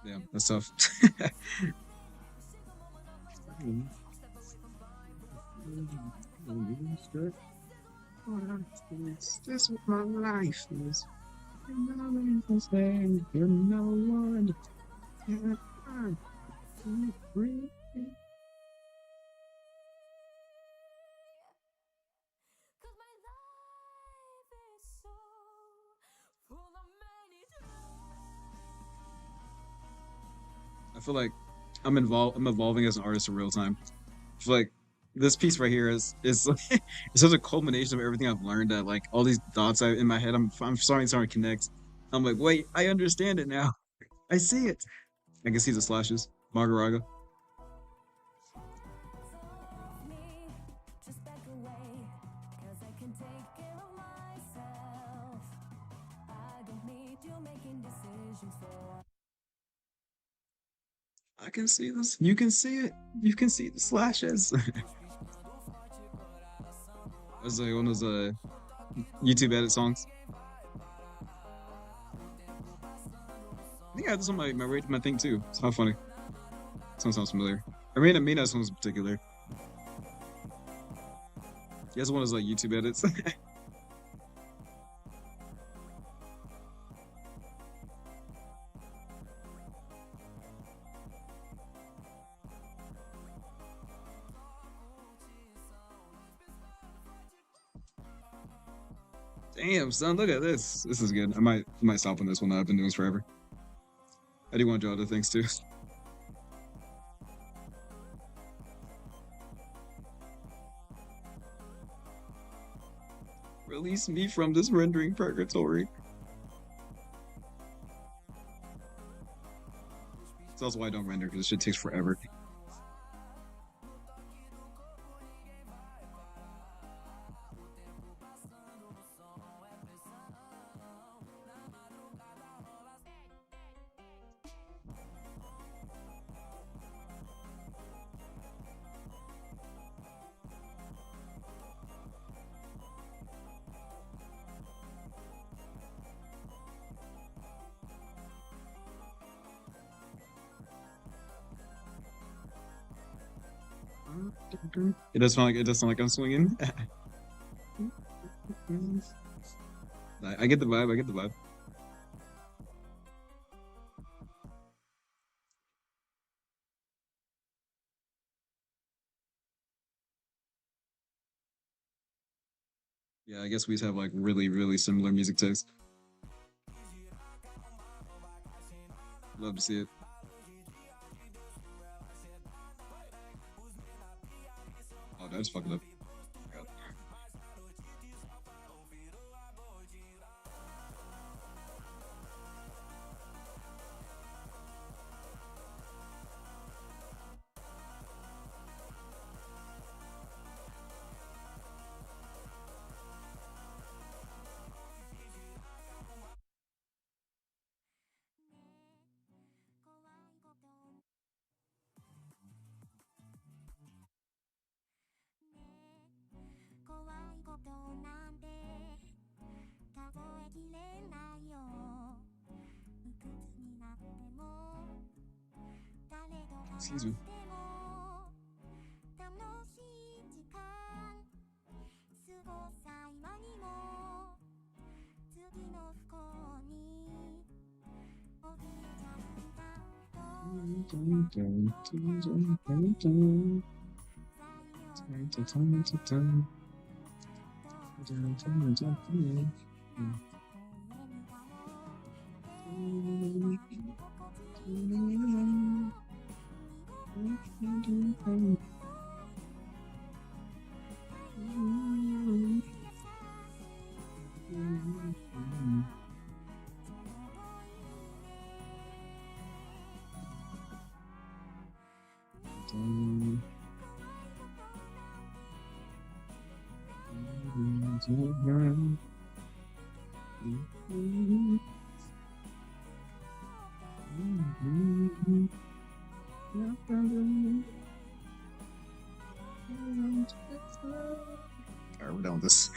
Yeah, that's tough. This is my life. You're no one. Cause my life is so full of many I feel like I'm evolving as an artist in real time. I feel like this piece right here is like, it's such a culmination of everything I've learned that like all these dots in my head I'm starting to connect. I'm like, wait, I understand it now. I see it. I can see the slashes. Magaraga. me. Just back away, cause I can take care of myself. I don't need you making decisions for. I can see this. You can see it. You can see the slashes. That was like one of those YouTube edit songs. I think I had this on my thing too. It's not funny. Song sounds familiar. I mean that song in particular. He has one of those like YouTube edits. Damn, son, look at this. This is good. I might stop on this one. I've been doing this forever. I do want to do other things too. Release me from this rendering purgatory. That's also why I don't render, because this shit takes forever. It does sound like I'm swinging. I get the vibe. I get the vibe. Yeah, I guess we have like really similar music tastes. Love to see it. Oh, that's fucking up. God. Excuse me. 楽しい時間過ごさ今にも次の不幸におじいちゃんAlright, we're done with this.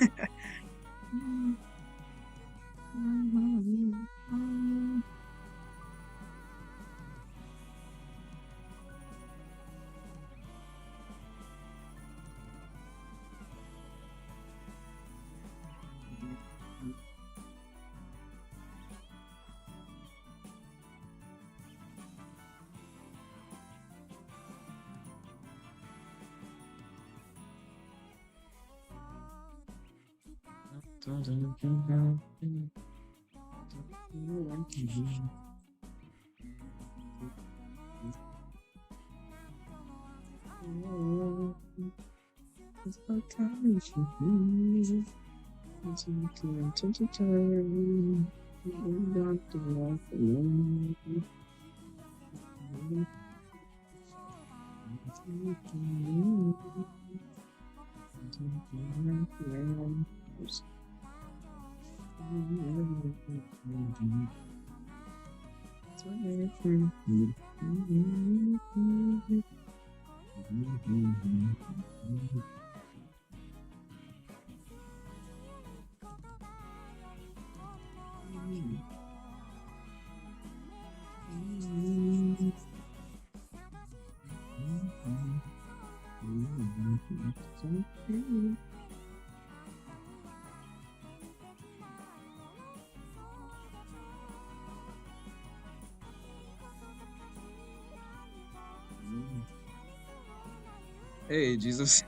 Hey, Jesus.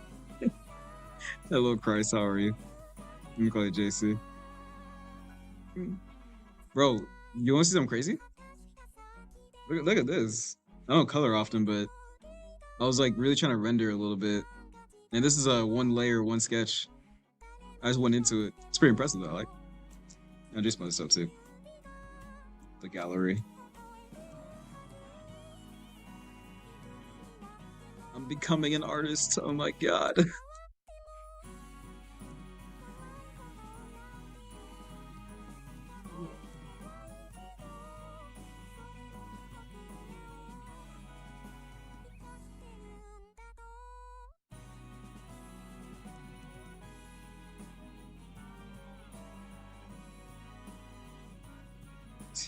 Hello, Christ. How are you? Let me call you JC. Bro, you want to see something crazy? Look at this. I don't color often, but I was like really trying to render a little bit. And this is a one layer, one sketch. I just went into it. It's pretty impressive though. I just put this up too. The gallery. I'm becoming an artist. Oh my god.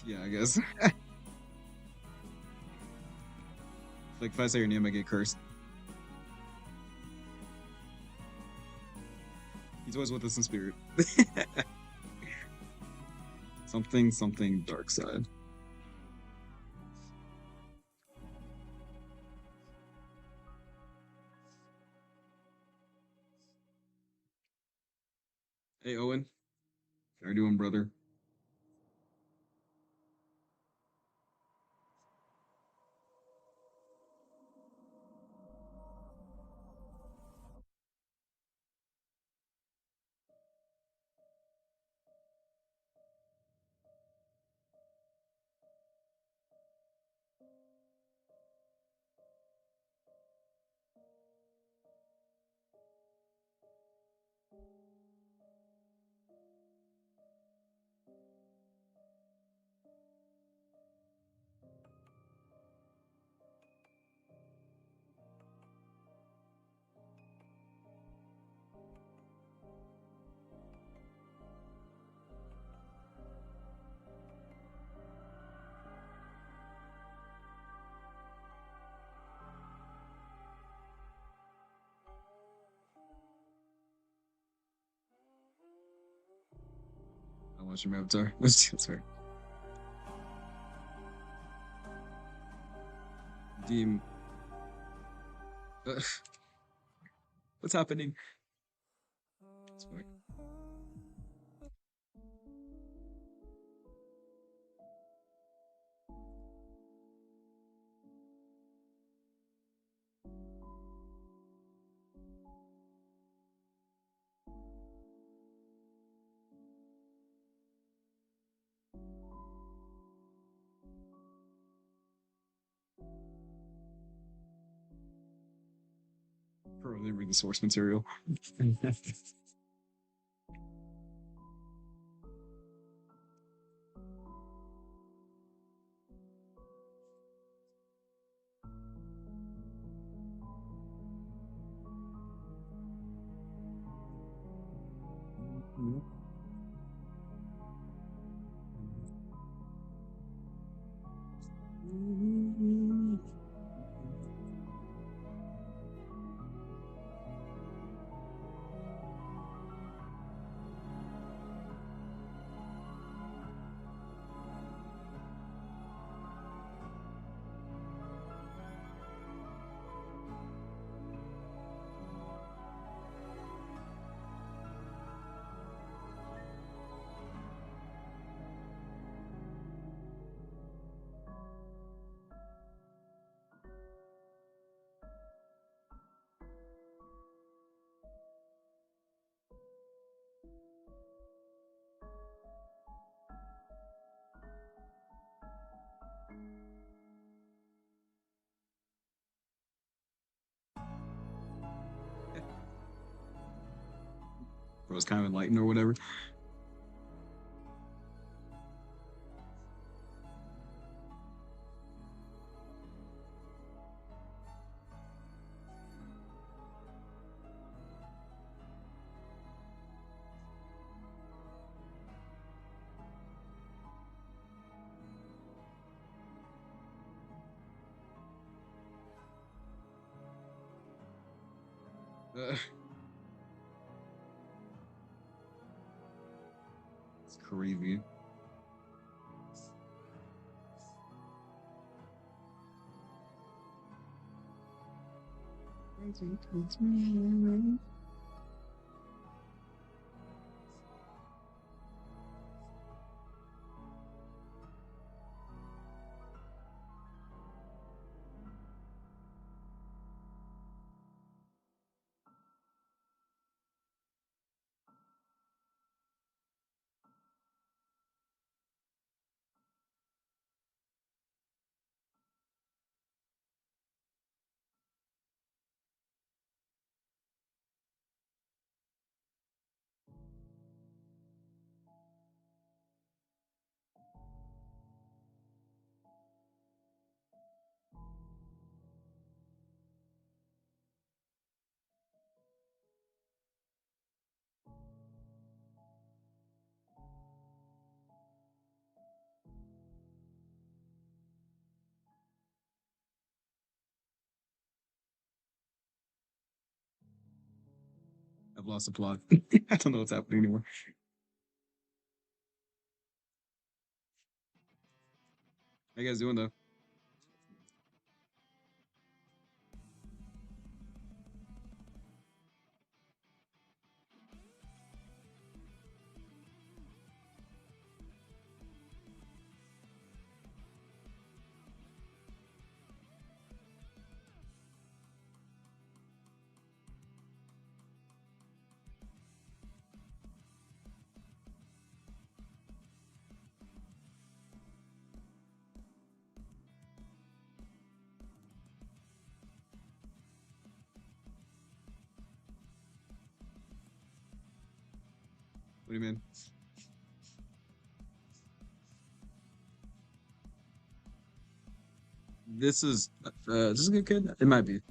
Yeah, I guess. Like if I say your name, I get cursed. He's always with us in spirit. something dark side. Hey Owen, how you doing, brother? Watching Avatar. Sorry. Deem. What's happening? Sorry. Probably read the source material. Bro, it's kind of enlightened or whatever. It's crazy. I've lost the plot. I don't know what's happening anymore. How you guys doing though? What do you mean? This is a good kid? It might be.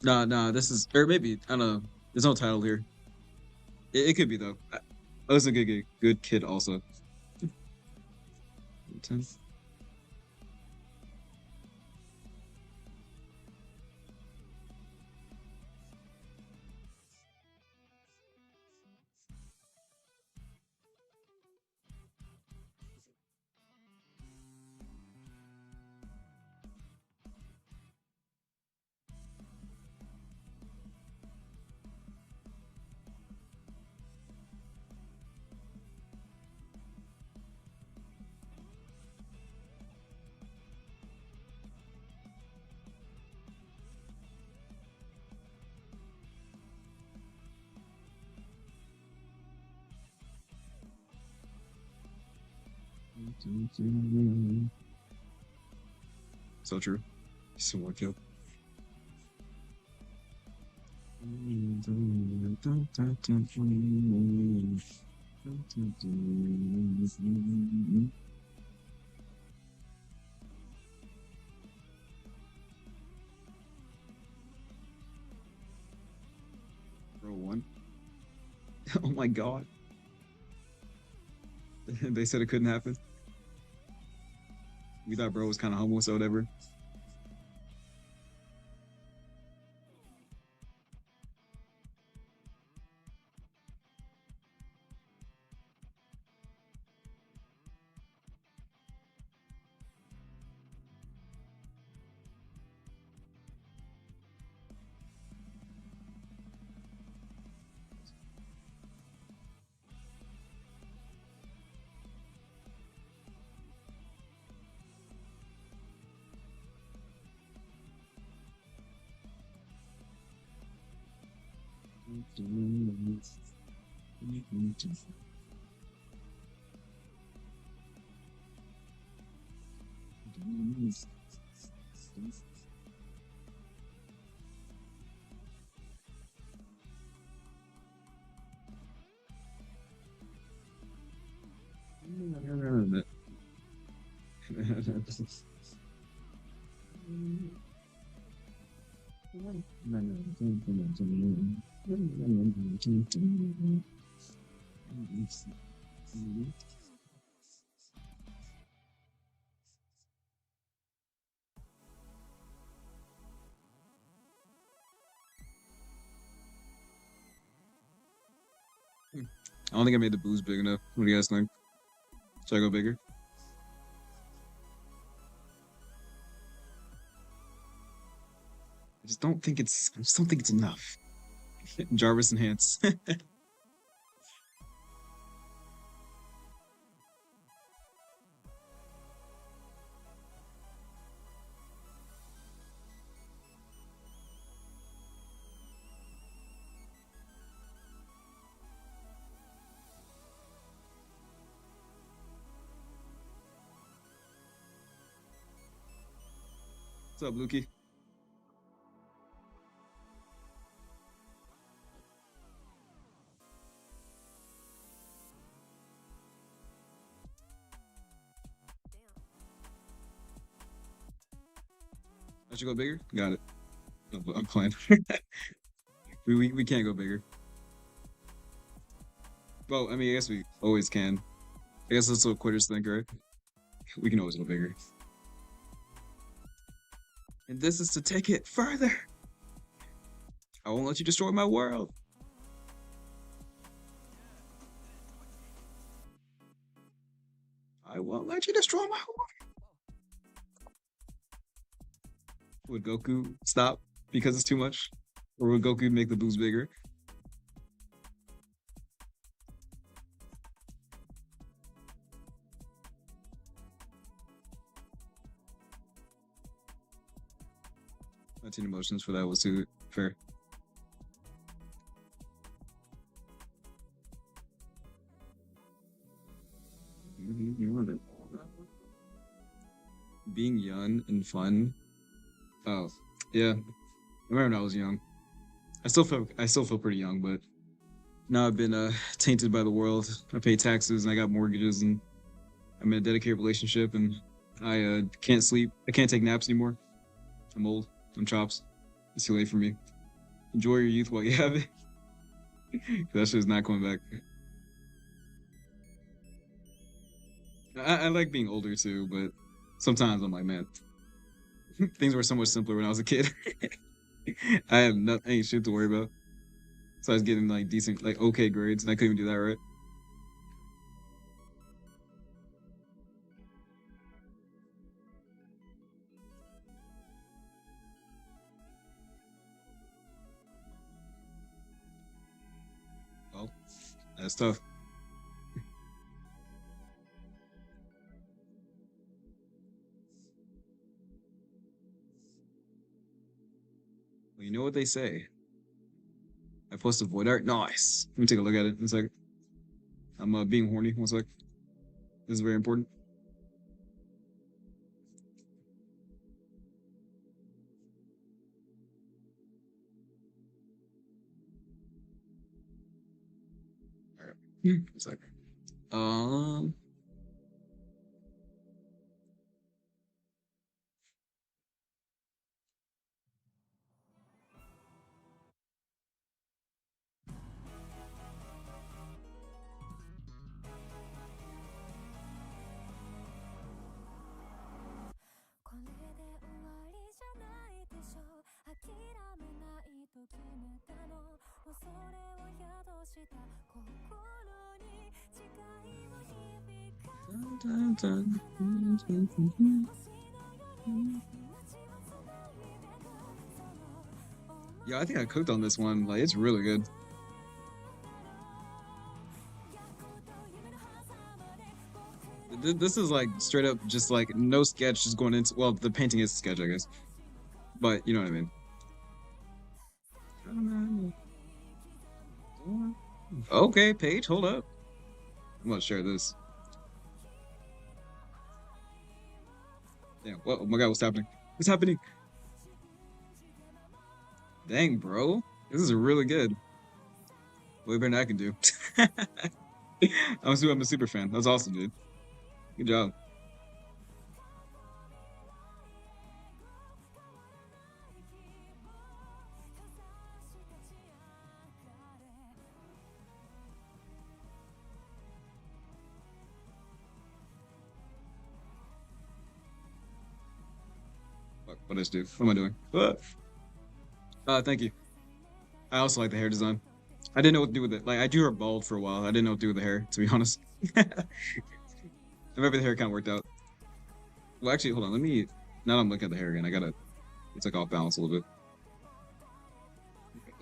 No, this is or maybe I don't know. There's no title here. It could be though. Oh, it's a good kid also. 10. So true. So one kill. Bro, one. Oh my god. They said it couldn't happen. We thought bro was kind of homeless or whatever. I don't think I made the boost big enough. What do you guys think? Should I go bigger? I just don't think it's enough. Jarvis enhance. What's up, Lukey? I should go bigger? Got it. No, but I'm playing. We can't go bigger. Well, I mean, I guess we always can. I guess that's what quitters think, right? We can always go bigger. And this is to take it further. I won't let you destroy my world. I won't let you destroy my world. Would Goku stop because it's too much? Or would Goku make the boost bigger? My teen emotions for that was too fair. Being young and fun. Oh, yeah. I remember when I was young. I still feel pretty young, but now I've been tainted by the world. I pay taxes and I got mortgages and I'm in a dedicated relationship and I can't sleep. I can't take naps anymore. I'm old. I'm chops. It's too late for me. Enjoy your youth while you have it. That shit's not coming back. I like being older too, but sometimes I'm like, man, things were so much simpler when I was a kid. I have ain't shit to worry about. So I was getting like decent, like okay grades, and I couldn't even do that right. Well, that's tough. Well, you know what they say. I posted void art. Nice. Let me take a look at it in a second. I'm being horny. One sec. This is very important. It's like, um, これで終わりじゃないでしょ諦めないと決めたの恐れを宿した心に誓いを響かせ星のように街を繋いでくその yeah, I think I cooked on this one. Like, it's really good. This is like straight up, just like no sketch, just going into. Well, the painting is sketch, I guess, but you know what I mean. Okay, Paige, hold up. I'm gonna share this. Damn, what? Oh my god, what's happening? What's happening? Dang, bro. This is really good. Way better than I can do. I'm a super fan. That's awesome, dude. Good job. What is dude? What am I doing? What? Thank you. I also like the hair design. I didn't know what to do with it. Like, I drew her bald for a while. I didn't know what to do with the hair, to be honest. Maybe the hair kind of worked out. Well, actually, hold on. Let me. Now that I'm looking at the hair again, I gotta. It's like off balance a little bit.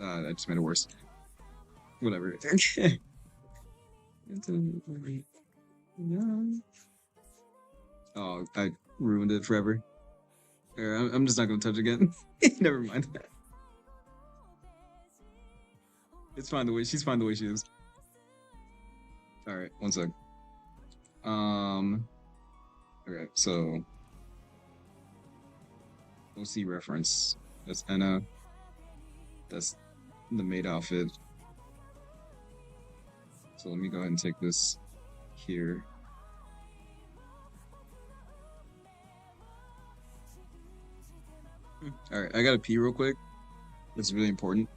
I just made it worse. Whatever. Oh, I ruined it forever. I'm just not gonna touch again. Never mind. It's fine the way she's fine the way she is. All right, one sec. Okay, so OC reference. That's Enna. That's the maid outfit. So let me go ahead and take this here. All right, I gotta pee real quick. This is really important.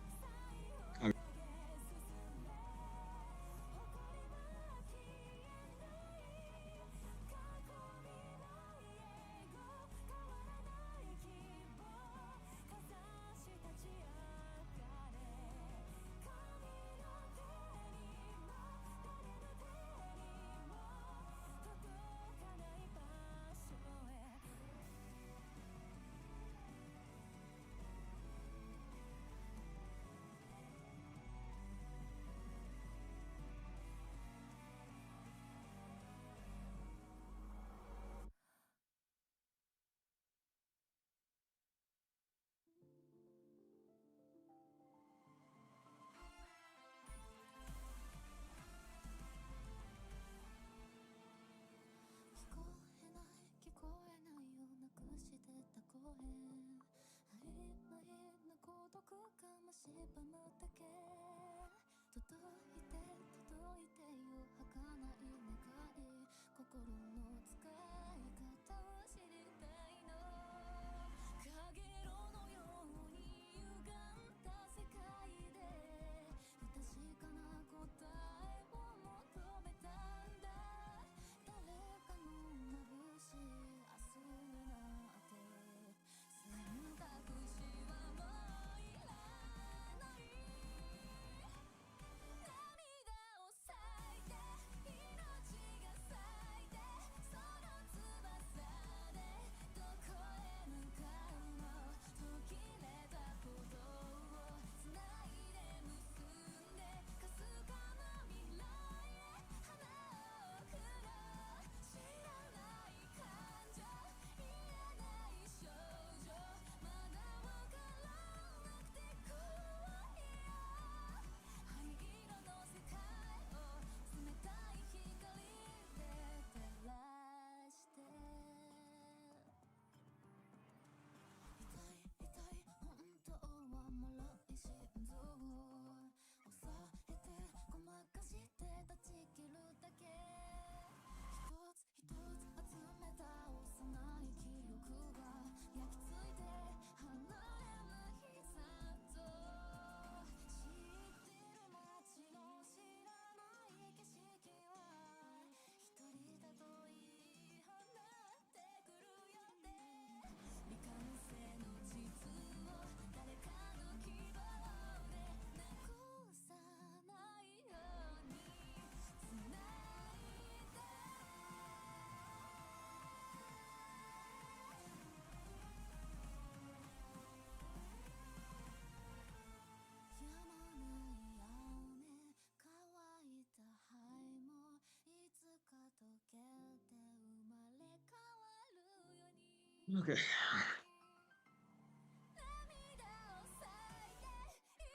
Okay.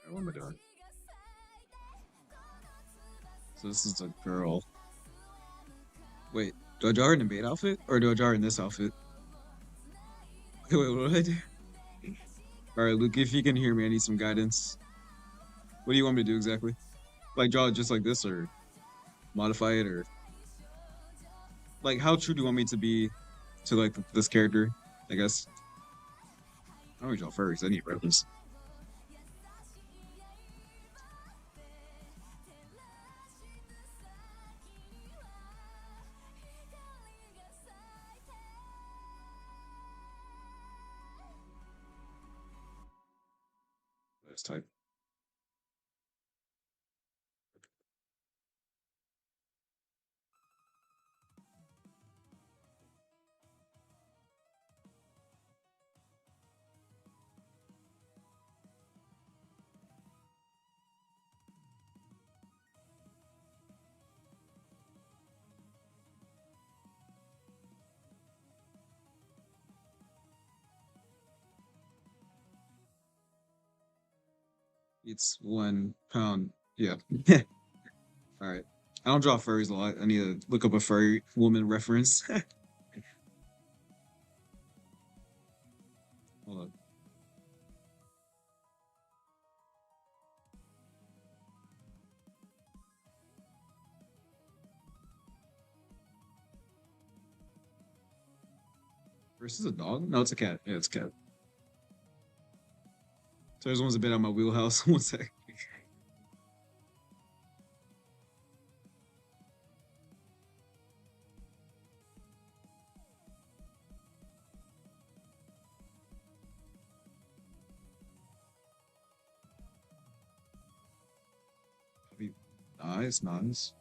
What am I doing? So this is a girl. Wait, do I draw her in the maid outfit or do I draw her in this outfit? Wait, what did I do? All right, Luke, if you can hear me, I need some guidance. What do you want me to do exactly? Like draw it just like this or modify it or like how true do you want me to be to like this character? I guess. I don't draw furries. I need reference. Let's type. It's 1 pound. Yeah. All right. I don't draw furries a lot. I need to look up a furry woman reference. Hold on. Versus a dog? No, it's a cat. Yeah, it's a cat. So this one's a bit out of my wheelhouse. One sec. Nice, nice.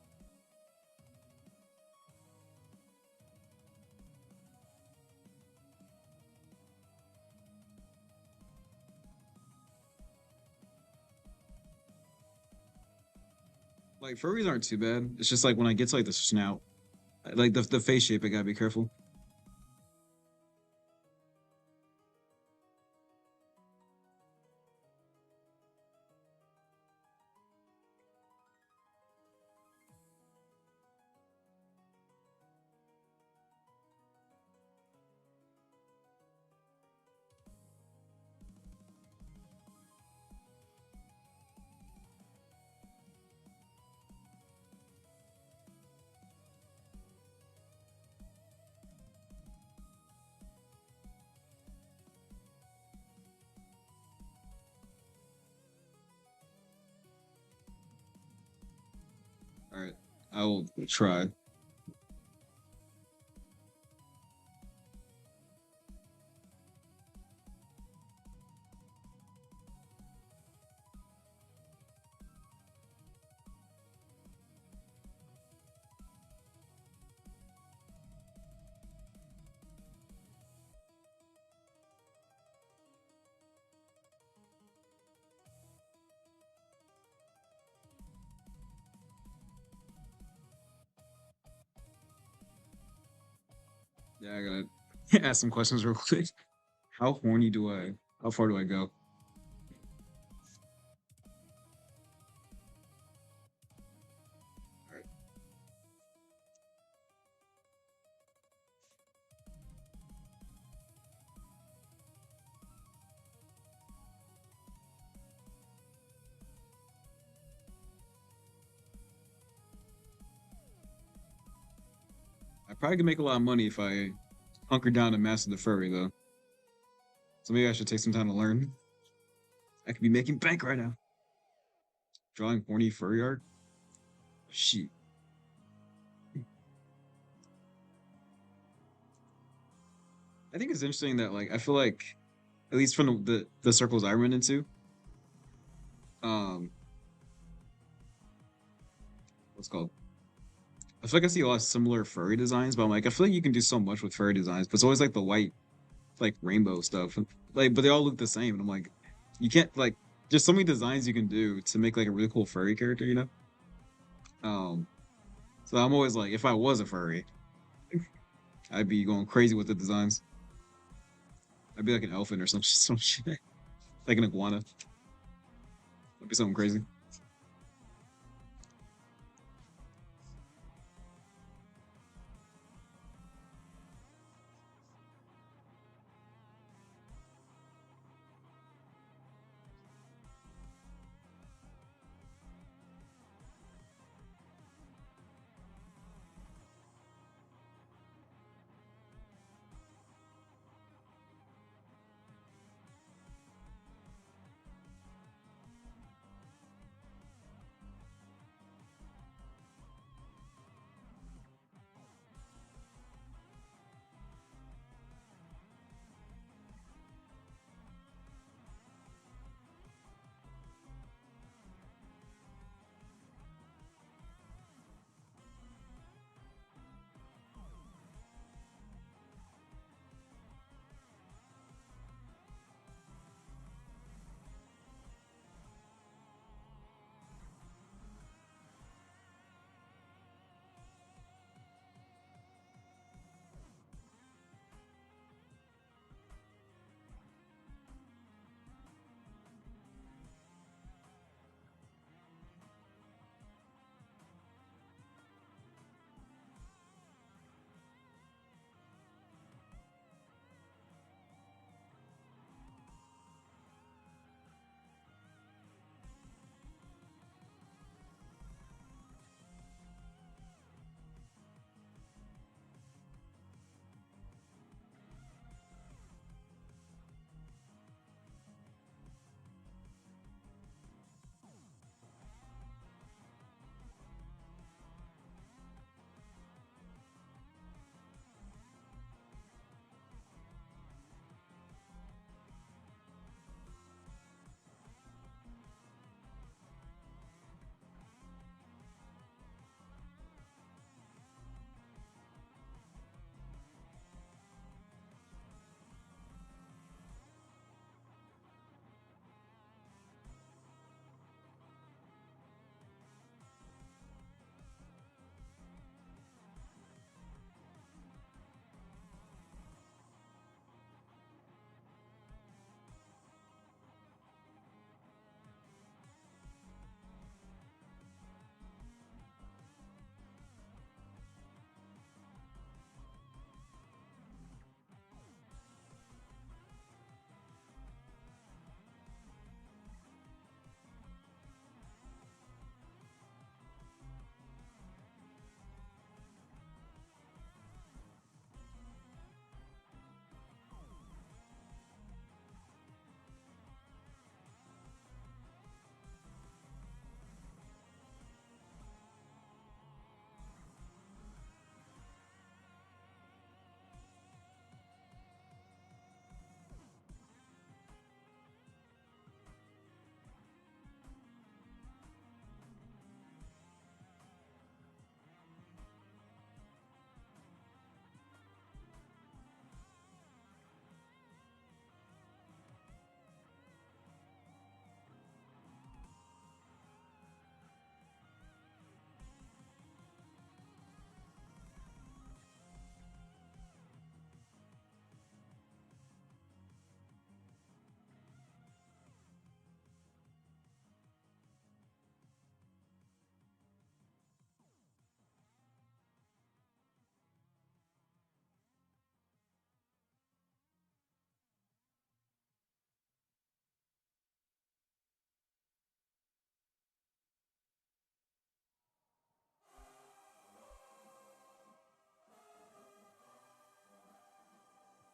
Like furries aren't too bad. It's just like when I get to like the snout, like the face shape, I gotta be careful. All right, I will try. Yeah, I gotta ask some questions real quick. How horny do I? How far do I go? All right. I probably could make a lot of money if I hunker down and master the furry though. So maybe I should take some time to learn. I could be making bank right now. Drawing horny furry art. Shit. I think it's interesting that like I feel like at least from the circles I run into, um, what's it called? I feel like I see a lot of similar furry designs, but I'm like I feel like you can do so much with furry designs, but it's always like the white, like rainbow stuff, like but they all look the same, and I'm like, you can't like there's so many designs you can do to make like a really cool furry character, you know? Um, so I'm always like, if I was a furry, I'd be going crazy with the designs. I'd be like an elephant or some shit, like an iguana. That'd be something crazy.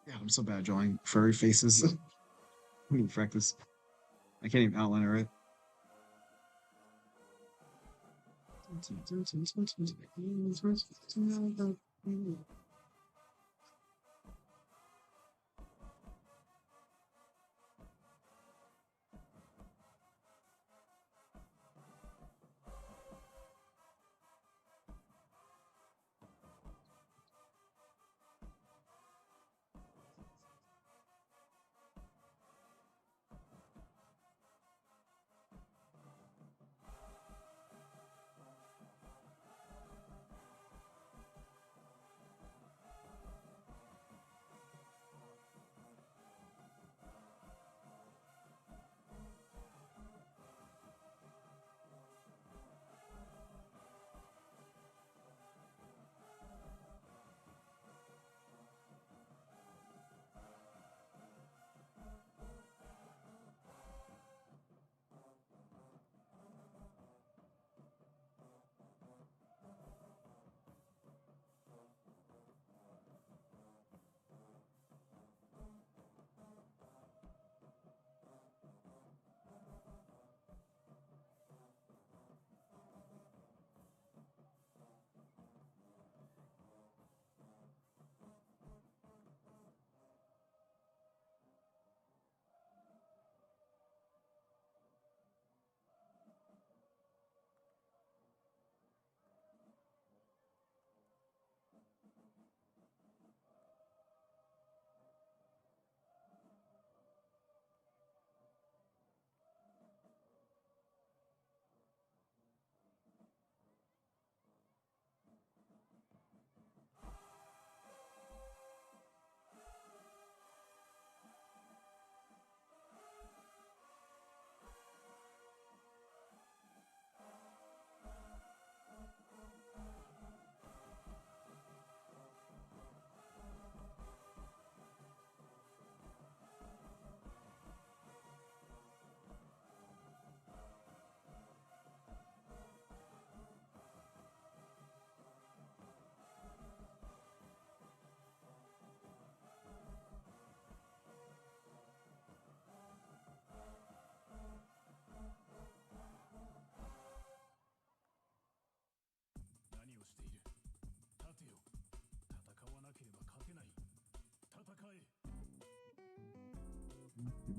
Yeah, I'm so bad at drawing furry faces. I need to practice. I can't even outline it right.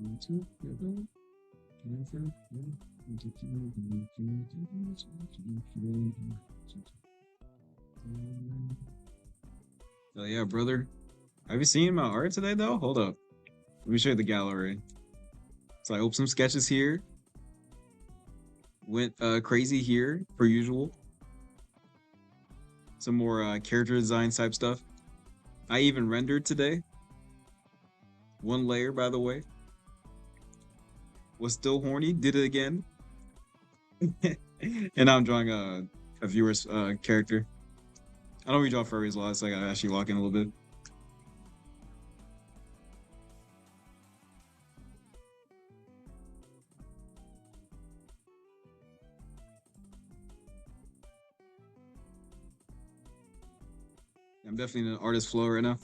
Oh yeah, brother. Have you seen my art today though? Hold up. Let me show you the gallery. So I opened some sketches here. Went crazy here per usual. Some more character design type stuff. I even rendered today. One layer, by the way. Was still horny. Did it again. And now I'm drawing a viewer's character. I don't redraw furries a lot, so I gotta actually lock in a little bit. I'm definitely in an artist flow right now.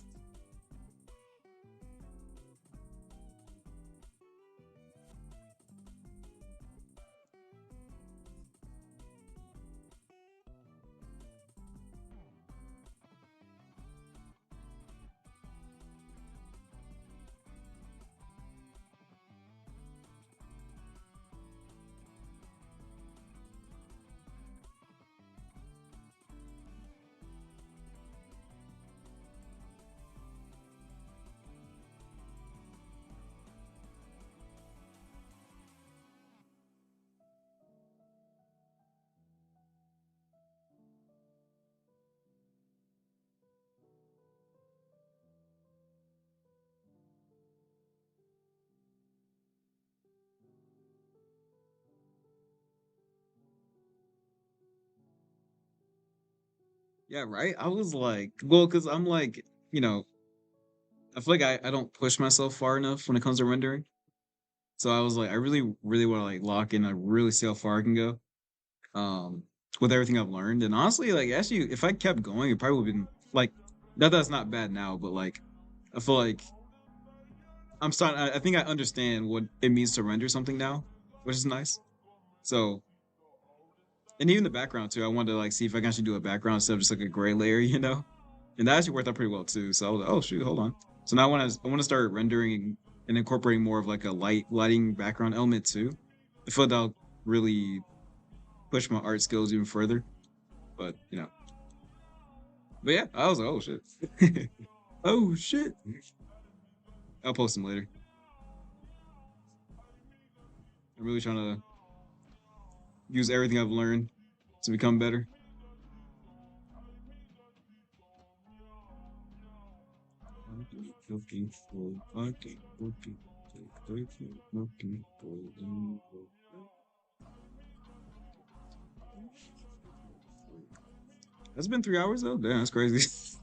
Yeah, right. I was like, well, because I'm like, you know, I feel like I don't push myself far enough when it comes to rendering. So I was like, I really, really want to like lock in. I really see how far I can go. With everything I've learned. And honestly, like actually, if I kept going, it probably would have been like that's not bad now, but like I feel like I'm starting. I think I understand what it means to render something now, which is nice. So, and even the background too. I wanted to like see if I can actually do a background instead of just like a gray layer, you know. And that actually worked out pretty well too. So I was like, oh shoot, hold on. So now I want to start rendering and incorporating more of like a lighting background element too. I feel like that'll really push my art skills even further. But you know, but yeah, I was like, oh shit, oh shit. I'll post them later. I'm really trying to use everything I've learned to become better. That's been 3 hours though. Damn, that's crazy.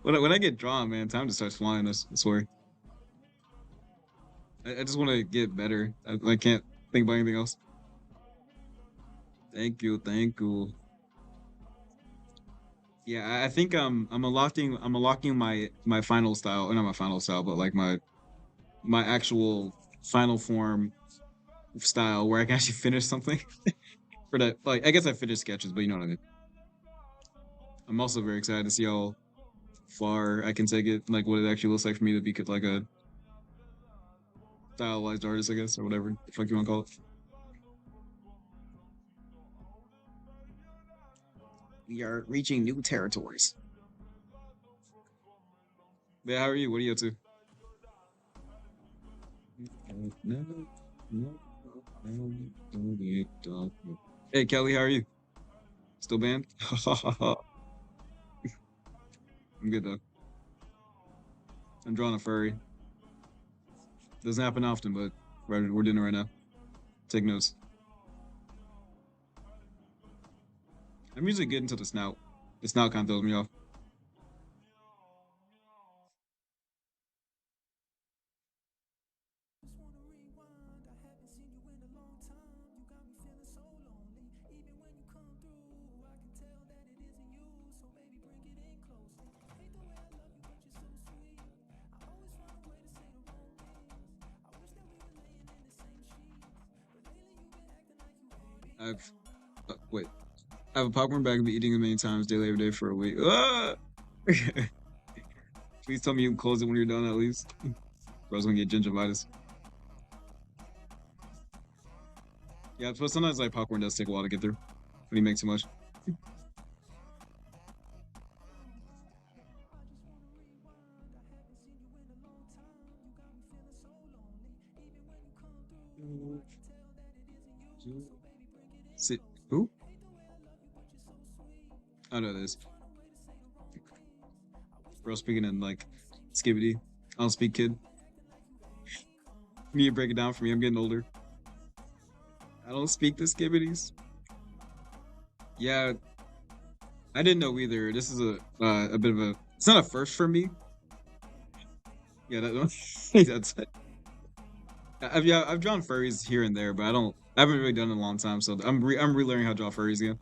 When I get drawn, man, time just starts flying. I swear. I just want to get better. I can't think about anything else. Thank you, thank you. Yeah, I think I'm unlocking my final style, or not my final style, but like my actual final form style where I can actually finish something. For that, like I guess I finished sketches, but you know what I mean. I'm also very excited to see how far I can take it, like what it actually looks like for me to be like a stylized artist, I guess, or whatever the fuck you want to call it. We are reaching new territories. Yeah, how are you? What are you up to? Hey, Kelly, how are you? Still banned? I'm good though. I'm drawing a furry. Doesn't happen often, but we're doing it right now. Take notes. I'm usually good until the snout. The snout kind of throws me off. I've wait. I have a popcorn bag and been eating it many times daily every day for a week. Ah! Please tell me you can close it when you're done at least. Bro's gonna get gingivitis. Yeah, but sometimes like popcorn does take a while to get through when you make too much. Sit. Who? I know this. Bro speaking in like skibbity. I don't speak kid. You need to break it down for me. I'm getting older. I don't speak the skibbities. Yeah, I didn't know either. This is a bit of a. It's not a first for me. Yeah, that's it. I've drawn furries here and there, but I haven't really done it in a long time. So I'm relearning how to draw furries again.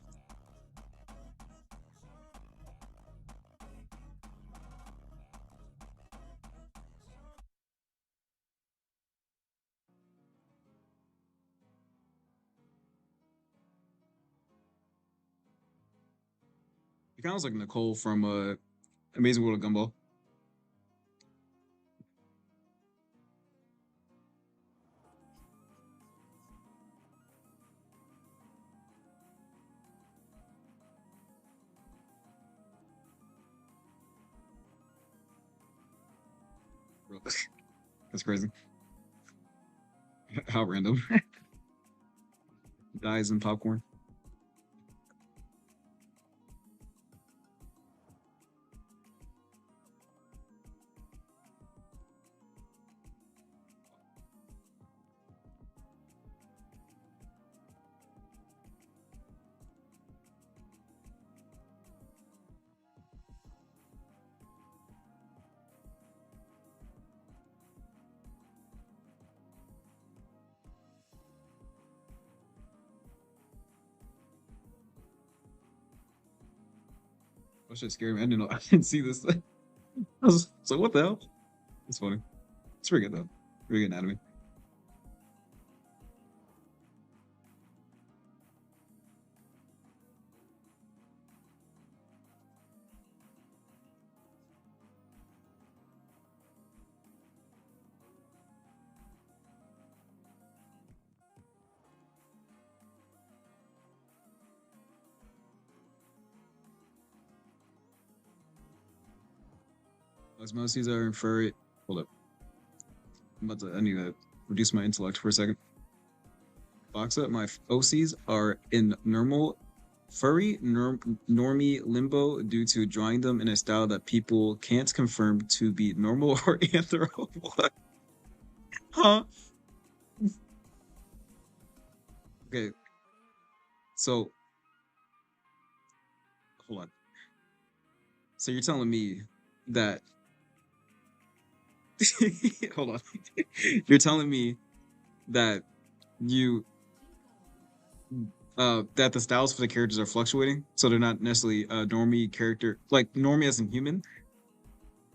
It kind of looks like Nicole from Amazing World of Gumball. That's crazy. How random. Dies in popcorn. That shit scared me. I didn't know. I didn't see this. I was like, what the hell? It's funny. It's pretty good though. Pretty good anatomy. Osmoses are furry. Hold up. I need to reduce my intellect for a second. Box up. My OCs are in normal, furry, normie limbo due to drawing them in a style that people can't confirm to be normal or anthro. What? Huh? Okay. So, hold on. So you're telling me that hold on. You're telling me that you that the styles for the characters are fluctuating, so they're not necessarily a normie character, like normie as in human,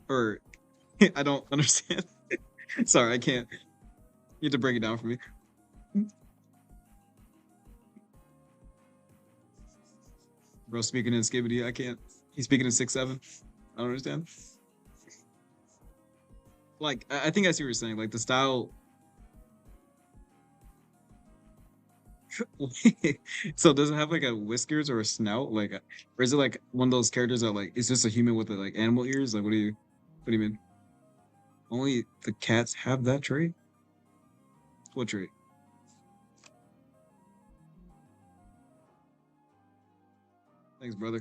or I don't understand. Sorry, I can't. You have to break it down for me. Bro, speaking in skibbity, I can't. He's speaking in 6'7". I don't understand. Like, I think I see what you're saying. Like the style. So does it have like a whiskers or a snout? Like, or is it like one of those characters that like is just a human with like animal ears? Like, what do you mean? Only the cats have that trait? What trait? Thanks, brother.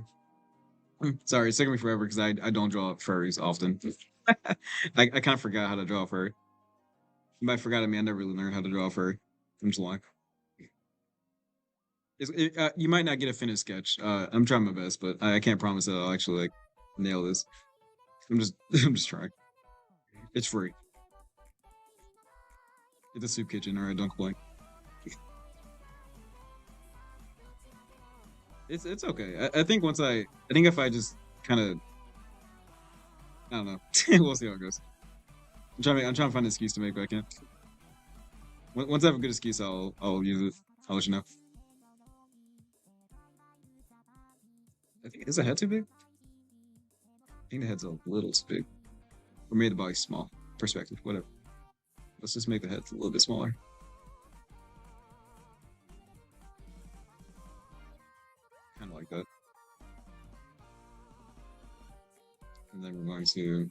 Sorry, it's taking me forever because I don't draw furries often. I kind of forgot how to draw a furry. By forgot, I mean I never really learned how to draw a furry. I'm just lying. You might not get a finished sketch. I'm trying my best, but I can't promise that I'll actually like nail this. I'm just I'm just trying. It's free. Get the soup kitchen, alright, don't complain. It's okay. I think I think if I just kind of I don't know. We'll see how it goes. I'm trying to find an excuse to make, but I can't. Once I have a good excuse, I'll use it. I'll let you know. I think is the head too big? I think the head's a little too big. Or maybe the body's small. Perspective, whatever. Let's just make the heads a little bit smaller. Kind of like that. And then we're going to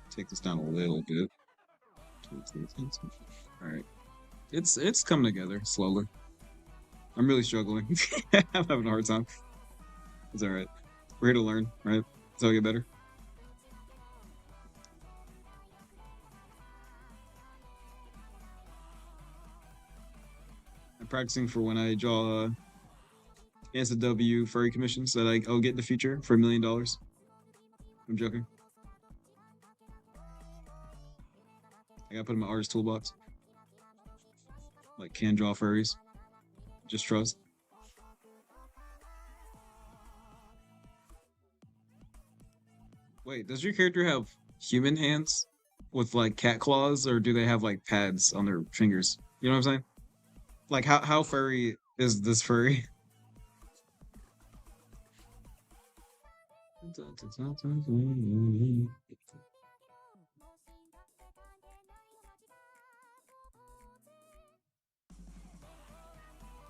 take this down a little bit. All right. It's coming together slowly. I'm really struggling. I'm having a hard time. It's all right. We're here to learn, right? So get better. I'm practicing for when I draw NSW furry commissions that I'll get in the future for $1 million. I'm joking. I gotta put in my artist toolbox. Like, can draw furries. Just trust. Wait, does your character have human hands with like cat claws, or do they have like pads on their fingers? You know what I'm saying? Like, how furry is this furry?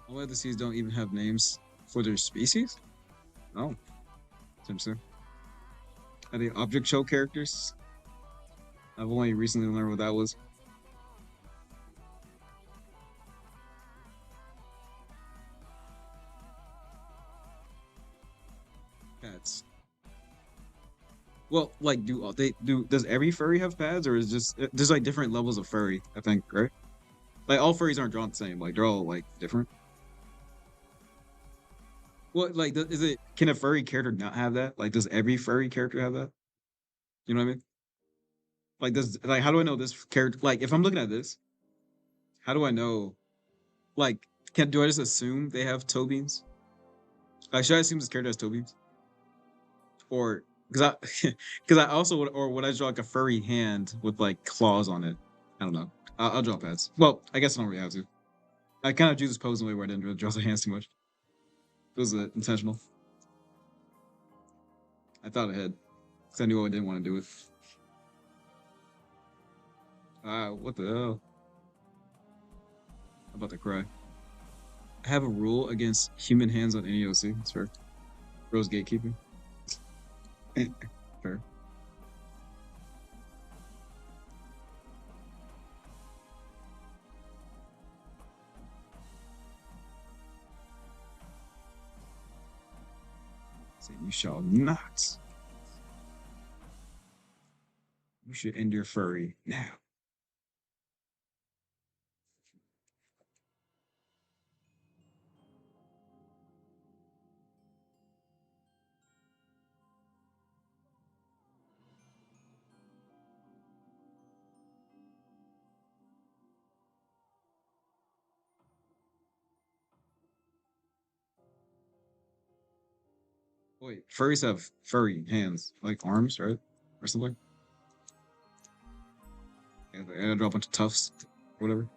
All of the seas don't even have names for their species? Oh, interesting. Are they object show characters? I've only recently learned what that was. Pads. Well, like, does every furry have pads, or is just there's like different levels of furry? I think, right? Like, all furries aren't drawn the same. Like, they're all like different. Well, like, is it? Can a furry character not have that? Like, does every furry character have that? You know what I mean? Like, how do I know this character? Like, if I'm looking at this, how do I know? Like, do I just assume they have toe beams? Like, should I assume this character has toe beams? Or because I because I also would I draw like a furry hand with like claws on it? I don't know. I'll draw pads. Well, I guess I don't really have to. I kind of drew this pose in a way where I didn't really draw the hands too much. It was intentional. I thought ahead because I knew I didn't want to do it. What the hell? I'm about to cry. I have a rule against human hands on NEOC. That's fair. Rose gatekeeping. Fair. Say, you shall not. You should end your furry now. Wait, furries have furry hands, like arms, right? Or something? And they draw a bunch of tufts, whatever.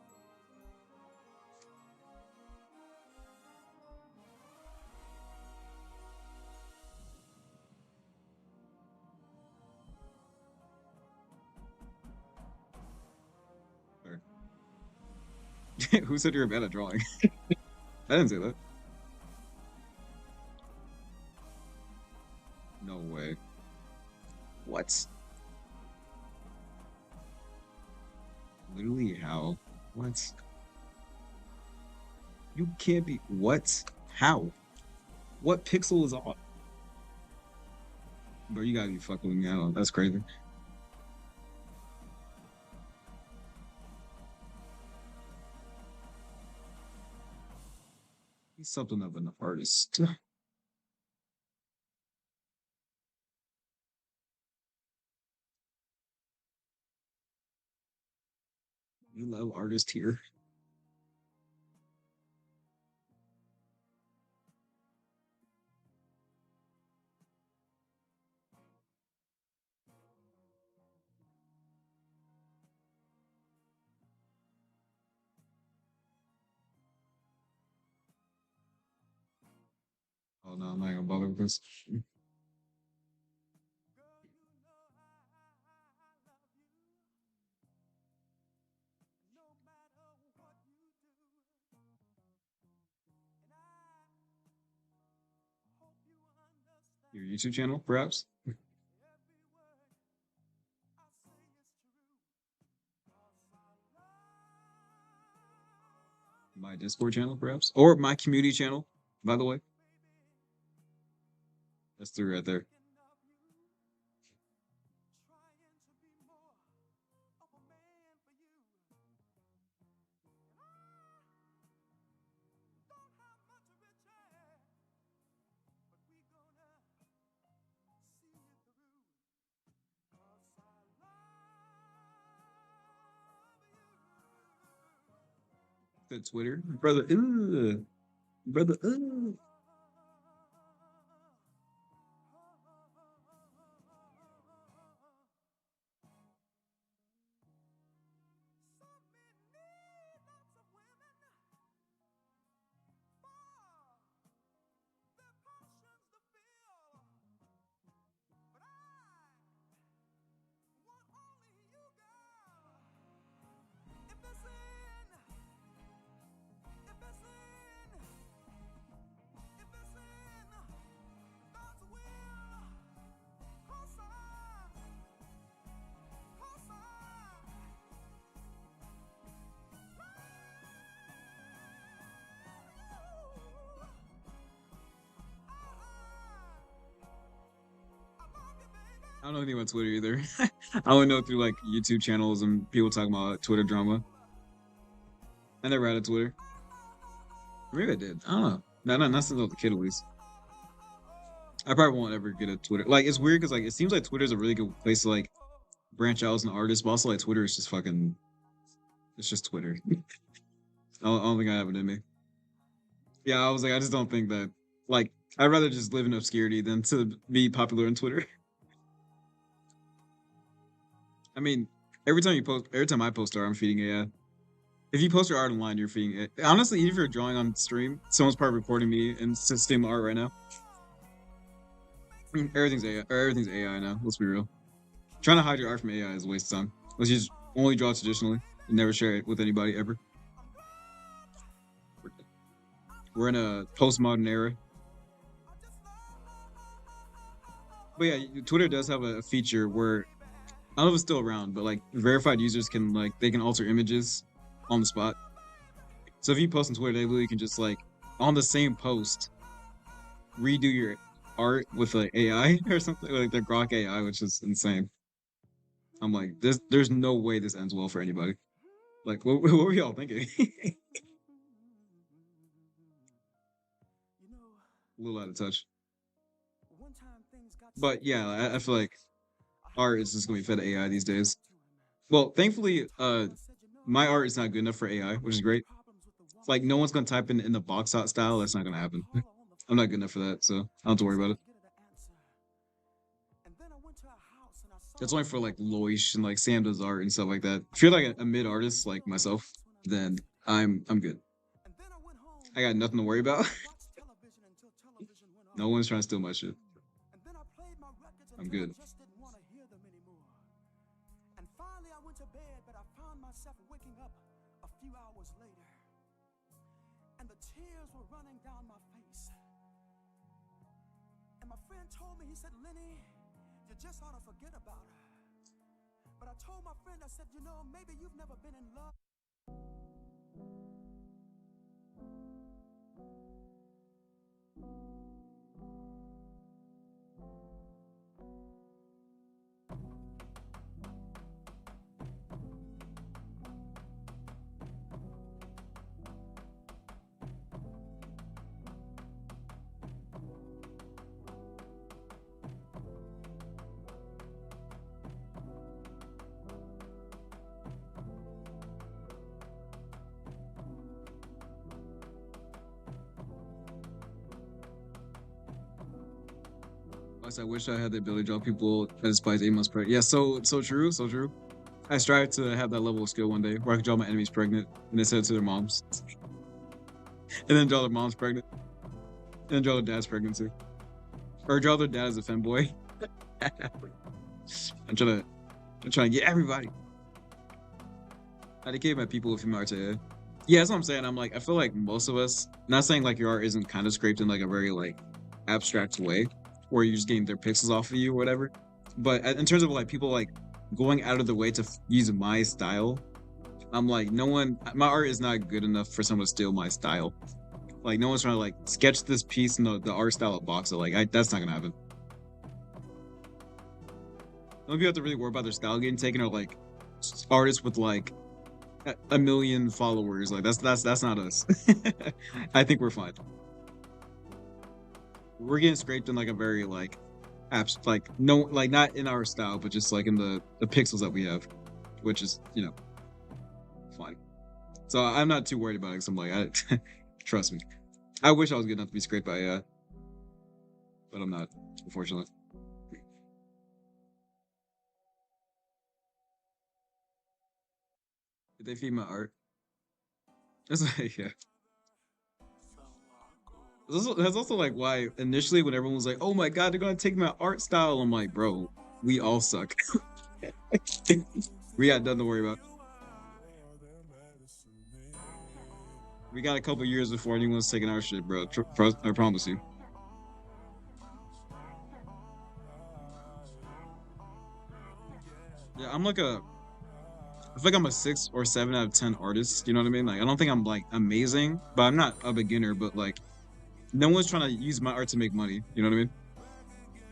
Who said you're bad at drawing? I didn't say that. No way. What? Literally how? What? You can't be. What? How? What pixel is on? Bro, you gotta be fucking with me out. That's crazy. He's something of an artist. You love artist here. Oh no, I'm not gonna bother with this. Your YouTube channel, perhaps? My Discord channel, perhaps? Or my community channel, by the way. That's 3 right there. The Twitter, brother. Brother. I don't know anything about Twitter either. I only know through like YouTube channels and people talking about Twitter drama. I never had a Twitter. Maybe I did. I don't know. Not since I was a kid, at least. I probably won't ever get a Twitter. Like, it's weird because like it seems like Twitter is a really good place to like branch out as an artist, but also like Twitter is just fucking. It's just Twitter. I don't think I have it in me. Yeah, I was like, I just don't think that. Like, I'd rather just live in obscurity than to be popular on Twitter. I mean, every time I post art, I'm feeding AI. If you post your art online, you're feeding it. Honestly, even if you're drawing on stream, someone's probably recording me and stealing my art right now. Everything's AI. Or everything's AI now. Let's be real. Trying to hide your art from AI is a waste of time. Let's just only draw traditionally and never share it with anybody ever. We're in a postmodern era. But yeah, Twitter does have a feature where I don't know if it's still around, but like verified users can they can alter images on the spot. So if you post on Twitter, they literally can just like on the same post redo your art with like AI or something, like the Grok AI, which is insane. I'm like, there's no way this ends well for anybody. Like, what were y'all thinking? A little out of touch. But yeah, I feel like art is just gonna be fed to AI these days. Well, thankfully, my art is not good enough for AI, which is great. Like, no one's gonna type in the box art style. That's not gonna happen. I'm not good enough for that, so I don't have to worry about it. That's only for like Loish and like Sam does art and stuff like that. If you're like a mid artist like myself, then I'm good. I got nothing to worry about. No one's trying to steal my shit. I'm good. Told me, he said, Lenny, you just ought to forget about her. But I told my friend, I said, you know, maybe you've never been in love. I wish I had the ability to draw people as spies 8 months pregnant. Yeah, so true, so true. I strive to have that level of skill one day where I can draw my enemies pregnant and then send it to their moms. And then draw their moms pregnant. And then draw their dads pregnant too. Or draw their dad as a femboy. I'm trying to get everybody. I educate my people with female art today. Yeah, that's what I'm saying. I'm like, I feel like most of us, not saying like your art isn't kind of scraped in like a very like abstract way, or you're just getting their pixels off of you or whatever. But in terms of like people like going out of the way to use my style, I'm like, no one, my art is not good enough for someone to steal my style. Like, no one's trying to like sketch this piece in the art style of Boxer. Like, that's not gonna happen. The only people have to really worry about their style getting taken are like artists with like a million followers. Like, that's not us. I think we're fine. We're getting scraped in like a very like apps, like no, like not in our style, but just like in the pixels that we have, which is, you know, fine. So I'm not too worried about it. 'Cause I'm like, trust me. I wish I was good enough to be scraped by but I'm not, unfortunately. Did they feed my art? That's like, yeah. That's also like why initially when everyone was like, "Oh my god, they're gonna take my art style," I'm like, "Bro, we all suck. We got nothing to worry about. We got a couple years before anyone's taking our shit, bro. I promise you." Yeah, I'm like I feel like I'm a 6 or 7 out of 10 artist. You know what I mean? Like, I don't think I'm like amazing, but I'm not a beginner. But like, no one's trying to use my art to make money. You know what I mean?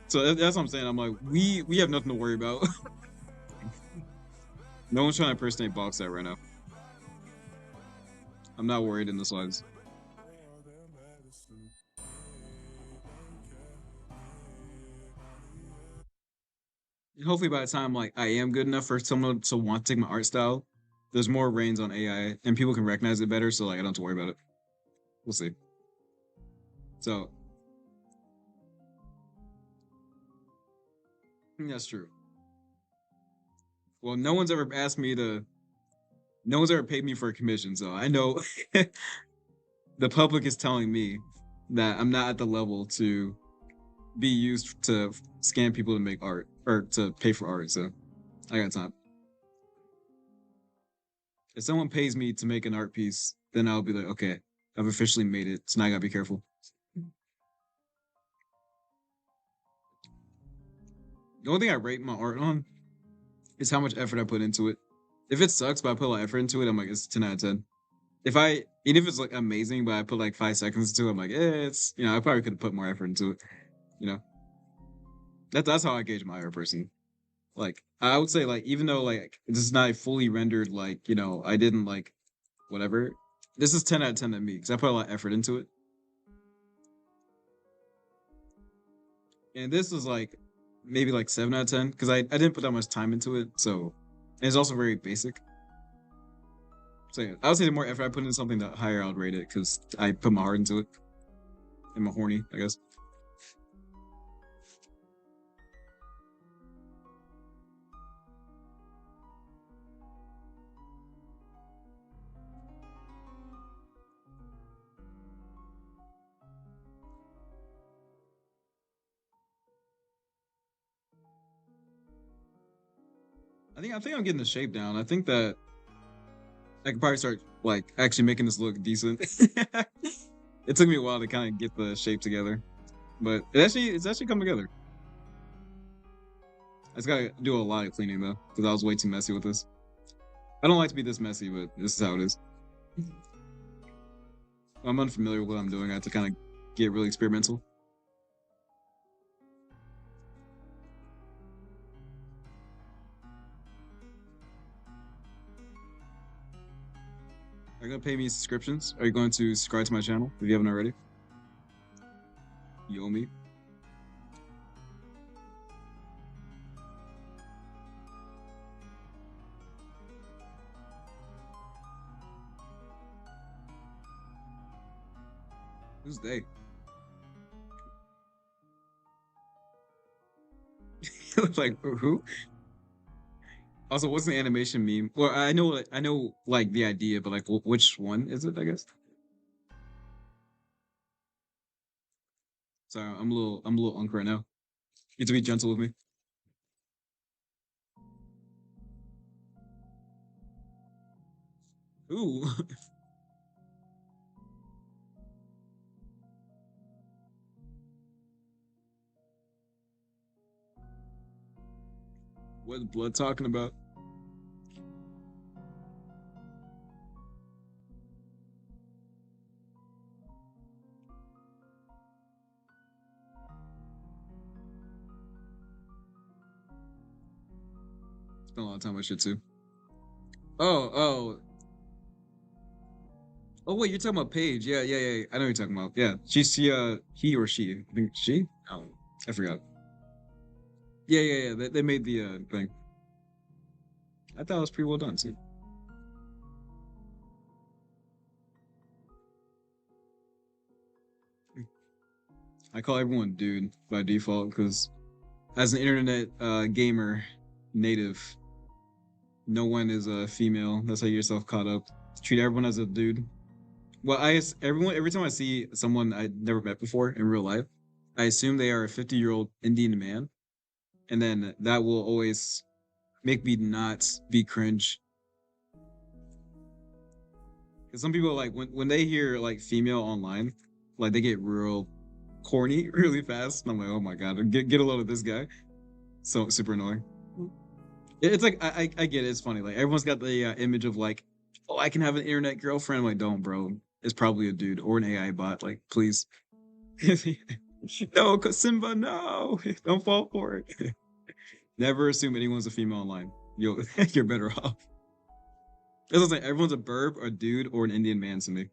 So that's what I'm saying. I'm like, we have nothing to worry about. No one's trying to impersonate box that right now. I'm not worried in the slightest. And hopefully, by the time like I am good enough for someone to want to take my art style, there's more reins on AI and people can recognize it better. So like, I don't have to worry about it. We'll see. So I think that's true. Well, no one's ever asked me to. No one's ever paid me for a commission, so I know the public is telling me that I'm not at the level to be used to scam people to make art or to pay for art. So I got time. If someone pays me to make an art piece, then I'll be like, okay, I've officially made it. So now I gotta be careful. The only thing I rate my art on is how much effort I put into it. If it sucks, but I put a lot of effort into it, I'm like, it's 10 out of 10. Even if it's like amazing, but I put like 5 seconds into it, I'm like, it's, I probably could have put more effort into it. You know, that's how I gauge my art person. Like, I would say, like, even though like this is not fully rendered, like, I didn't like whatever. This is 10 out of 10 to me because I put a lot of effort into it. And this is like maybe like 7 out of 10 because I didn't put that much time into it. So, and it's also very basic. So yeah, I would say the more effort I put into something, the higher I would rate it because I put my heart into it. And my horny, I guess. I think I'm getting the shape down. I think that I could probably start like actually making this look decent. It took me a while to kind of get the shape together, but it's actually come together. I just gotta do a lot of cleaning though, because I was way too messy with this. I don't like to be this messy, but this is how it is. I'm unfamiliar with what I'm doing. I have to kind of get really experimental. Are you gonna pay me subscriptions? Are you going to subscribe to my channel if you haven't already? You owe me. Who's they? Like who? Also, what's the animation meme? Well, I know like the idea, but like which one is it? I guess. Sorry, I'm a little unk right now. You have to be gentle with me. Ooh, What's blood talking about? Spent a lot of time on shit too. Oh, oh, oh! Wait, you're talking about Paige? Yeah, yeah, yeah. I know what you're talking about. Yeah, he or she. I think she. Oh, I forgot. Yeah, yeah, yeah. They made the thing. I thought it was pretty well done too. I call everyone dude by default because as an internet gamer native, no one is a female. That's how you get yourself caught up. Treat everyone as a dude. Well, every time I see someone I never met before in real life, I assume they are a 50-year-old Indian man, and then that will always make me not be cringe. Because some people like when they hear like female online, like they get real corny really fast. And I'm like, oh my god, get a load of this guy. So super annoying. It's like I get it. It's funny. Like everyone's got the image of like, oh, I can have an internet girlfriend. I'm like, don't, bro. It's probably a dude or an AI bot. Like, please. No, Simba, no, don't fall for it. Never assume anyone's a female online. You're better off. That's what I'm saying. Everyone's a burb, a dude, or an Indian man to me.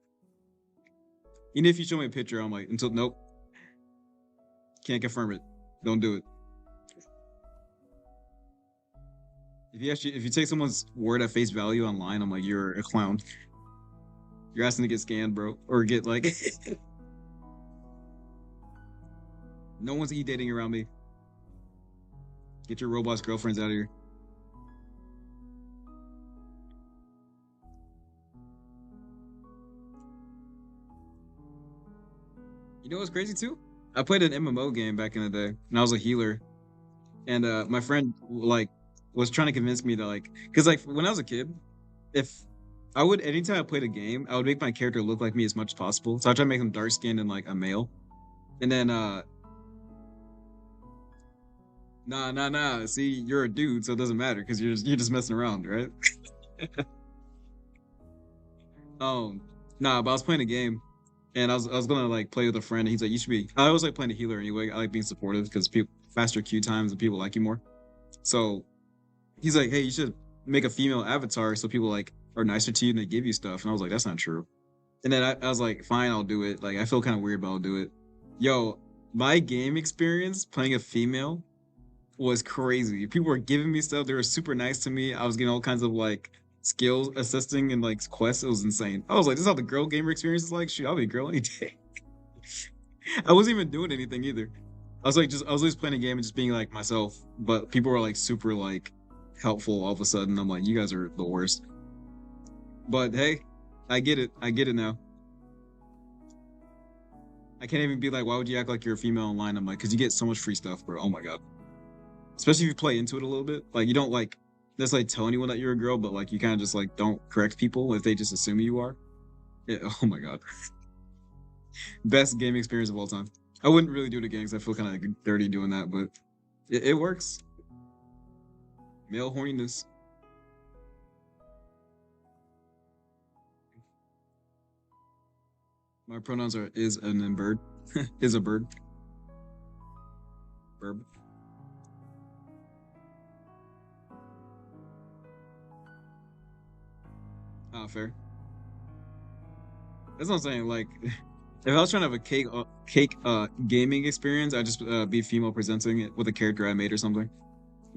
Even if you show me a picture, I'm like, until nope, can't confirm it. Don't do it. If you take someone's word at face value online, I'm like, you're a clown. You're asking to get scanned, bro, or get like. No one's e-dating around me. Get your Roblox girlfriends out of here. You know what's crazy too? I played an MMO game back in the day, and I was a healer. And my friend like was trying to convince me to like, because like when I was a kid, if I would anytime I played a game, I would make my character look like me as much as possible. So I try to make them dark skinned and like a male. And then nah. See, you're a dude, so it doesn't matter because you're just messing around, right? Um, nah, but I was playing a game and I was gonna like play with a friend and he's like, you should be I always like playing a healer anyway. I like being supportive because people faster queue times and people like you more. So he's like, hey, you should make a female avatar so people like are nicer to you and they give you stuff. And I was like, that's not true. And then I was like, fine, I'll do it. Like I feel kind of weird, but I'll do it. Yo, my game experience playing a female was crazy. People were giving me stuff. They were super nice to me. I was getting all kinds of like skills assisting and like quests. It was insane. I was like, this is how the girl gamer experience is like. Shoot, I'll be a girl any day. I wasn't even doing anything either. I was just playing a game and just being like myself. But people were like super like helpful all of a sudden. I'm like, you guys are the worst. But hey, I get it. I get it now. I can't even be like, why would you act like you're a female online? I'm like, because you get so much free stuff, bro. Oh my god. Especially if you play into it a little bit. Like you don't like necessarily tell anyone that you're a girl, but like you kind of just like don't correct people if they just assume you are. Yeah, oh my god. Best game experience of all time. I wouldn't really do it again because I feel kind of like dirty doing that, but it works. Male horniness. My pronouns are is and then bird. Is a bird. Verb. Ah, fair. That's what I'm saying. Like, if I was trying to have a cake gaming experience, I'd just be female presenting it with a character I made or something.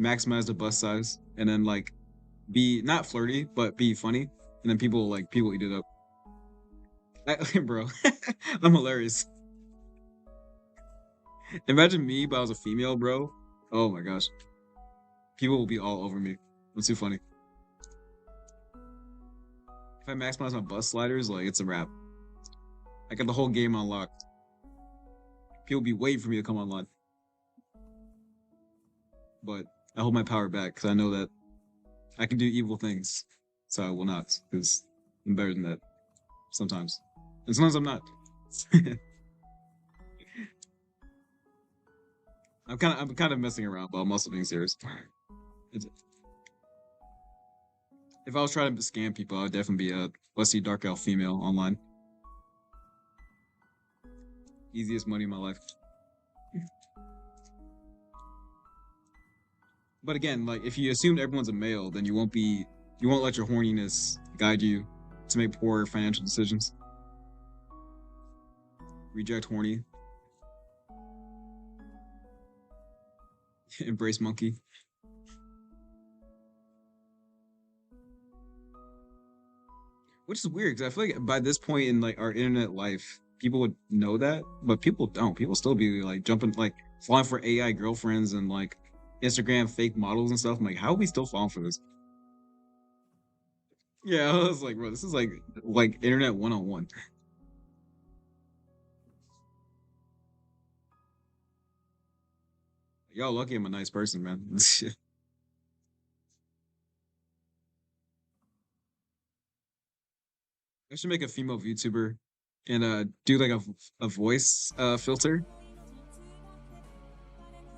Maximize the bust size, and then like be not flirty, but be funny, and then people eat it up. Bro, I'm hilarious. Imagine me, but I was a female, bro. Oh my gosh, people will be all over me. It's too funny. If I maximize my bus sliders, like it's a wrap. I got the whole game unlocked. People be waiting for me to come online. But I hold my power back because I know that I can do evil things. So I will not, because I'm better than that. Sometimes. And sometimes I'm not. I'm kind of messing around, but I'm also being serious. It's, if I was trying to scam people, I would definitely be a let's see dark elf female online. Easiest money in my life. But again, like if you assume everyone's a male, then you won't let your horniness guide you to make poor financial decisions. Reject horny. Embrace monkey. Which is weird because I feel like by this point in like our internet life, people would know that, but people don't. People still be like jumping, like falling for AI girlfriends and like Instagram fake models and stuff. I'm like, how are we still falling for this? Yeah, I was like, bro, this is like internet 101. Y'all lucky I'm a nice person, man. I should make a female VTuber and do like a voice filter.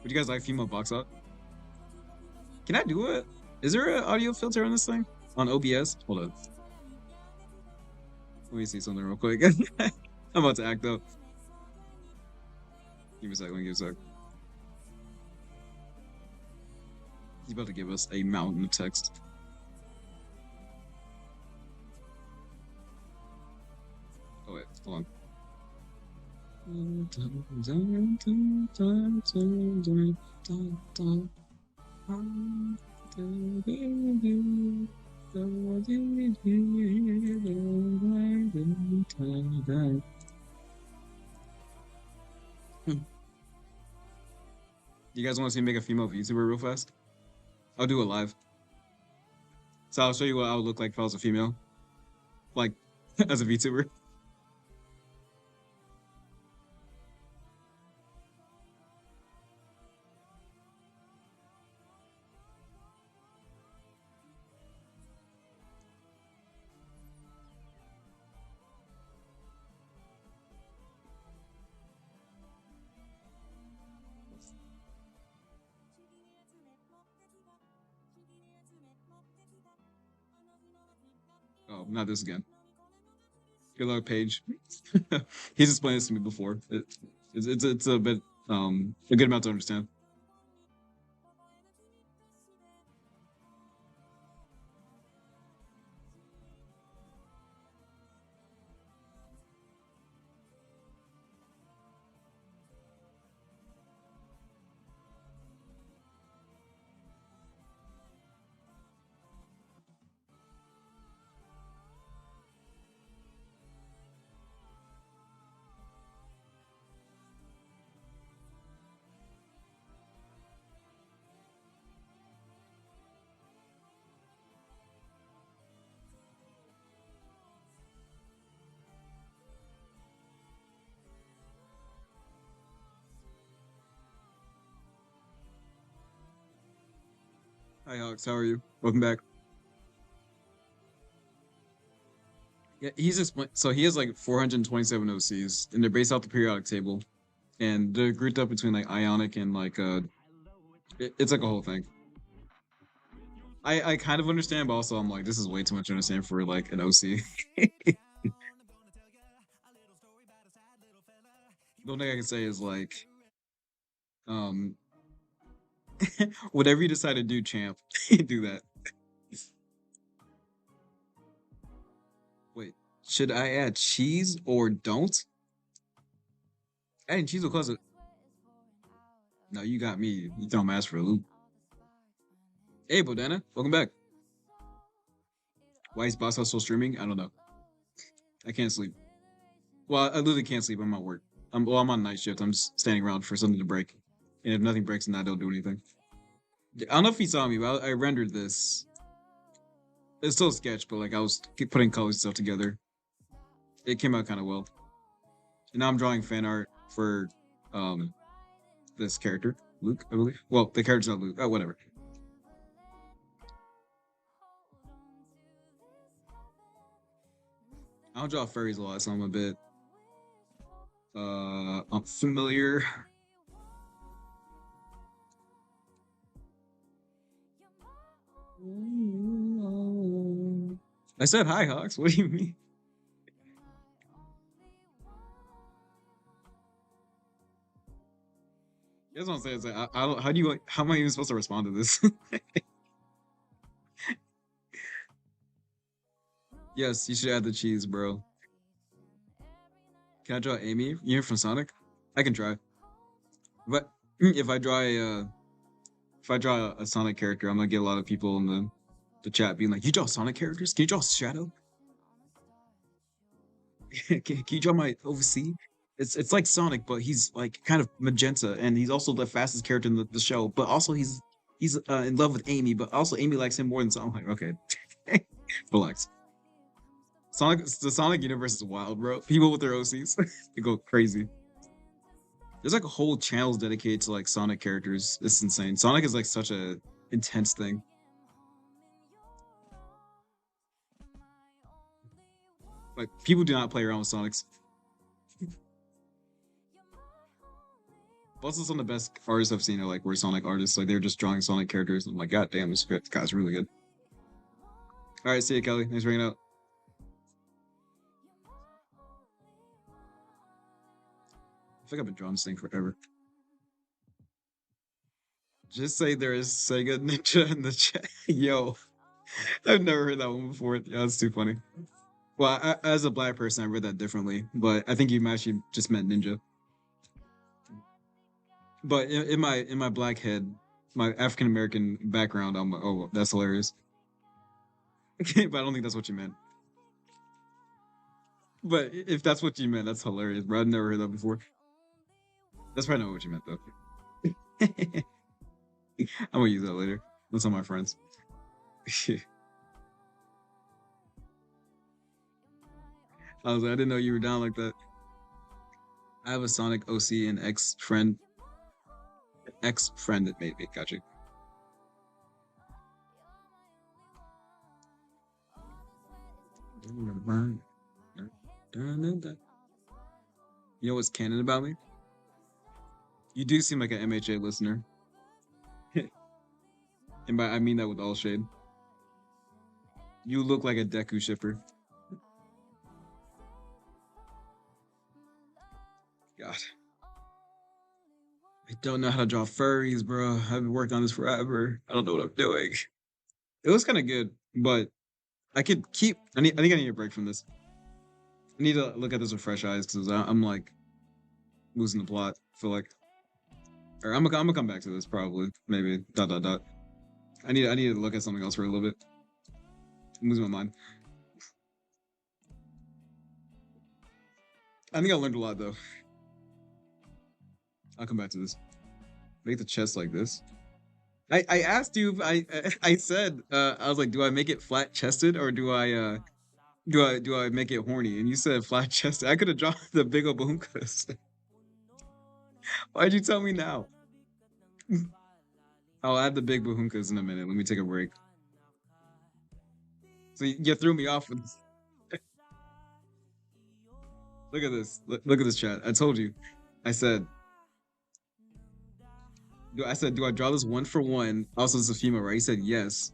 Would you guys like female box art? Can I do it? Is there an audio filter on this thing? On OBS? Hold on. Let me see something real quick. I'm about to act up. Give me a sec, let me give a sec. He's about to give us a mountain of text. Oh wait, hold on. You guys want to see me make a female VTuber real fast? I'll do it live. So I'll show you what I would look like if I was a female. Like, as a VTuber. Oh, not this again. Good luck, Paige. He's explained this to me before. It's a bit a good amount to understand. Hi Alex, how are you? Welcome back. Yeah, he's explained. So he has like 427 OCs, and they're based off the periodic table, and they're grouped up between like ionic and like it's like a whole thing. I kind of understand, but also I'm like, this is way too much to understand for like an OC. The only thing I can say is like, um, whatever you decide to do, champ, do that. Wait, should I add cheese or don't? Adding cheese will cause it. No, you got me. You don't ask for a loop. Hey, Bodana, welcome back. Why is Boss House still streaming? I don't know. I can't sleep. Well, I literally can't sleep. I'm at work. I'm on night shift. I'm just standing around for something to break. And if nothing breaks, then I don't do anything. I don't know if you saw me, but I rendered this. It's still a sketch, but like I was putting colors and stuff together. It came out kind of well. And now I'm drawing fan art for this character, Luke, I believe. Well, the character's not Luke. Oh, whatever. I don't draw furries a lot, so I'm a bit unfamiliar. I said hi, Hawks. What do you mean? You guys want to say it's like, I don't. How do you? How am I even supposed to respond to this? Yes, you should add the cheese, bro. Can I draw Amy? You're from Sonic? I can try. But if I draw a Sonic character, I'm gonna get a lot of people in the chat being like, "You draw Sonic characters? Can you draw Shadow? Can you draw my OC?" It's like Sonic, but he's like kind of magenta, and he's also the fastest character in the show. But also he's in love with Amy, but also Amy likes him more than Sonic. I'm like, okay, relax. The Sonic universe is wild, bro. People with their OCs, they go crazy. There's like a whole channels dedicated to like Sonic characters. It's insane. Sonic is like such a intense thing. Like people do not play around with Sonics. Also, some of the best artists I've seen are like were Sonic artists. Like they're just drawing Sonic characters. I'm like, God damn, this guy's really good. All right, see you, Kelly. Thanks for hanging out. I think I've been drawing this thing forever. Just say there is Sega Ninja in the chat. Yo, I've never heard that one before. Yeah, that's too funny. Well, as a black person, I read that differently, but I think you actually just meant ninja. But in my black head, my African American background, I'm like, oh, that's hilarious. Okay, but I don't think that's what you meant. But if that's what you meant, that's hilarious, bro. I've never heard that before. That's probably not what you meant, though. I'm gonna use that later. That's on my friends. I was like, I didn't know you were down like that. I have a Sonic OC and ex-friend that made me. Gotcha. You know what's canon about me? You do seem like an MHA listener. And by I mean that with all shade. You look like a Deku shipper. God. I don't know how to draw furries, bro. I've been working on this forever. I don't know what I'm doing. It looks kind of good, but I could keep. I think I need a break from this. I need to look at this with fresh eyes because I'm like losing the plot. I feel like, or I'm gonna come back to this probably. Maybe dot dot dot. I need to look at something else for a little bit. I'm losing my mind. I think I learned a lot though. I'll come back to this. Make the chest like this. I asked you. I said I was like, do I make it flat chested or do I make it horny? And you said flat chested. I could have drawn the big oboonkas. Why'd you tell me now? I'll add the big bahunkas in a minute. Let me take a break. So you threw me off with this. Look at this. Look at this chat. I told you. I said, do I draw this one for one? Also, it's a female, right? He said yes.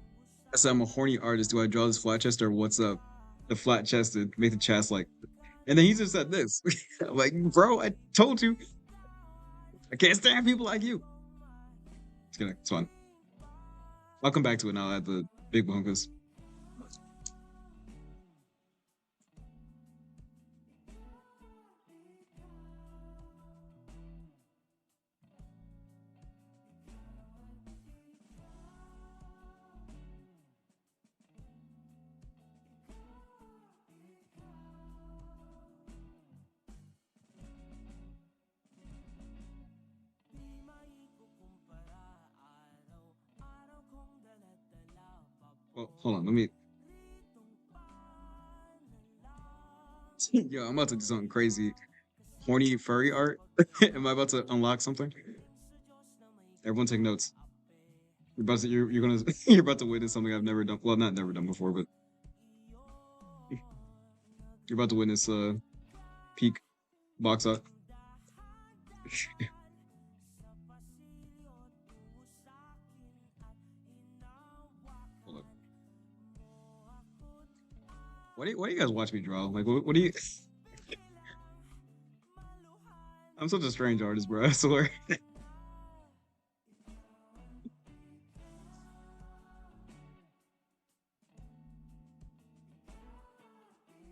I said I'm a horny artist. Do I draw this flat chest or what's up? The flat chested, make the chest like, and then he just said this. I'm like, bro, I told you. I can't stand people like you. It's fun. I'll come back to it now. I'll add the big bahunkas. Well, hold on. Let me. Yo, I'm about to do something crazy. Horny furry art. Am I about to unlock something? Everyone take notes. You're gonna you're about to witness something I've never done. Well, not never done before, but you're about to witness peak box art. Hold Why do you guys watch me draw? Like, what do you? I'm such a strange artist, bro. I swear.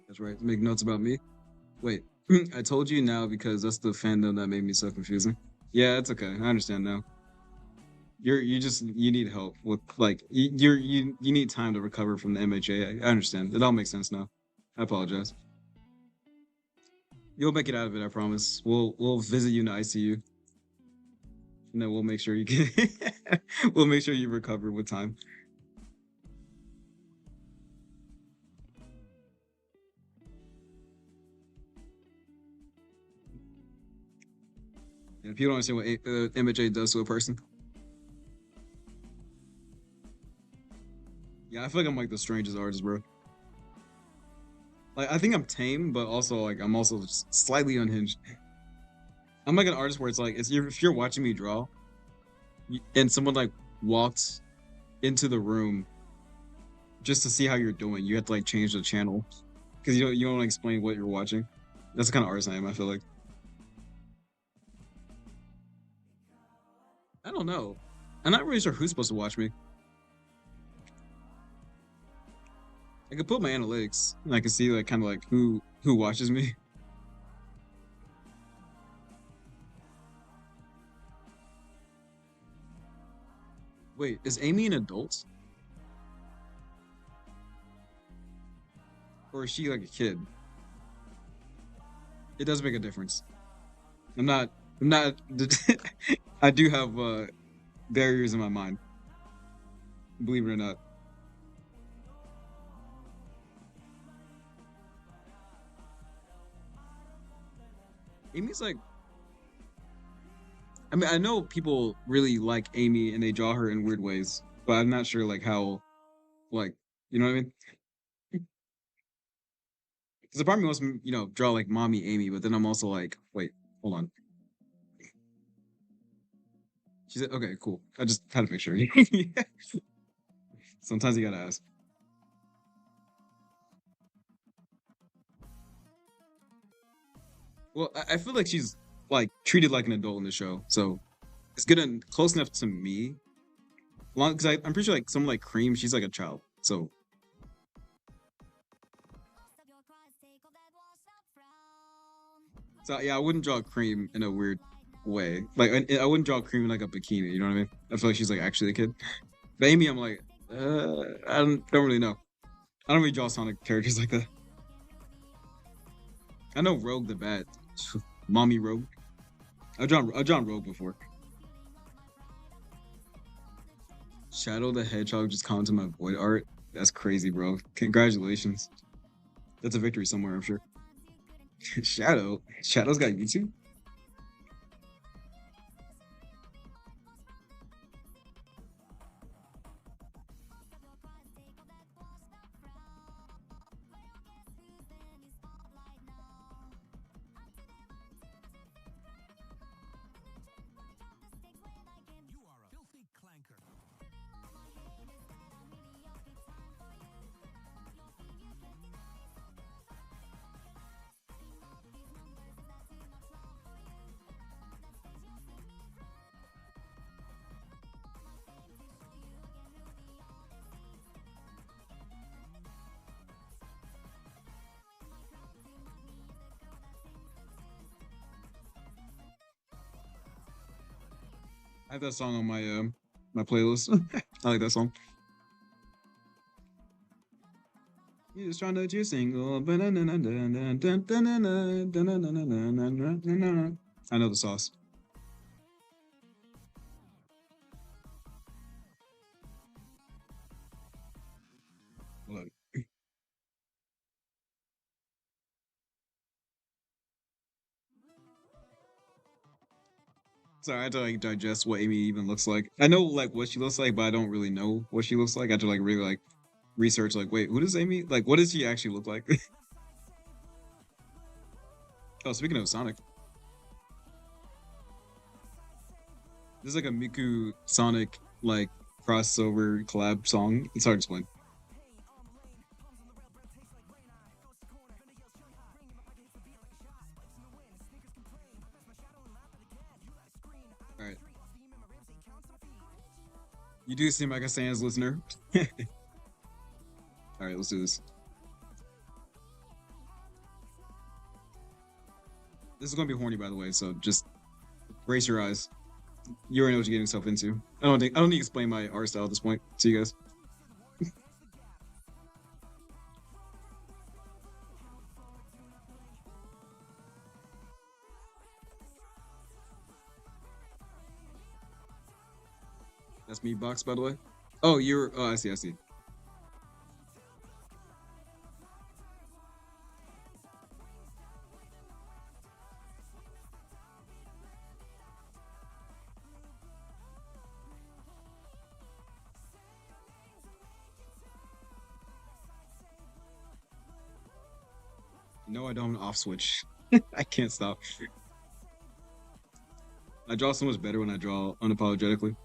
That's right. Make notes about me. Wait, I told you now because that's the fandom that made me so confusing. Yeah, it's okay. I understand now. You just you need help with like you need time to recover from the MHA. I understand. It all makes sense now. I apologize. You'll make it out of it. I promise. We'll visit you in the ICU, and then we'll make sure you get. We'll make sure you recover with time. And if you don't understand what MHA does to a person, yeah, I feel like I'm like the strangest artist, bro. Like I think I'm tame, but also like I'm also slightly unhinged. I'm like an artist where it's like if you're watching me draw, and someone like walks into the room just to see how you're doing, you have to like change the channel because you don't wanna explain what you're watching. That's the kind of artist I am. I feel like I don't know. I'm not really sure who's supposed to watch me. I could put my analytics and I can see like kind of like who watches me. Wait, is Amy an adult or is she like a kid? It does make a difference. I'm not. I'm not. I do have barriers in my mind. Believe it or not. Amy's like. I mean, I know people really like Amy and they draw her in weird ways, but I'm not sure like how, like, you know what I mean? Because the part of me wants to, draw like mommy Amy, but then I'm also like, wait, hold on. She said, okay, cool. I just had to make sure. Sometimes you gotta ask. Well, I feel like she's like treated like an adult in the show, so it's good and close enough to me. Long because I'm pretty sure like someone like Cream, she's like a child. So yeah, I wouldn't draw Cream in a weird way. Like I wouldn't draw Cream in like a bikini. You know what I mean? I feel like she's like actually a kid. But Amy, I'm like, I don't really know. I don't really draw Sonic characters like that. I know Rogue the Bat, mommy Rogue. I've drawn Rogue before. Shadow the Hedgehog just commented my void art. That's crazy, bro. Congratulations. That's a victory somewhere, I'm sure. Shadow's got YouTube. You are a filthy clanker. I have that song on my playlist. I like that song. You just trying to do single. I know the sauce. Hold on. Sorry, I had to like digest what Amy even looks like. I know like what she looks like, but I don't really know what she looks like. I had to like really like research like, wait, who does Amy like what does she actually look like? Oh, speaking of Sonic, this is like a Miku Sonic like crossover collab song. It's hard to explain. You do seem like a Sans listener. All right, let's do this. This is gonna be horny, by the way, so just brace your eyes. You already know what you're getting yourself into. I don't need to explain my art style at this point to you guys. That's me, box, by the way. Oh, you're. Oh, I see. I see. No, I don't off switch. I can't stop. I draw so much better when I draw unapologetically.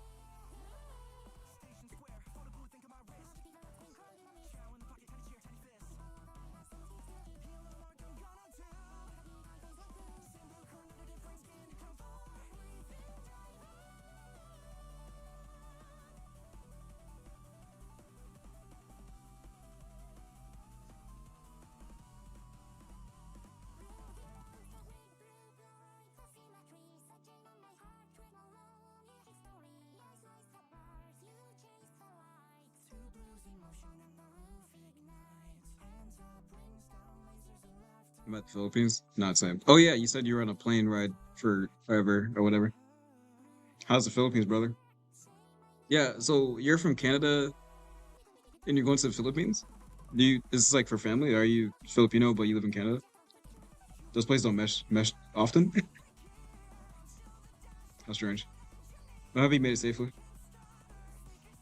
About the Philippines? Not same. Oh yeah, you said you were on a plane ride for forever or whatever. How's the Philippines, brother? Yeah, so you're from Canada and you're going to the Philippines? Is this like for family? Are you Filipino but you live in Canada? Those places don't mesh often? How strange. But have you made it safely?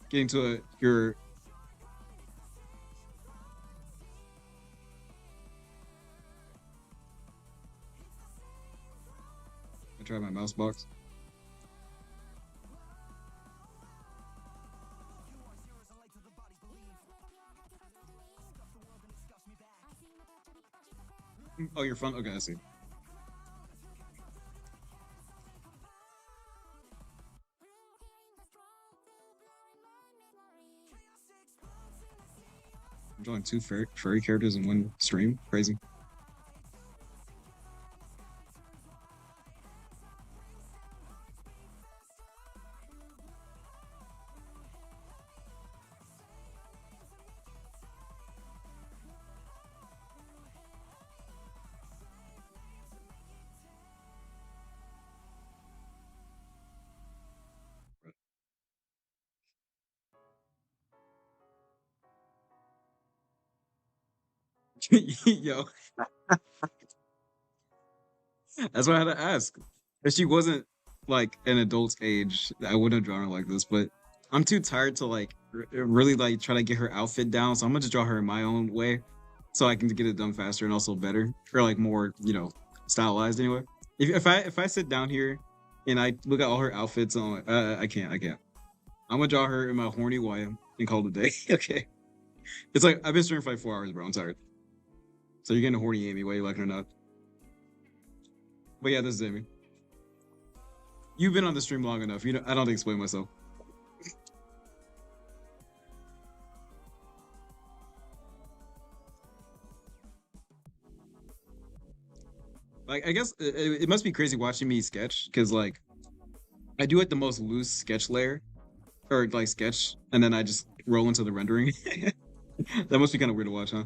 Getting to your I tried my mouse box. Oh, you're fun? Okay, I see. I'm drawing two furry characters in one stream. Crazy. Yo, that's what I had to ask. If she wasn't like an adult's age, I wouldn't have drawn her like this. But I'm too tired to like really like try to get her outfit down. So I'm gonna just draw her in my own way, so I can get it done faster and also better, or like more, stylized anyway. If I sit down here and I look at all her outfits, I'm like, I can't. I'm gonna draw her in my horny way and call it a day. Okay. It's like I've been streaming for like 4 hours, bro. I'm tired. So you're getting a horny Amy, whether you like it or not. But yeah, this is Amy. You've been on the stream long enough. I don't have to explain myself. Like, I guess it must be crazy watching me sketch because, like, I do like the most loose sketch layer or like sketch, and then I just roll into the rendering. That must be kind of weird to watch, huh?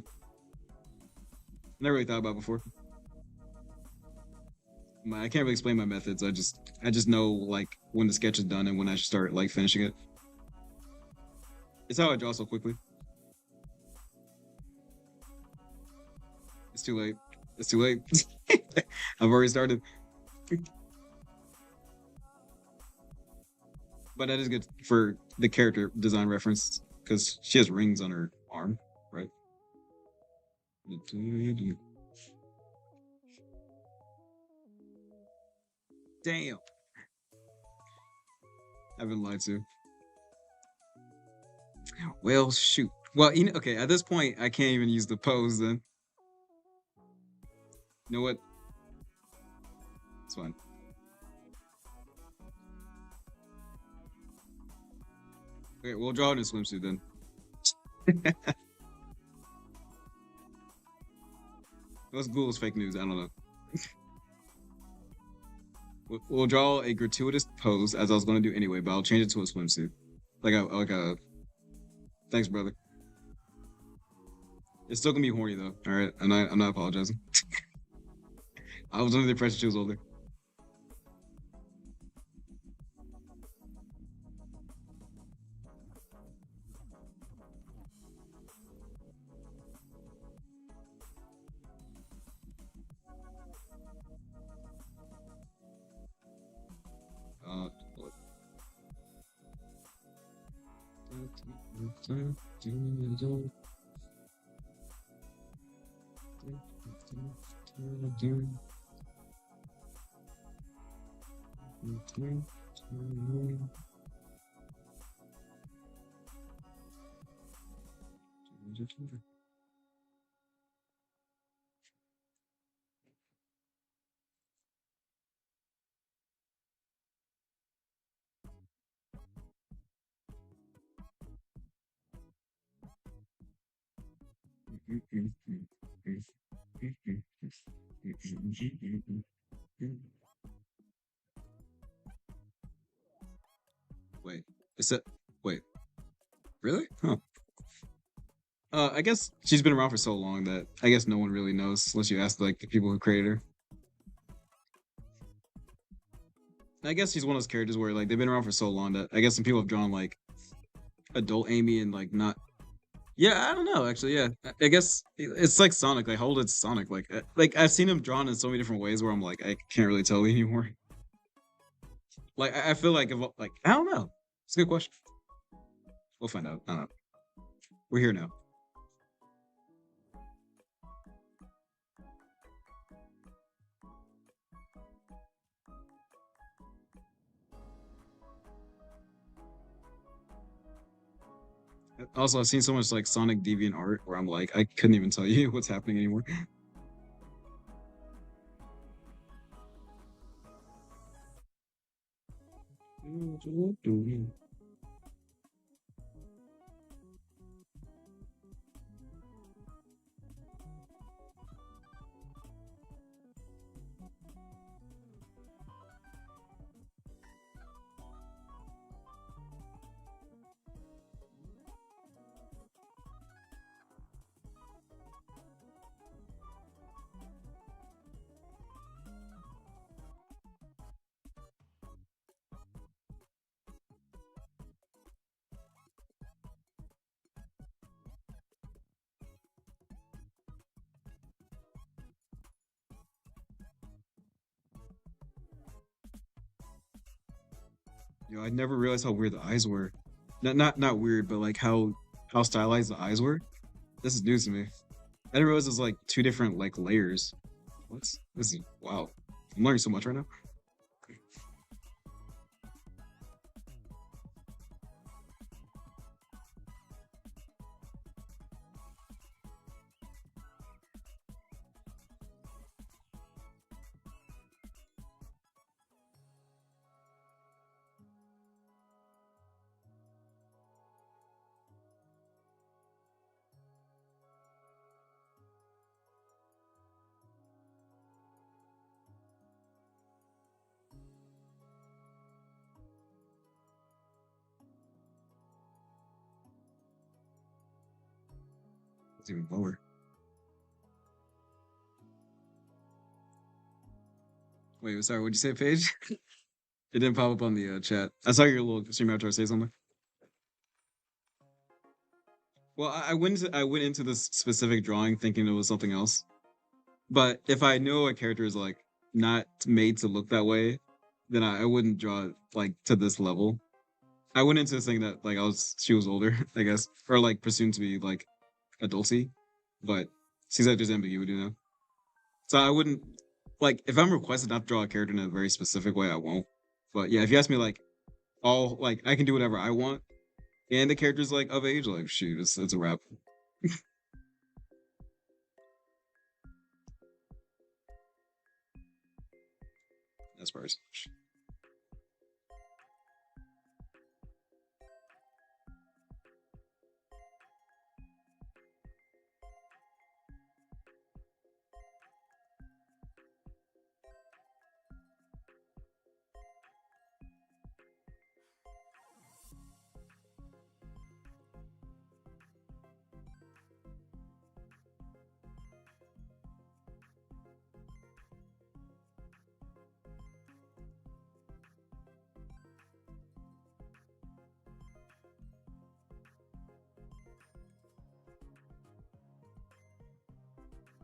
Never really thought about it before. I can't really explain my methods. I just know like when the sketch is done and when I should start like finishing it. It's how I draw so quickly. It's too late. It's too late. I've already started. But that is good for the character design reference because she has rings on her arm, right? Damn. I've been lied to. Well, shoot. Well, okay, at this point, I can't even use the pose then. You know what? It's fine. Okay, we'll draw it in a swimsuit then. Let's Google fake news. I don't know. We'll draw a gratuitous pose as I was going to do anyway, but I'll change it to a swimsuit. Like a. Thanks, brother. It's still gonna be horny though. All right, I'm not apologizing. I was under the impression she was older. What? Wait, is it? Wait, really? Huh. I guess she's been around for so long that I guess no one really knows unless you ask like the people who created her. I guess she's one of those characters where like they've been around for so long that I guess some people have drawn like adult Amy and like not. Yeah, I don't know actually. Yeah, I guess it's like Sonic. Like how old is Sonic? Like I've seen him drawn in so many different ways where I'm like I can't really tell anymore. Like I feel like if like I don't know. It's a good question. We'll find out. I don't know. We're here now. Also, I've seen so much like Sonic Deviant art where I'm like, I couldn't even tell you what's happening anymore. I never realized how weird the eyes were. Not weird, but like how stylized the eyes were. This is news to me. I didn't realize there's like two different like layers. What's this is wow. I'm learning so much right now. It's even lower. Wait, sorry, what'd you say, Paige? It didn't pop up on the chat. I saw your little stream avatar say something. Well, I went into this specific drawing thinking it was something else. But if I know a character is like not made to look that way, then I wouldn't draw it like to this level. I went into this thing that like she was older, I guess, or like presumed to be like adulty, but seems like there's ambiguity now. So I wouldn't like if I'm requested not to draw a character in a very specific way, I won't. But yeah, if you ask me like all like I can do whatever I want, and the character's like of age, like shoot, it's a wrap. As far as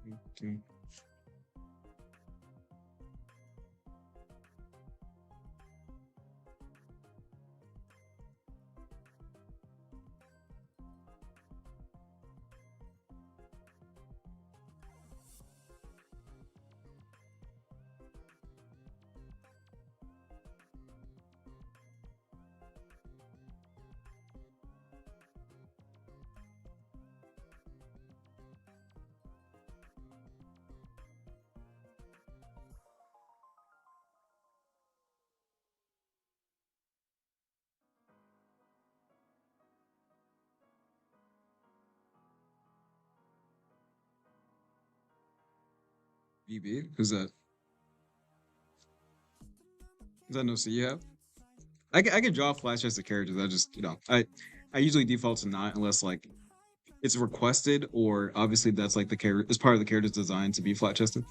Okay. VB? Who's that? Is that no C you have? I can draw flash as the characters. I just I usually default to not unless like it's requested or obviously that's like the character it's part of the character's design to be flat chested.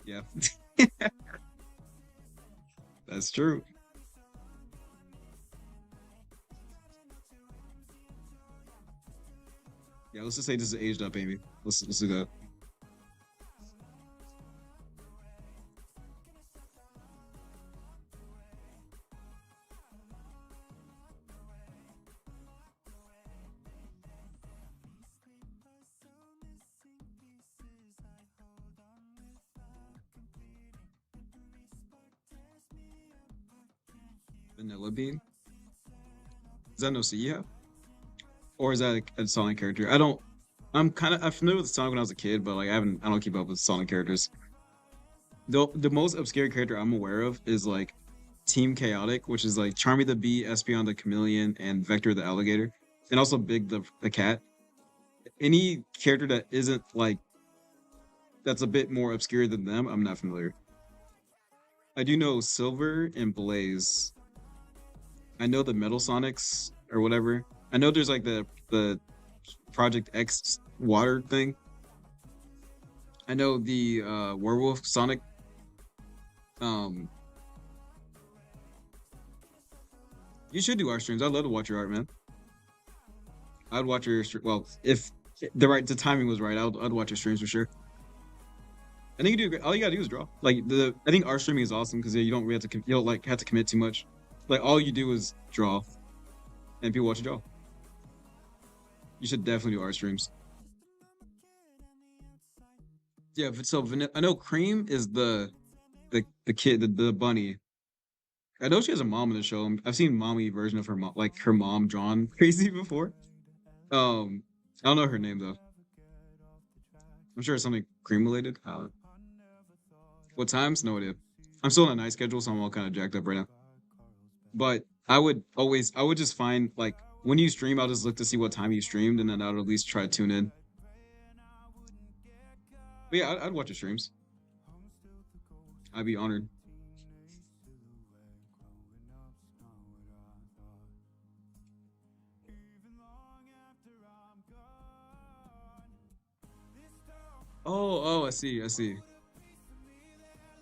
Yeah. That's true. Yeah, let's just say this is aged up, Amy. Let's do that. Vanilla Bean? Is that no C you have? Or is that a Sonic character? I don't. I'm familiar with Sonic when I was a kid, but like I don't keep up with Sonic characters. The most obscure character I'm aware of is like Team Chaotic, which is like Charmy the Bee, Espeon the Chameleon, and Vector the Alligator, and also Big the cat. Any character that isn't like that's a bit more obscure than them, I'm not familiar. I do know Silver and Blaze. I know the Metal Sonics or whatever. I know there's like the Project X water thing. I know the Werewolf Sonic. Um, you should do art streams. I'd love to watch your art, man. I'd watch your well, if the timing was right, I'd watch your streams for sure. I think you do. All you gotta do is draw. Like I think art streaming is awesome because you don't really have to you don't like have to commit too much. Like all you do is draw, and people watch you draw. You should definitely do art streams. Yeah, so I know Cream is the kid, the bunny. I know she has a mom in the show. I've seen mommy version of her mom, like her mom drawn crazy before. I don't know her name though. I'm sure it's something Cream related. What times? No idea. I'm still on a night schedule, so I'm all kind of jacked up right now. But I would just find like when you stream, I'll just look to see what time you streamed, and then I'll at least try to tune in. But yeah, I'd watch your streams. I'd be honored. Oh, I see, I see.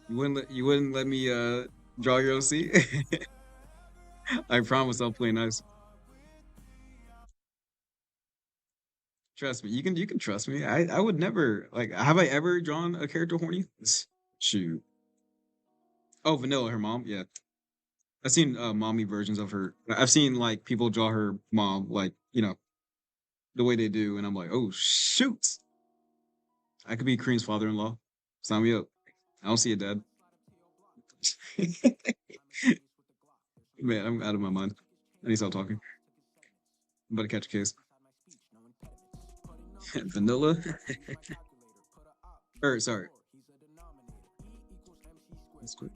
You wouldn't let me draw your OC? I promise I'll play nice. Trust me, you can trust me. I would never like have I ever drawn a character horny? Shoot. Oh, Vanilla, her mom. Yeah. I've seen mommy versions of her. I've seen like people draw her mom like, the way they do, and I'm like, oh shoot. I could be Cream's father-in-law. Sign me up. I don't see a dad. Man, I'm out of my mind. I need to stop talking. I'm about to catch a case. Vanilla? Or sorry. That's quick.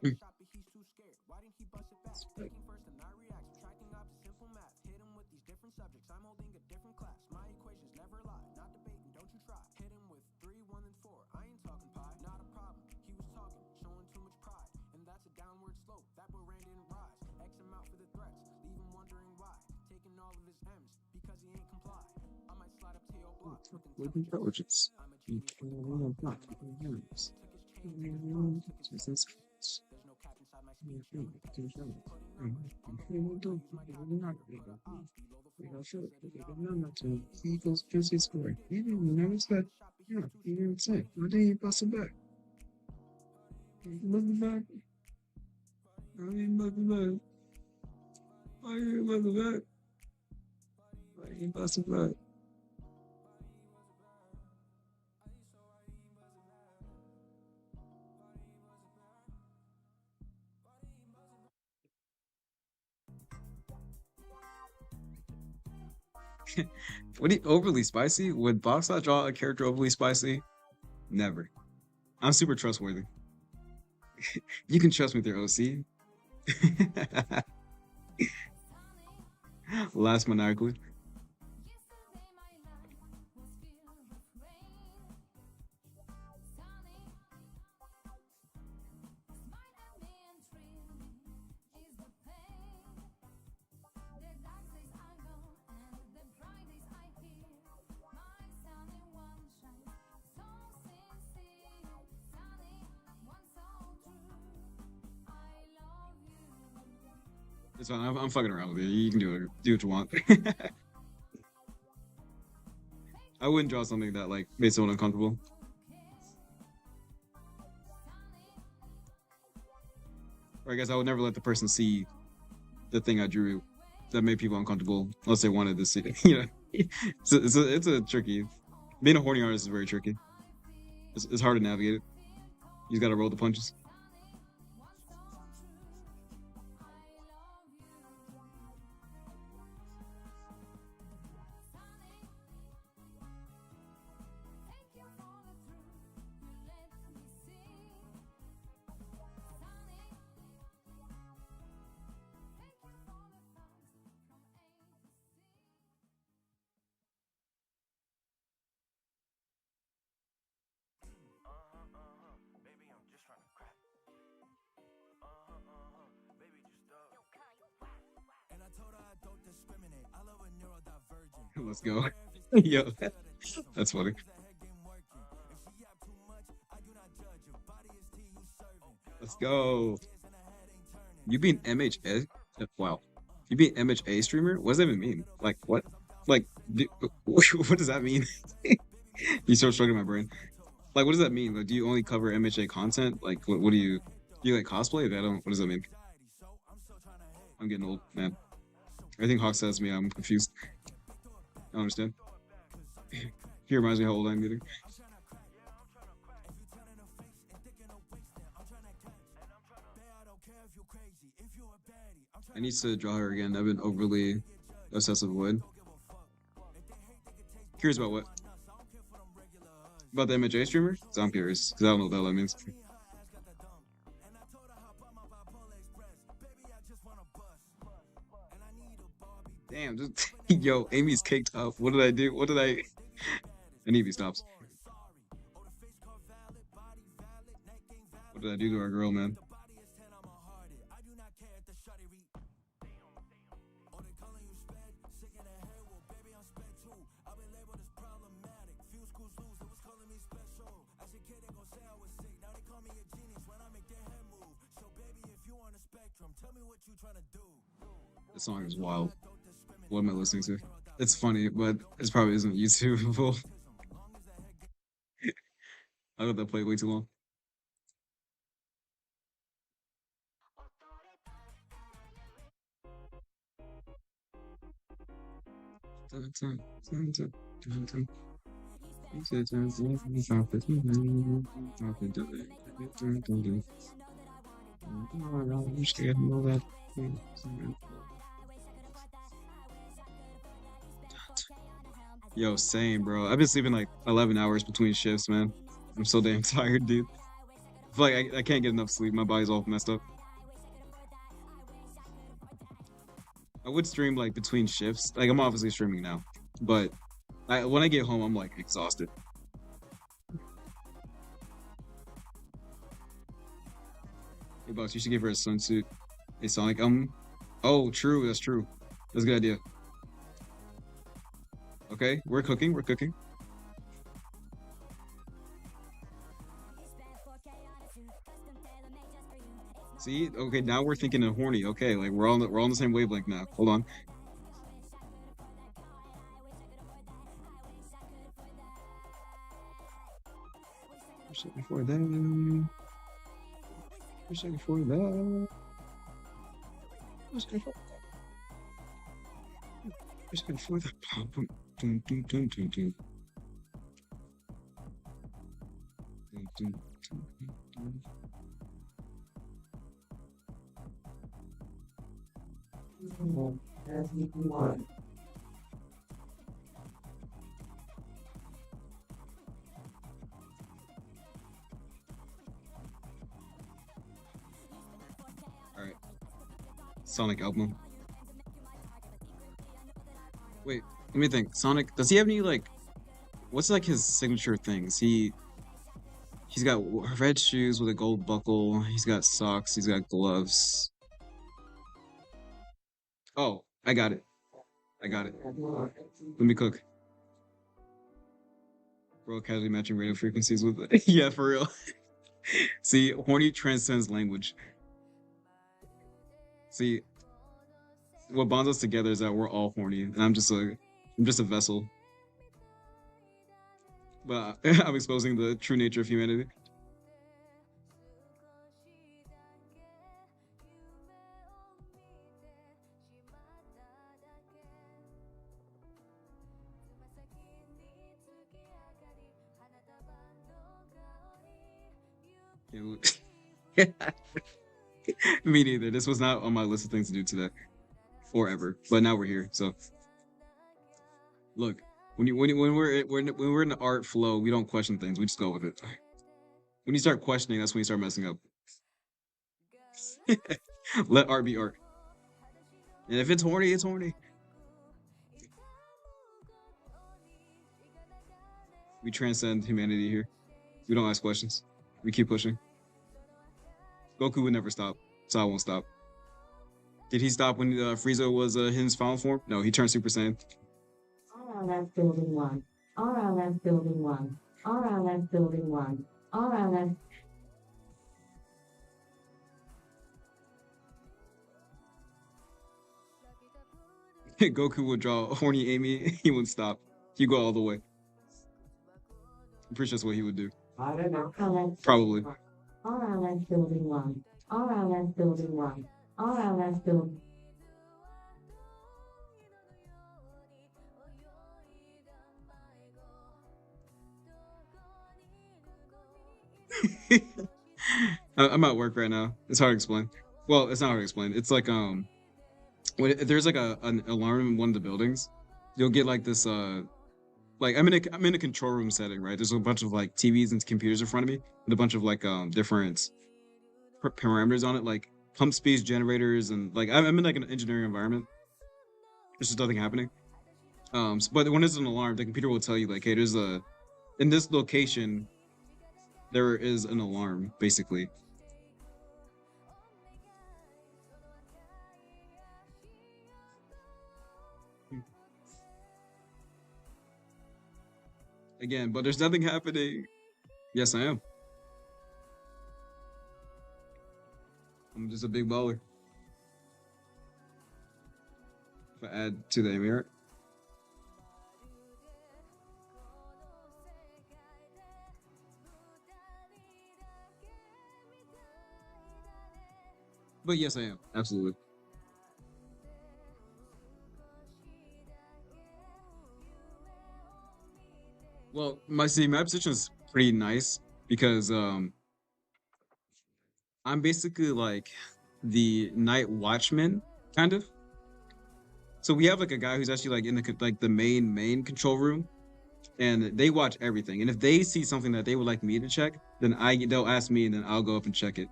Mm. With intelligence. He goes Jersey scoring. You notice that? Yeah, you didn't say. Why didn't you bust it back? Bust it back. Why didn't you bust it back? Why didn't you bust it back? Why didn't you bust it back? What do you overly spicy? Would Boxot draw a character overly spicy? Never. I'm super trustworthy. You can trust me with your OC. Last maniacally. It's fine. I'm fucking around with you. You can do what you want. I wouldn't draw something that like made someone uncomfortable. Or I guess I would never let the person see the thing I drew that made people uncomfortable unless they wanted to see it. You know, it's a tricky. Being a horny artist is very tricky. It's hard to navigate it. You just got to roll the punches. Let's go. Yo, that's funny. Let's go. You being MHA? Wow. You being MHA streamer? What does that even mean? Like, what? Like, what does that mean? You start struggling my brain. Like, what does that mean? Like, do you only cover MHA content? Like, what do you like cosplay? I don't, what does that mean? I'm getting old, man. Everything Hawk says to me, I'm confused. I don't understand. He reminds me how old I'm getting. I need to draw her again. I've been overly obsessive with Wood. Curious about what? About the MJ streamer? So I'm curious, because I don't know what the hell that means. Damn, just yo, Amy's caked up. What did I do? What did I and Evie stops. What did I do to our girl, man? This song is wild. What am I listening to? It's funny, but it probably isn't YouTubeable. I let that play way too long. Yo, same, bro. I've been sleeping like 11 hours between shifts, man. I'm so damn tired, dude. I feel like I can't get enough sleep. My body's all messed up. I would stream like between shifts. Like I'm obviously streaming now, but when I get home, I'm like exhausted. Hey, Box, you should give her a swimsuit. Hey, Sonic. Oh, true. That's true. That's a good idea. Okay, we're cooking. We're cooking. See, okay, now we're thinking of horny. Okay, like we're on the same wavelength now. Hold on. We're checking for that. We're checking for that. We're checking for that. We're checking for that. Dun, dun, dun, dun, dun. Dun, dun, dun, dun, dun. SCP-1. All right. Sonic album. Wait, let me think. Sonic, does he have any like what's like his signature things? He's got red shoes with a gold buckle. He's got socks. He's got gloves. Oh, I got it. I got it. Let me cook. Bro, casually matching radio frequencies with it. Yeah, for real. See, horny transcends language. See, what bonds us together is that we're all horny, and I'm just a vessel. But I'm exposing the true nature of humanity. Yeah, me neither. This was not on my list of things to do today, or ever. But now we're here. So look, when we're in the art flow, we don't question things. We just go with it. When you start questioning, that's when you start messing up. Let art be art. And if it's horny, it's horny. We transcend humanity here. We don't ask questions. We keep pushing. Goku would never stop, so I won't stop. Did he stop when Frieza was in his final form? No, he turned Super Saiyan. RLS Building 1. RLS Building 1. RLS Building 1. RLS. Goku would draw horny Amy. He wouldn't stop. He'd go all the way. I'm pretty sure that's what he would do. RLS. Probably. RLS Building 1. RLS Building 1. RLS Building. I'm at work right now. It's hard to explain. Well, it's not hard to explain. It's like when if there's like an alarm in one of the buildings, you'll get like this like I'm in a control room setting, right? There's a bunch of like TVs and computers in front of me with a bunch of like different parameters on it, like pump speeds, generators, and like I'm in like an engineering environment. There's just nothing happening. But when there's an alarm, the computer will tell you like, hey, there's a in this location there is an alarm, basically. Again, but there's nothing happening. Yes, I am. I'm just a big baller. If I add to the mirror. But yes, I am. Absolutely. Well, my position is pretty nice because I'm basically like the night watchman, kind of. So we have like a guy who's actually like in like the main control room, and they watch everything. And if they see something that they would like me to check, then they'll ask me, and then I'll go up and check it.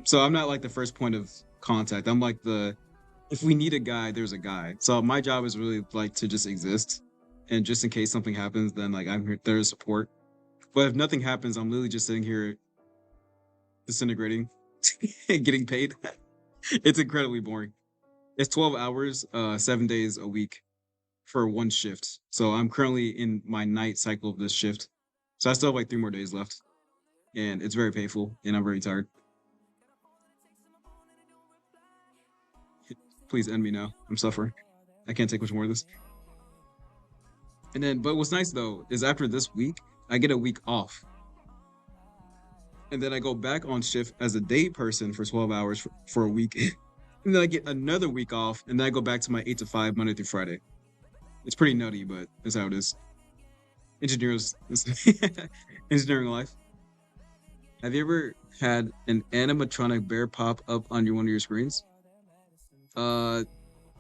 So I'm not like the first point of contact. I'm like if we need a guy, there's a guy. So my job is really like to just exist, and just in case something happens, then like I'm here, there's support. But if nothing happens, I'm literally just sitting here disintegrating and getting paid. It's incredibly boring. It's 12 hours, 7 days a week for one shift. So I'm currently in my night cycle of this shift. So I still have like 3 more days left. And it's very painful and I'm very tired. Please end me now. I'm suffering. I can't take much more of this. And then, but what's nice though is after this week, I get a week off. And then I go back on shift as a day person for 12 hours for a week. And then I get another week off, and then I go back to my 8 to 5 Monday through Friday. It's pretty nutty, but that's how it is. Engineers, engineering life. Have you ever had an animatronic bear pop up on one of your screens?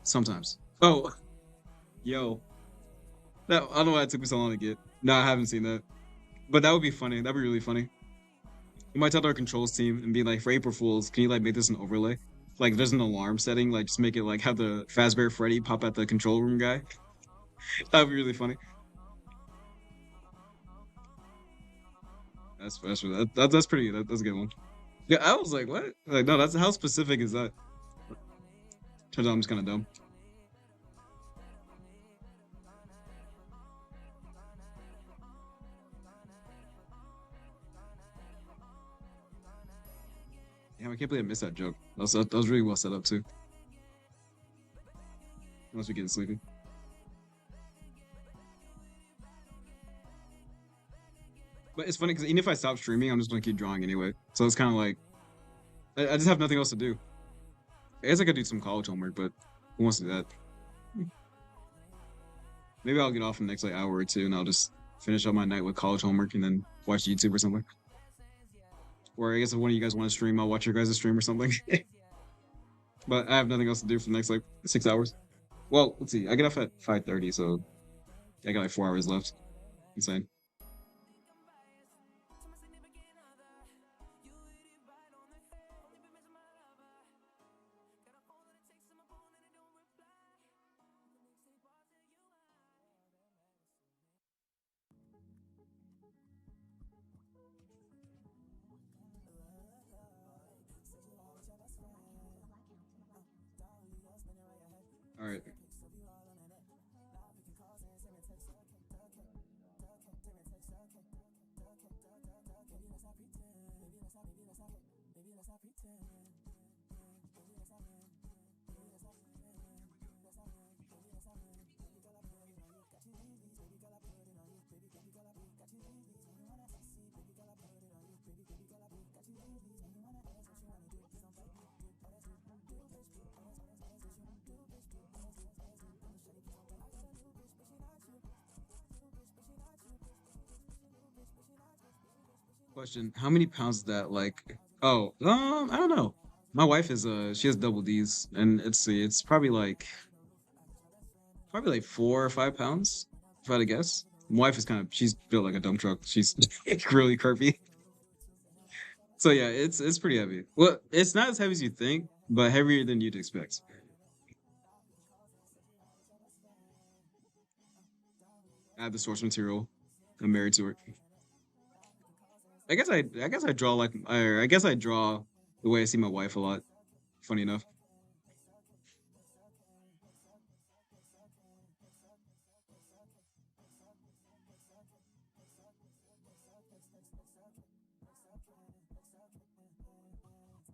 Sometimes. Oh, yo, that I don't know why it took me so long to get. No, I haven't seen that, but that would be funny. That'd be really funny. We might tell our controls team and be like, for April Fools, can you like make this an overlay? Like, there's an alarm setting. Like, just make it like have the Fazbear Freddy pop at the control room guy. That'd be really funny. That's special. That's pretty. That's a good one. Yeah, I was like, what? Like, no, that's how specific is that? Turns out I'm just kind of dumb. Damn, I can't believe I missed that joke. That was really well set up too. Unless we get sleepy. But it's funny because even if I stop streaming, I'm just gonna keep drawing anyway. So it's kind of like I just have nothing else to do. I guess I could do some college homework, but who wants to do that? Maybe I'll get off in the next like hour or two, and I'll just finish up my night with college homework and then watch YouTube or something. Or I guess if one of you guys want to stream, I'll watch your guys' stream or something. But I have nothing else to do for the next like 6 hours. Well, let's see. I get off at 5:30, so I got like 4 hours left. Insane. All right. Question: how many pounds is that? Like, oh, I don't know. My wife is she has double D's, and it's probably like 4 or 5 pounds, if I had to guess. My wife is she's built like a dump truck. She's really curvy. So yeah, it's pretty heavy. Well, it's not as heavy as you think, but heavier than you'd expect. I have the source material. I'm married to her. I guess I draw like I guess I draw the way I see my wife a lot. Funny enough.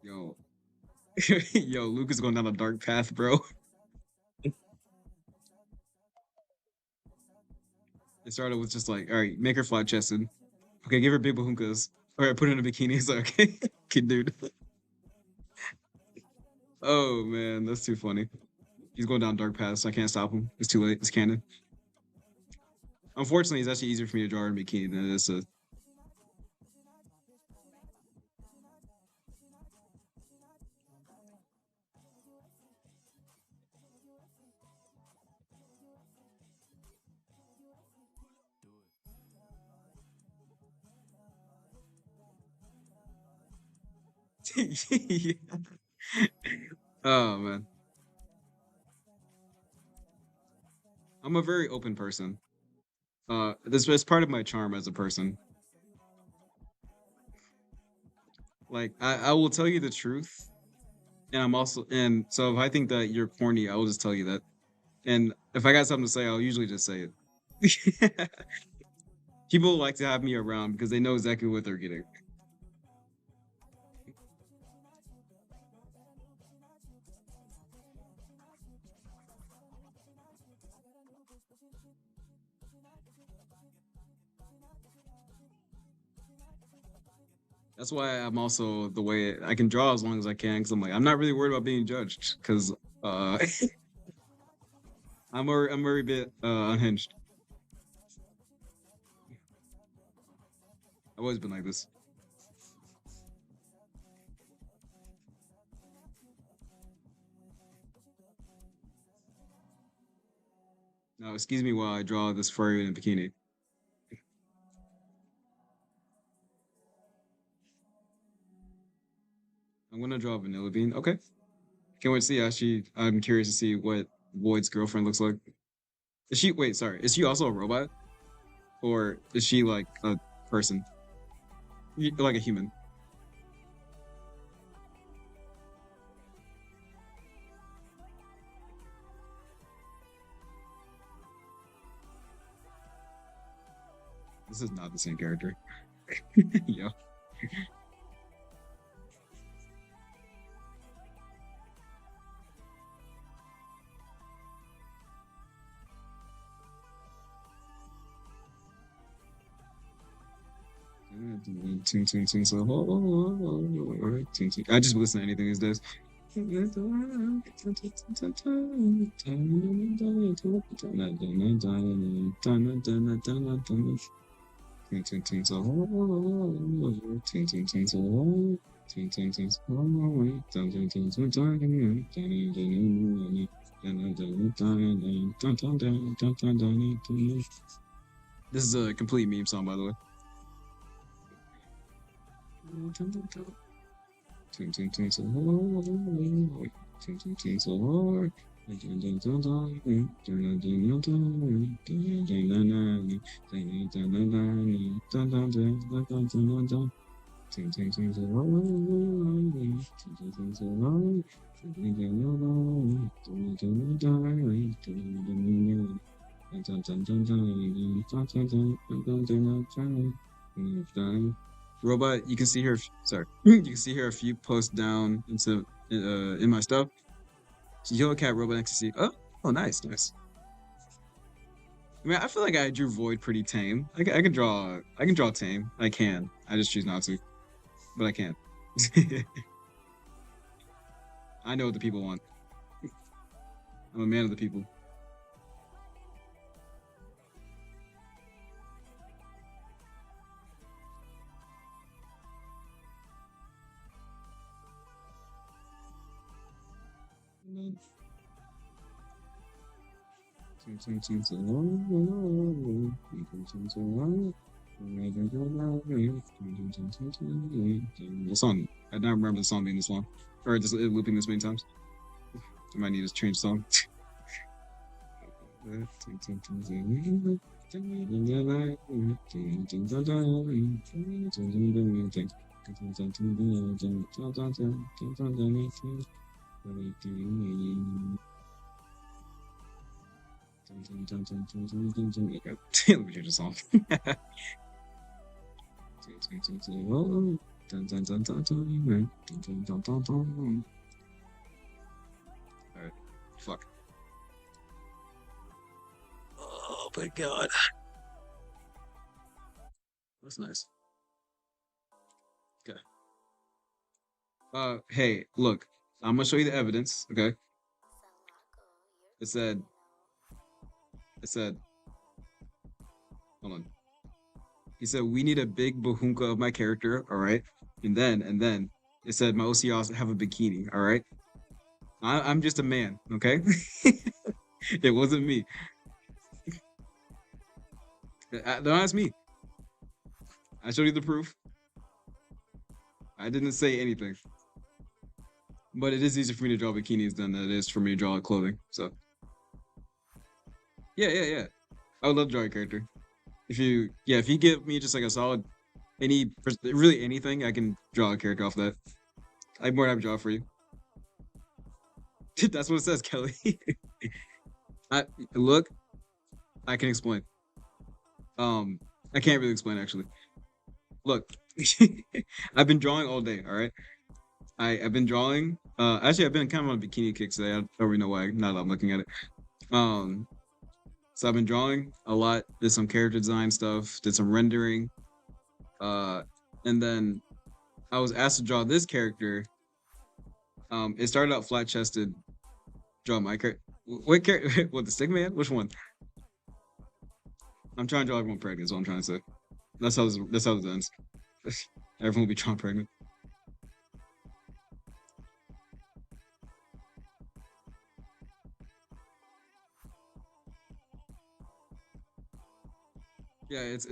Yo, yo, Luke is going down a dark path, bro. It started with just like, all right, make her flat chested. Okay, give her big bahunkas. All right, put her in a bikini. It's like, okay, kid, dude. Oh man, that's too funny. He's going down dark paths. So I can't stop him. It's too late. It's canon. Unfortunately, it's actually easier for me to draw her in a bikini than it is to. Yeah. Oh man, I'm a very open person. This is part of my charm as a person. Like I will tell you the truth, and I'm also and so if I think that you're corny, I will just tell you that. And if I got something to say, I'll usually just say it. People like to have me around because they know exactly what they're getting. That's why I'm also the way I can draw as long as I can because I'm like I'm not really worried about being judged because uh I'm very bit unhinged. I've always been like this. Now excuse me while I draw this furry in a bikini. I'm gonna draw Vanilla Bean. Okay. Can't wait to see. Actually, I'm curious to see what Void's girlfriend looks like. Is she wait, sorry, is she also a robot? Or is she like a person? Like a human? This is not the same character. Yeah. I just listen to anything these days. This is a complete meme song, by the way. Robot, you can see her. Sorry, you can see her a few posts down into in my stuff. Yellow cat robot next to see. Oh, nice, nice. I mean, I feel like I drew Void pretty tame. I can draw. I can draw tame. I can. I just choose not to, but I can. I know what the people want. I'm a man of the people. The song, I don't remember the song being this long, or just looping this many times. I might need to change the song. Okay. Let me change the song. Alright. Fuck. Oh my god. That's nice. Okay. Hey, look. I'm gonna show you the evidence, okay? It said, hold on. He said, we need a big bahunka of my character, all right? And then it said my OCRs have a bikini, all right? I'm just a man, okay? It wasn't me. Don't ask me. I showed you the proof. I didn't say anything. But it is easier for me to draw bikinis than it is for me to draw clothing, so. Yeah. I would love to draw a character. If you give me just like a solid, really anything, I can draw a character off that. I'm more than happy to draw for you. That's what it says, Kelly. I look. I can explain. Um, I can't really explain actually. Look, I've been drawing all day. All right. I've been drawing. Actually, I've been kind of on a bikini kick today. I don't really know why. Now that I'm looking at it. Um, so I've been drawing a lot. Did some character design stuff. Did some rendering. Uh, and then I was asked to draw this character. It started out flat chested. Draw my character. What character? What, the stick man? Which one? I'm trying to draw everyone pregnant. Is what I'm trying to say. That's how this ends. Everyone will be drawn pregnant. Yeah, it's.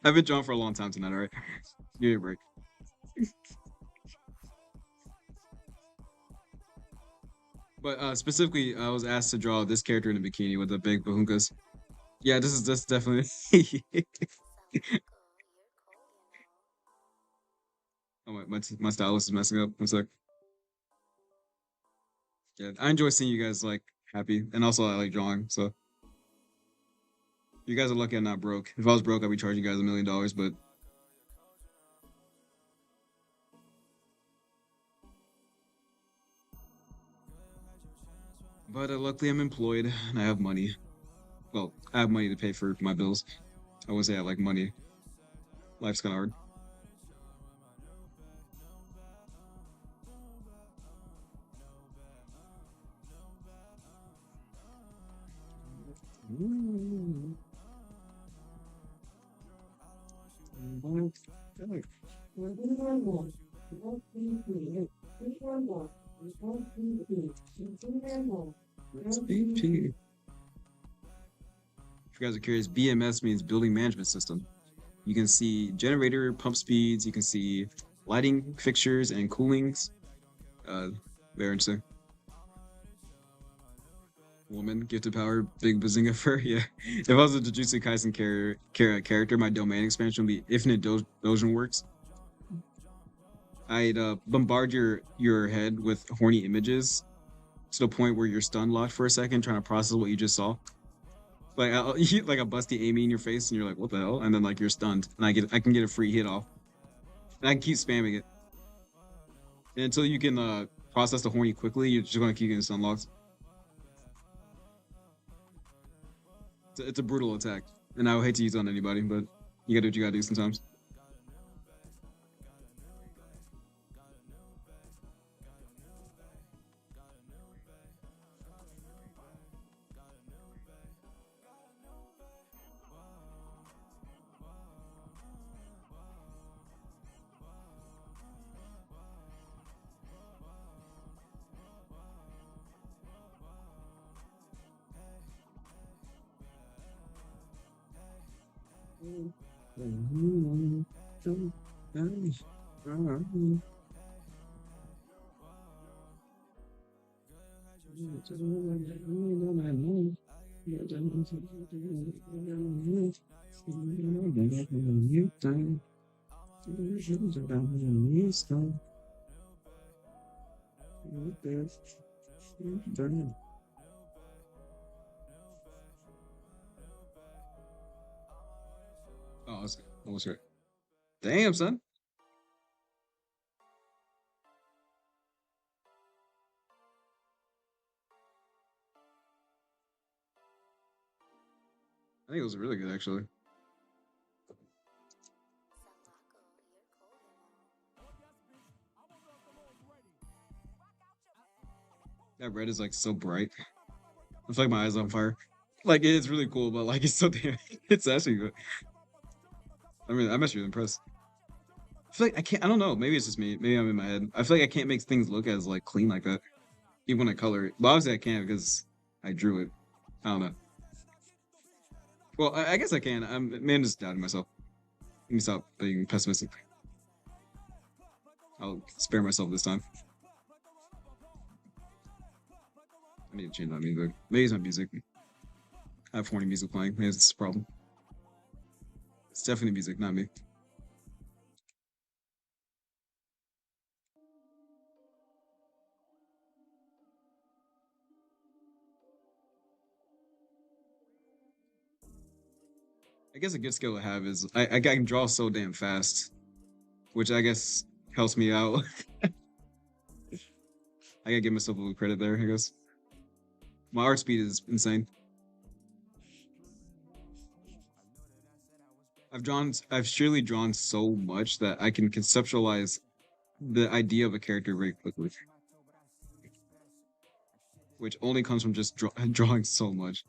I've been drawn for a long time tonight. All right, give me a break. But specifically, I was asked to draw this character in a bikini with the big bahunkas. Yeah, this is definitely. Oh, my stylus is messing up. One sec. Yeah, I enjoy seeing you guys like happy, and also I like drawing. So you guys are lucky I'm not broke. If I was broke, I'd be charging you guys $1 million. But luckily I'm employed and I have money. Well, I have money to pay for my bills. I wouldn't say I like money. Life's kind of hard. BP. If you guys are curious, BMS means building management system. You can see generator pump speeds. You can see lighting fixtures and coolings. Uh, Very interesting. Woman, gifted power, big bazinga fur. Yeah. If I was a Jujutsu Kaisen character, my domain expansion would be Infinite Dojin Works. I'd bombard your head with horny images to the point where you're stun locked for a second, trying to process what you just saw. Like like a busty Amy in your face, and you're like, "What the hell?" And then like you're stunned, and I can get a free hit off, and I can keep spamming it and until you can process the horny quickly. You're just gonna keep getting stun locked. It's a brutal attack, and I would hate to use it on anybody, but you gotta do what you gotta do sometimes. Oh, that's almost right. Damn, son. I think it was really good actually. That red is like so bright. I feel like my eyes on fire. Like it's really cool, but like it's so damn. It's actually good. I mean, I'm actually impressed. I feel like I can't. I don't know. Maybe it's just me. Maybe I'm in my head. I feel like I can't make things look as like clean like that, even when I color it. But obviously I can't because I drew it. I don't know. Well, I guess I can. I'm just doubting myself. Let me stop being pessimistic. I'll spare myself this time. I need to change my music. Maybe it's my music. I have horny music playing. Maybe it's a problem. It's definitely music, not me. guess a good skill to have is I can draw so damn fast, which I guess helps me out. I gotta give myself a little credit there, I guess. My art speed is insane. I've surely drawn so much that I can conceptualize the idea of a character very quickly, which only comes from just drawing so much.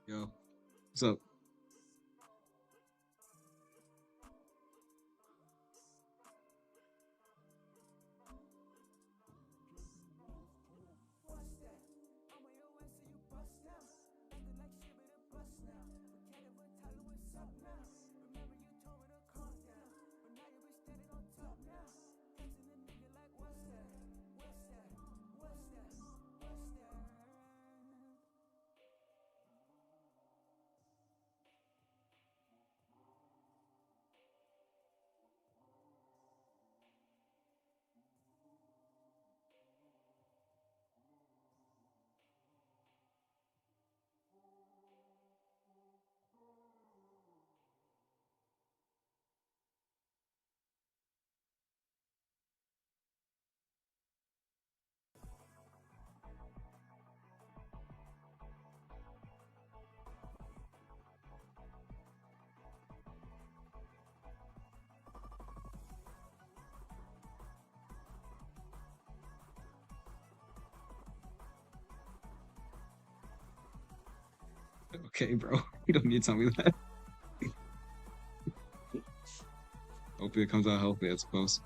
Yo, what's up? Okay, bro. You don't need to tell me that. Hopefully it comes out healthy, I suppose.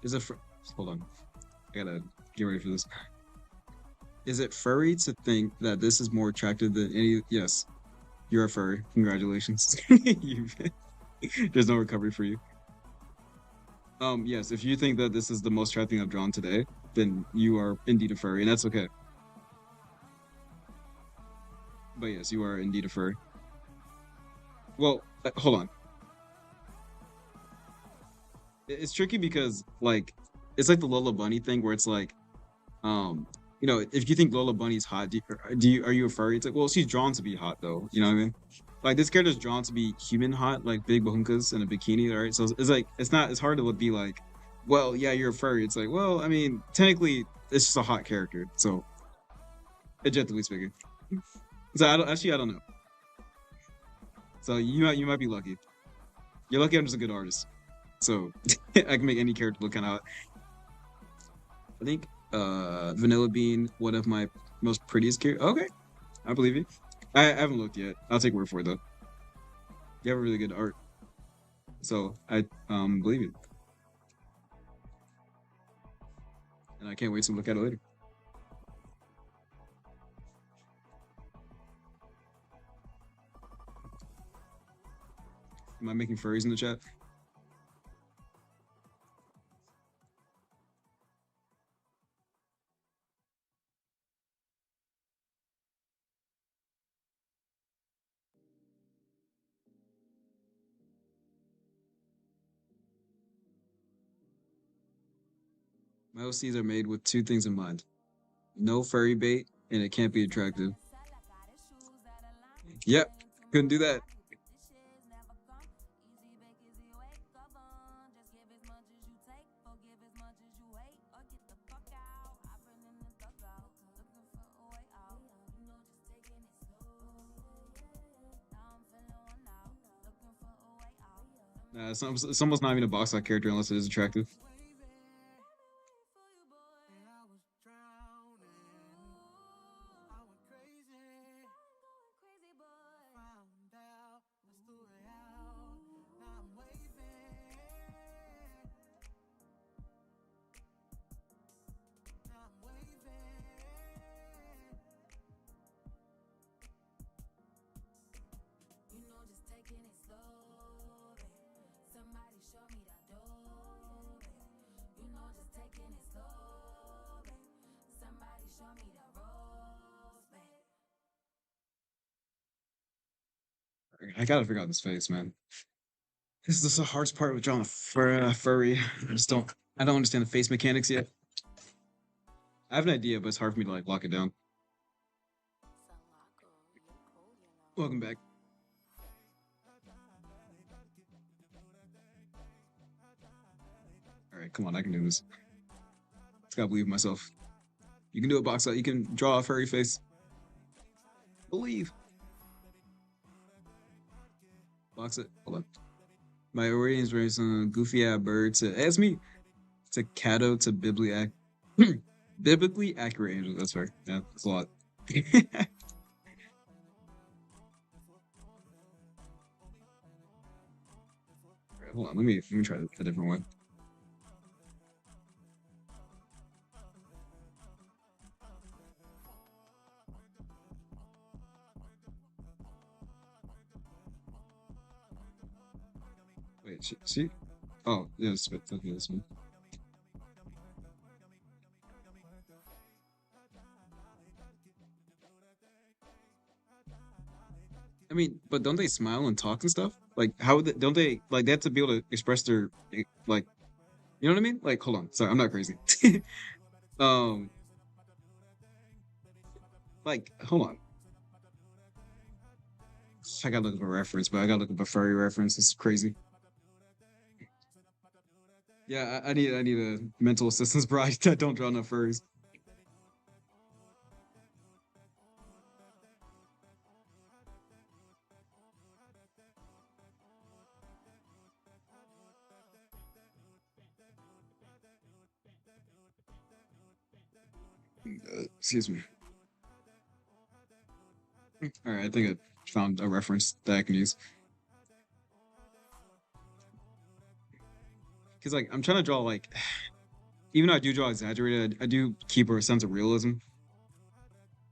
Is it hold on. I gotta get ready for this. Is it furry to think that this is more attractive than any? Yes, you're a furry. Congratulations. There's no recovery for you. Yes, if you think that this is the most attractive thing I've drawn today, then you are indeed a furry, and that's okay. But yes, you are indeed a furry. Well, hold on. It's tricky because like it's like the Lola Bunny thing where it's like um if you think Lola Bunny's hot, are you a furry? It's like, well, she's drawn to be hot though. You know what I mean? Like this character's drawn to be human hot, like big bahunkas in a bikini, right? So it's like it's hard to be like, well, yeah, you're a furry. It's like, well, I mean, technically, it's just a hot character. So objectively speaking, so I don't know. So you might be lucky. You're lucky I'm just a good artist. So I can make any character look kind of hot. I think Vanilla Bean, one of my most prettiest characters. Okay, I believe you. I haven't looked yet. I'll take word for it though. You have a really good art, so I believe you, and I can't wait to look at it later. Am I making furries in the chat? My OCs are made with two things in mind: no furry bait, and it can't be attractive. Yep, Couldn't do that. Nah, it's almost not even a box out character unless it is attractive. And I was drowning. I went crazy. Found out that's the way out. Now I'm waving. Now I'm waving. You know, just taking it slow, babe. Somebody show me that door, babe. You know, just taking it slow, babe. Somebody show me the ropes, babe. I gotta figure out this face, man. This is the hardest part with drawing a furry. I don't understand the face mechanics yet. I have an idea, but it's hard for me to like lock it down. Welcome back. All right, come on, I can do this. Just gotta believe in myself. You can do a box out. You can draw a furry face. Believe. Box it. Hold on. My origins range from goofy ass bird to as me to Cato to biblically accurate angel. That's fair. Yeah, that's a lot. Alright, hold on. Let me try a different one. Wait, see? Oh, yeah, it's okay, this one. I mean, but don't they smile and talk and stuff? Like, how would don't they like they have to be able to express their like, you know what I mean? Like, hold on, sorry, I'm not crazy. um, like, hold on, I gotta look up a reference, but I gotta look up a furry reference. It's crazy. Yeah, I need a mental assistance, bro. I don't draw enough furries. Excuse me. All right, I think I found a reference that I can use. Because like I'm trying to draw like, even though I do draw exaggerated, I do keep a sense of realism.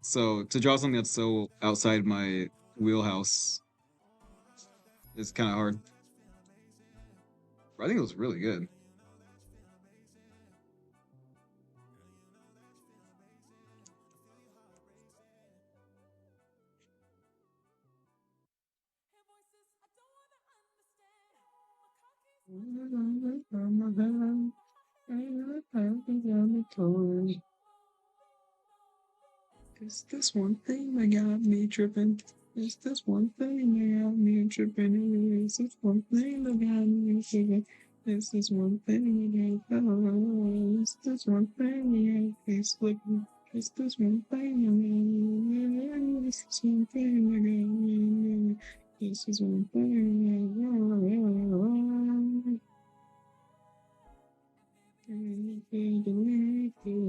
So to draw something that's so outside my wheelhouse is kind of hard. But I think it was really good. It's this one thing that got me tripping. It's this one thing that got me tripping. It's this one thing that got me tripping. It's this one thing that got me. It's this one thing that got me slipping. It's this one thing that got me. It's this one thing that got me. This is one thing that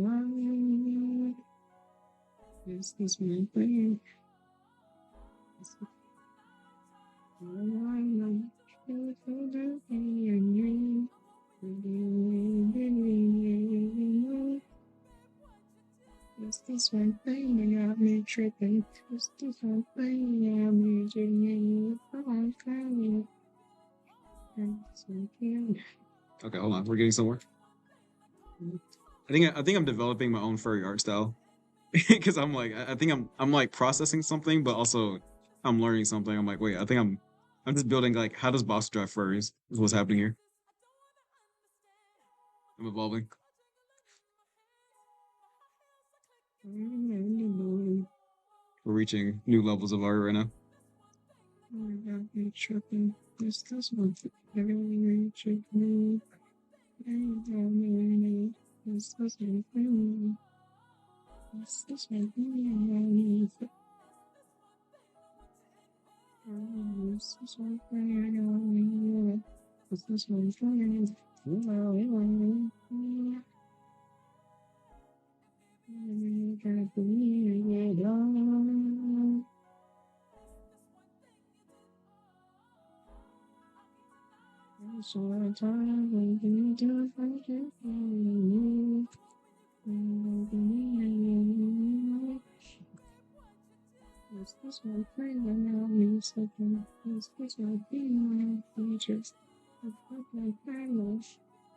got me. It's this one thing. It's this one thing that got me tripping. It's this one thing that got me tripping. Okay, hold on. We're getting somewhere. I think I'm developing my own furry art style because I'm like I think I'm like processing something, but also I'm learning something. I'm like, wait, I think I'm just building like how does boss draw furries is what's happening here. I'm evolving. We're reaching new levels of art right now. Tripping. This one. Everyone tripping. This one. This one.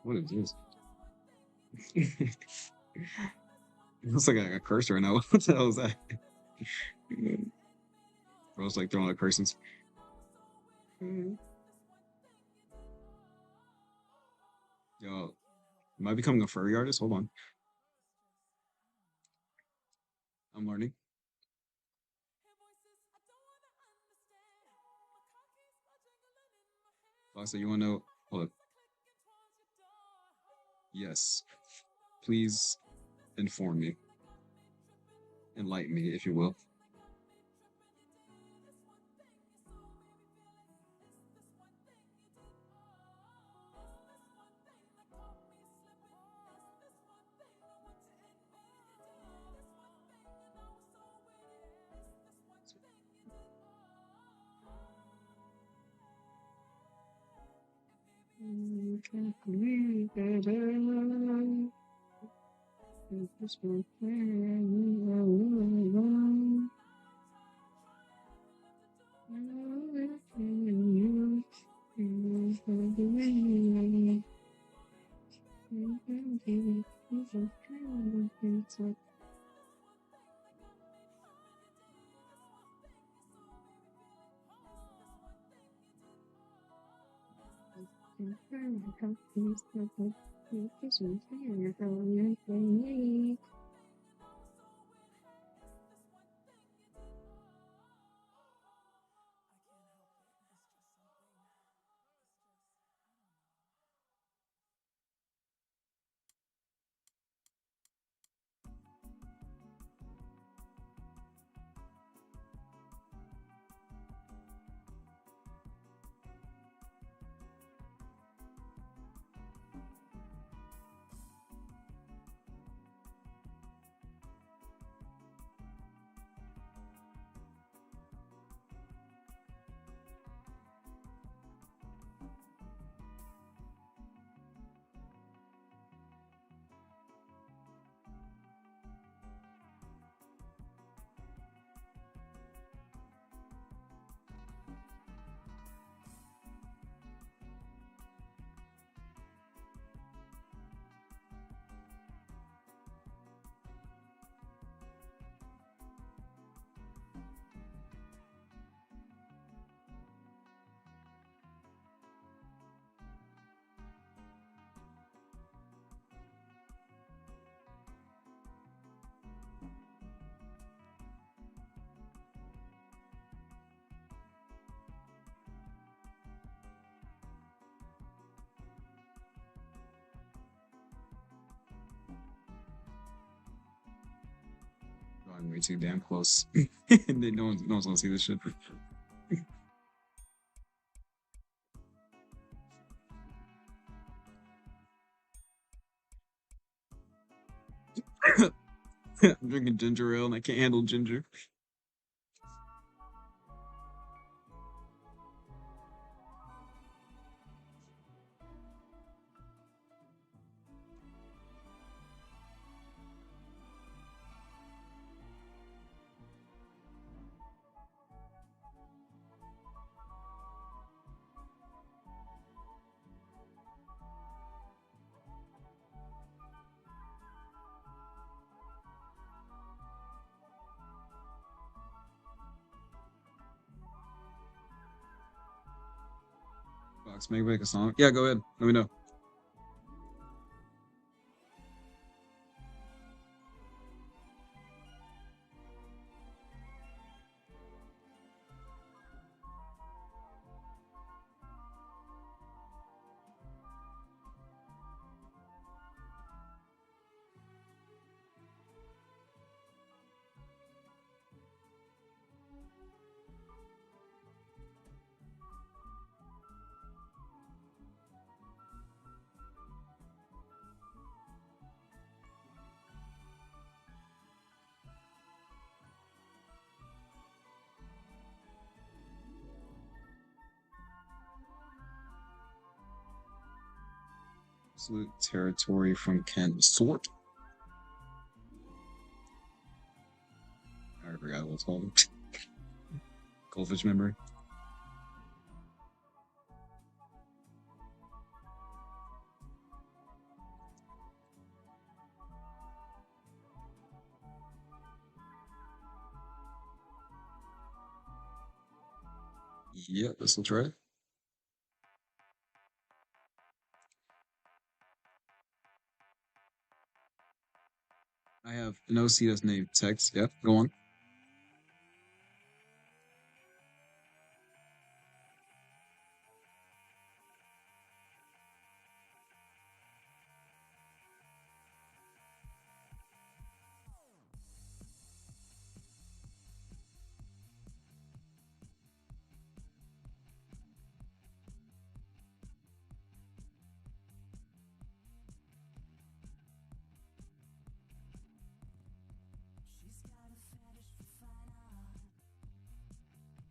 What is this? It looks like a cursor right now. What the hell is that? Bro's like throwing out curses. Yo, am I becoming a furry artist? Hold on. I'm learning. So you want to know? Hold up. Yes. Please inform me. Enlighten me, if you will. I'm way too damn close. And then no one's gonna see this shit. I'm drinking ginger ale and I can't handle ginger. Fox, make a song. Yeah, go ahead. Let me know. Absolute territory from Ken. Sort. I forgot what it's called. Goldfish memory. Yep, this will try. I have an OC that's named Text. Yep, go on. She's got a fetish for fine art.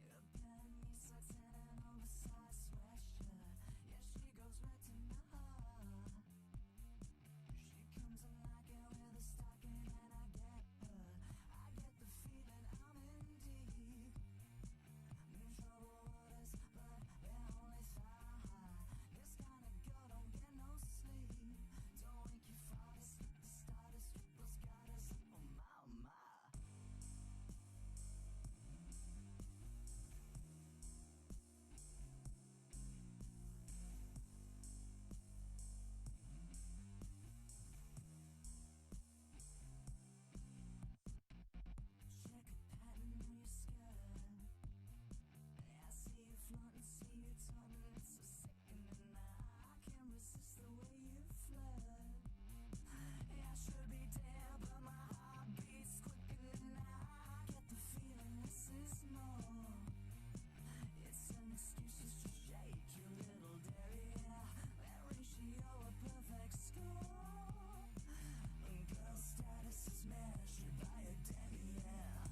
A penny socks and an oversized sweatshirt. Yeah, she goes right to my heart. She comes alive with a stocking and I get her. I get the feeling I'm in deep. New trouble waters, but they're only thigh high. This kind of girl don't get no sleep. Don't wake your father, slip the starter, strip those garters. Oh my, oh my. Check a pattern on your skirt. I see you flaunting, see you taunting. It's so sickening. I can't resist the way you flirt. Yeah, I should be dead, but my heart beats quickening. I get the feeling this is more. It's an excuse just to shake your little derriere. That ratio a perfect score. Girl status is measured by a demi-heure.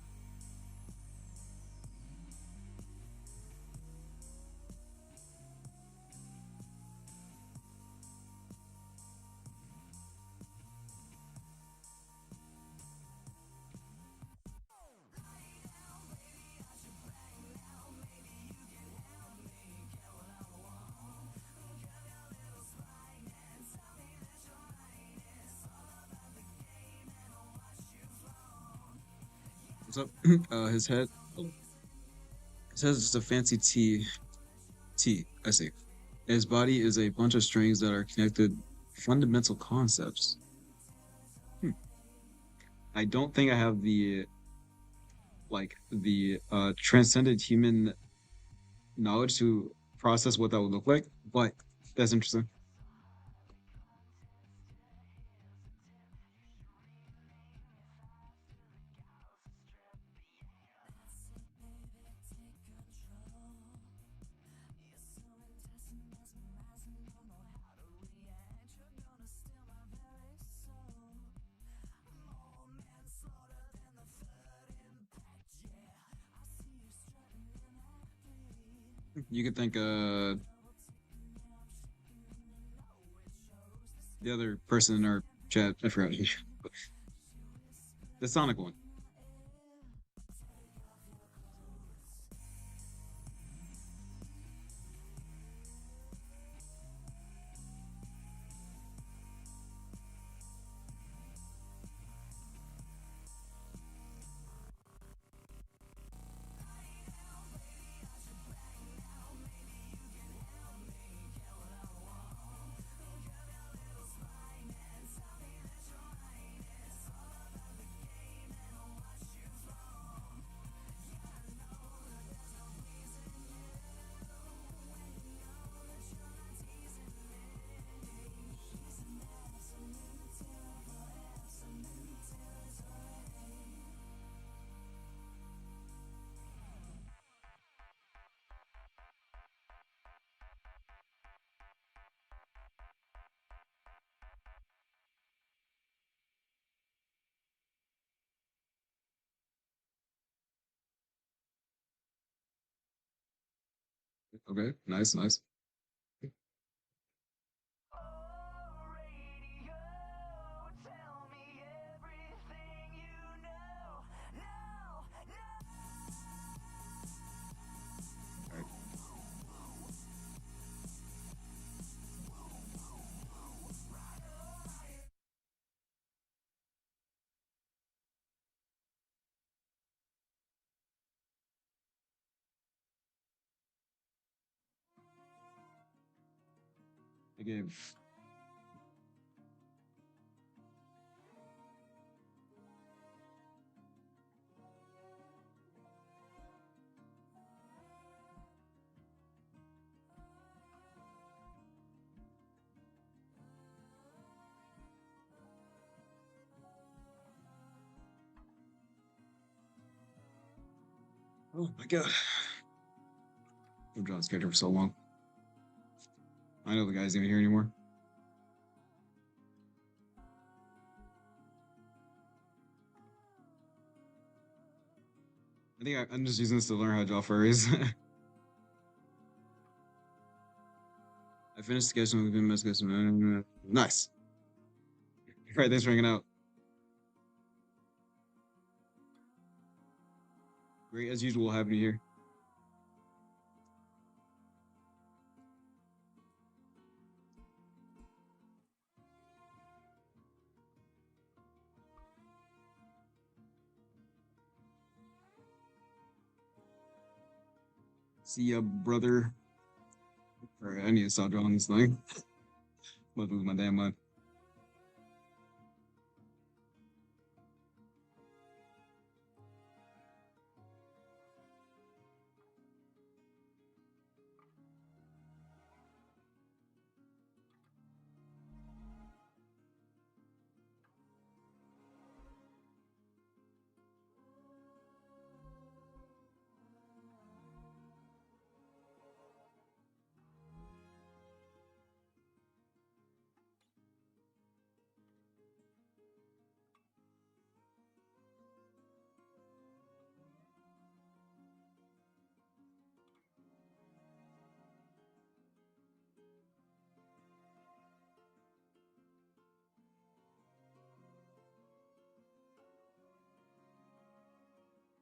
What's up? His head. Oh, his head is just a fancy T. T. I see. His body is a bunch of strings that are connected. Fundamental concepts. Hmm. I don't think I have the transcendent human knowledge to process what that would look like, but that's interesting. You could think the other person in our chat, I forgot. The Sonic one. Okay, nice, nice. The game. Oh my god. I've drawn this character for so long. I know the guy's even here anymore. I think I'm just using this to learn how to draw furries. I finished sketching with him. Nice. All right, thanks for hanging out. Great as usual happening here. See ya, brother. Alright, I need to stop drawing this thing. I'm about to lose my damn mind.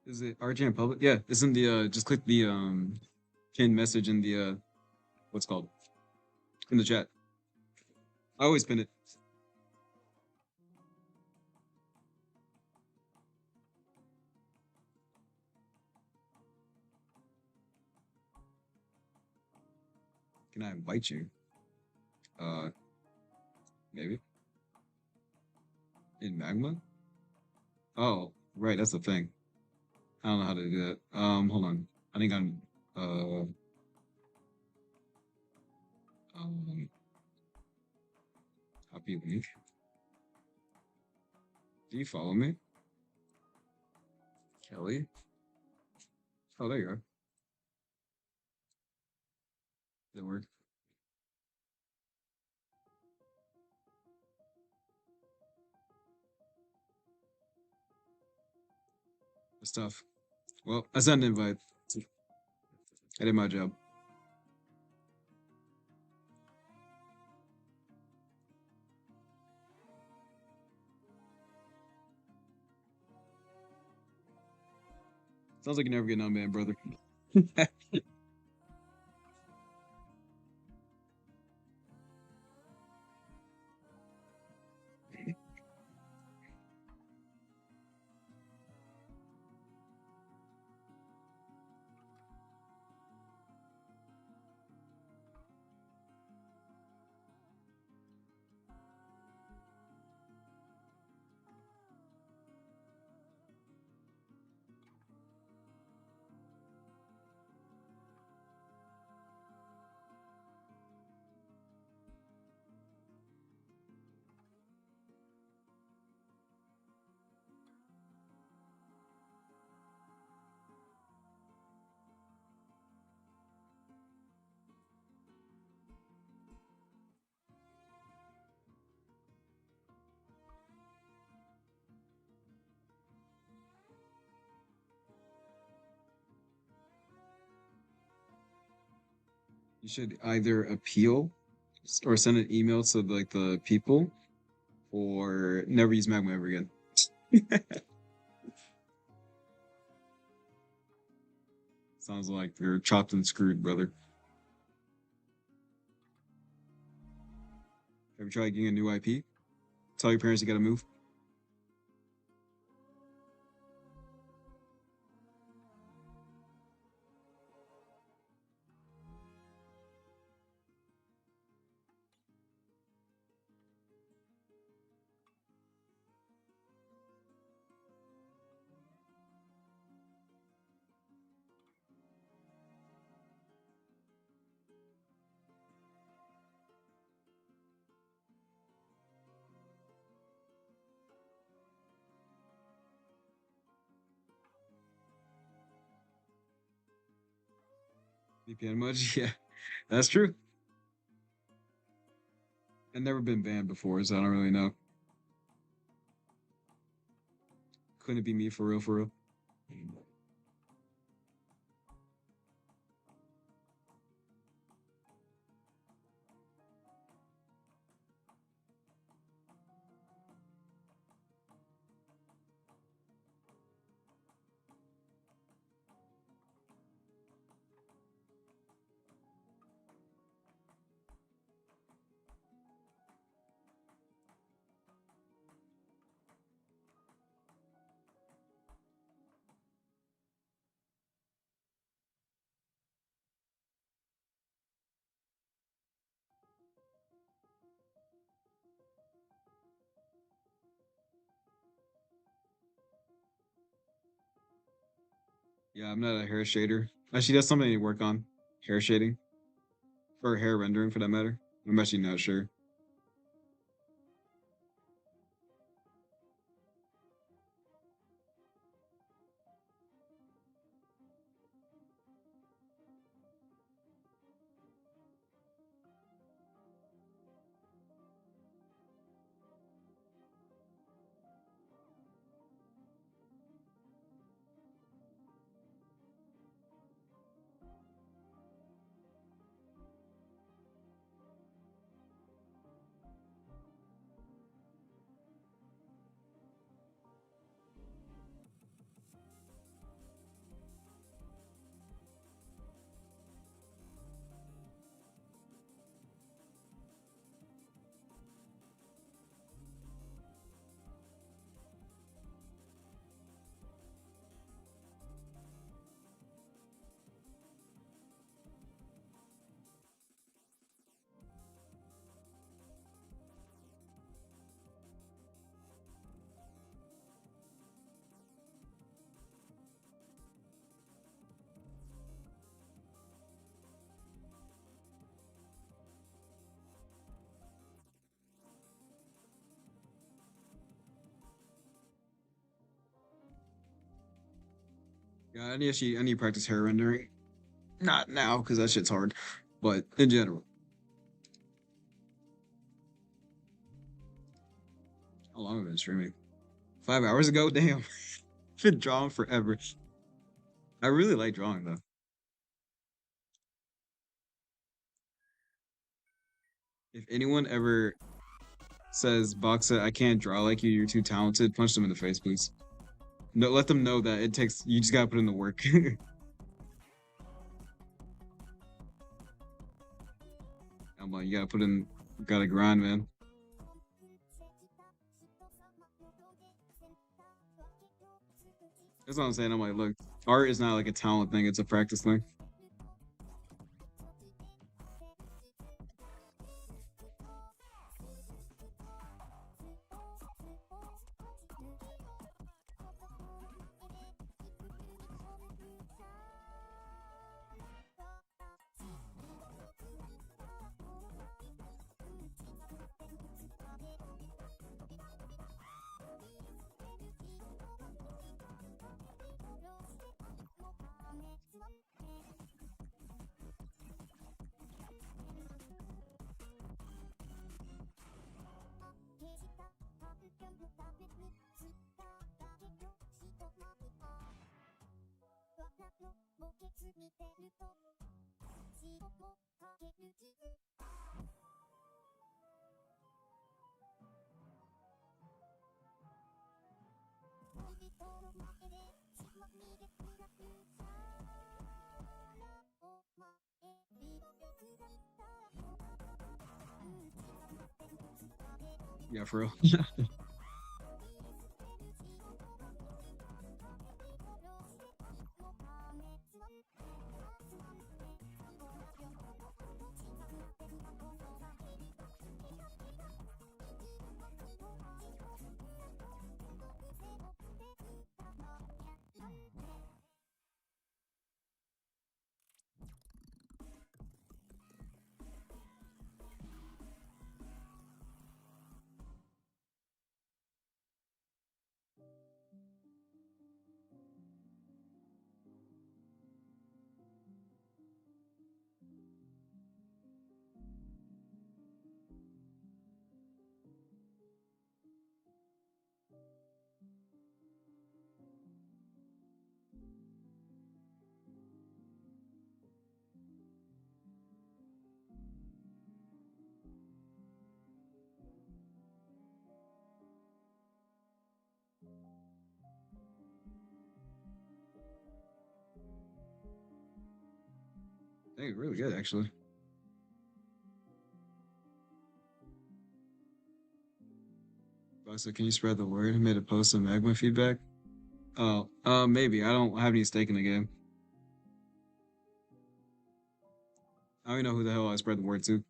Is it RJ Public? Yeah, it's in the just click the pinned message in the what's it called? In the chat. I always pin it. Can I invite you? Maybe. In Magma? Oh, right, that's the thing. I don't know how to do that. Hold on. I think I'm copy link. Do you follow me? Kelly? Oh, there you are. Did it work? That's tough. Well, I sent an invite. I did my job. Sounds like you're never getting on, man, brother. You should either appeal or send an email to like the people, or never use Magma ever again. Sounds like you're chopped and screwed, brother. Have you tried getting a new IP? Tell your parents you gotta move. VPN emoji, yeah, that's true. I've never been banned before, so I don't really know. Couldn't it be me for real, for real? Yeah, I'm not a hair shader. Actually, that's something to work on. Hair shading. Or hair rendering for that matter. I'm actually not sure. Yeah, I need to practice hair rendering. Not now, because that shit's hard. But in general. How long have I been streaming? 5 hours ago? Damn. Been drawing forever. I really like drawing though. If anyone ever says, Boxa, I can't draw like you, you're too talented, punch them in the face, please. No, let them know that it takes, you just gotta put in the work. I'm like, you gotta put in, you gotta grind, man. That's what I'm saying. I'm like, look, art is not like a talent thing, it's a practice thing. Yeah, for real. Hey, really good actually. So can you spread the word? I made a post on Magma feedback. Oh, maybe. I don't have any stake in the game. I don't even know who the hell I spread the word to.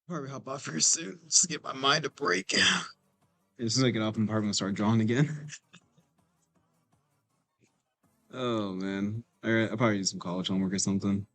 Probably hop off here soon. Just to get my mind a break. As soon as I get off, I'm probably gonna start drawing again. Oh man. Alright, I'll probably do some college homework or something.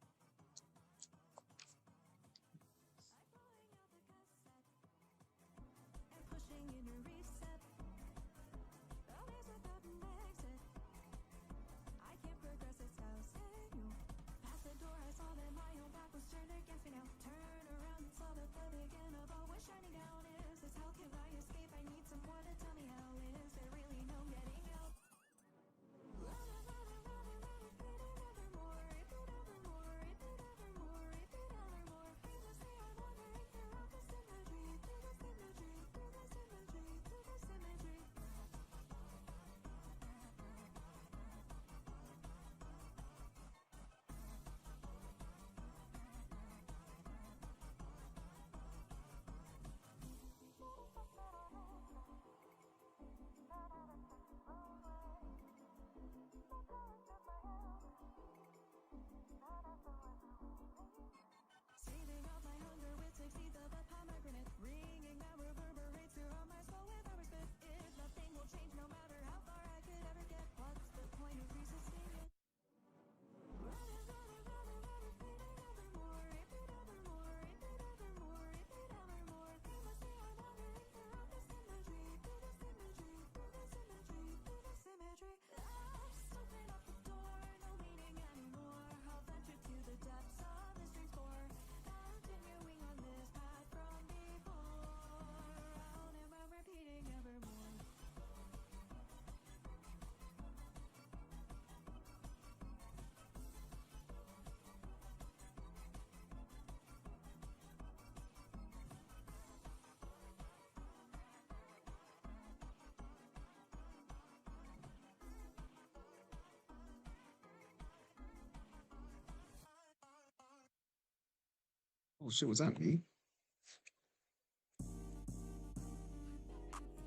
Oh shit, was that me?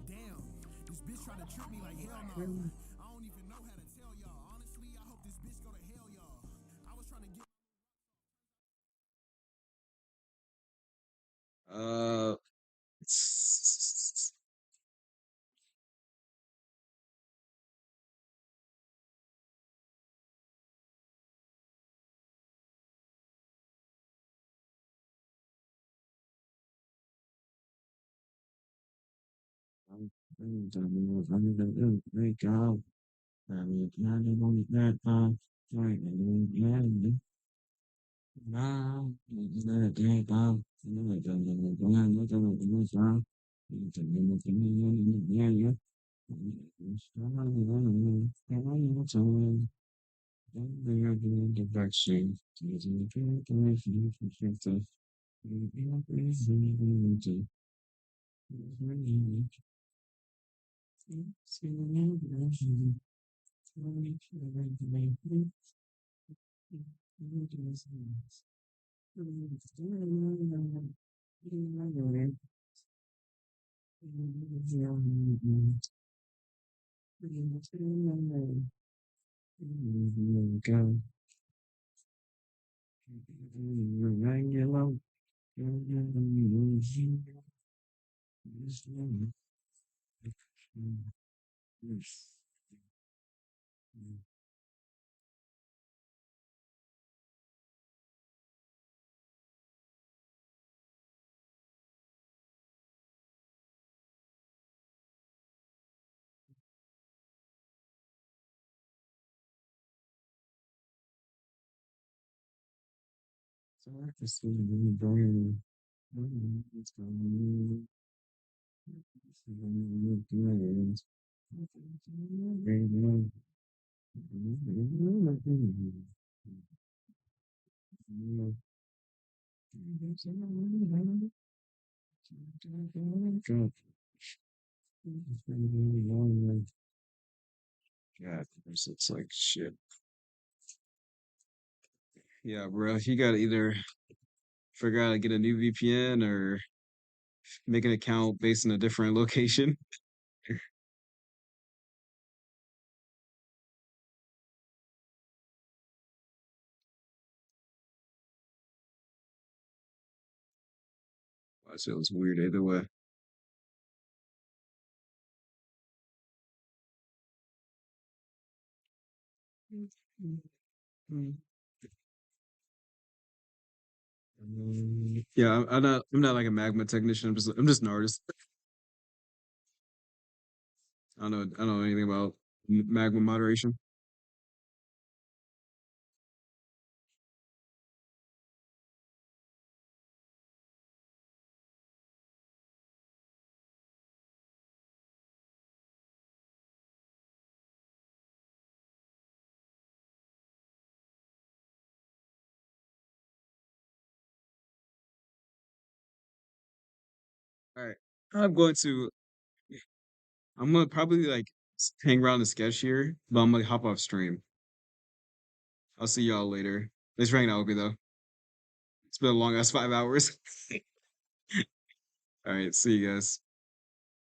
Damn, this bitch trying to trick me like hell no. I don't even know how to tell y'all. Honestly, I hope this bitch go to hell, y'all. I was trying to get. It's- God, it's like shit. Yeah, bro, you gotta either figure out how to get a new VPN or make an account based in a different location. So it was weird either way. Yeah, I'm not like a magma technician. I'm just an artist. I don't know anything about magma moderation. All right, I'm going to I'm gonna probably like hang around the sketch here, but I'm gonna hop off stream. I'll see y'all later. Thanks for hanging out with me though. It's been a long ass 5 hours. All right, see you guys.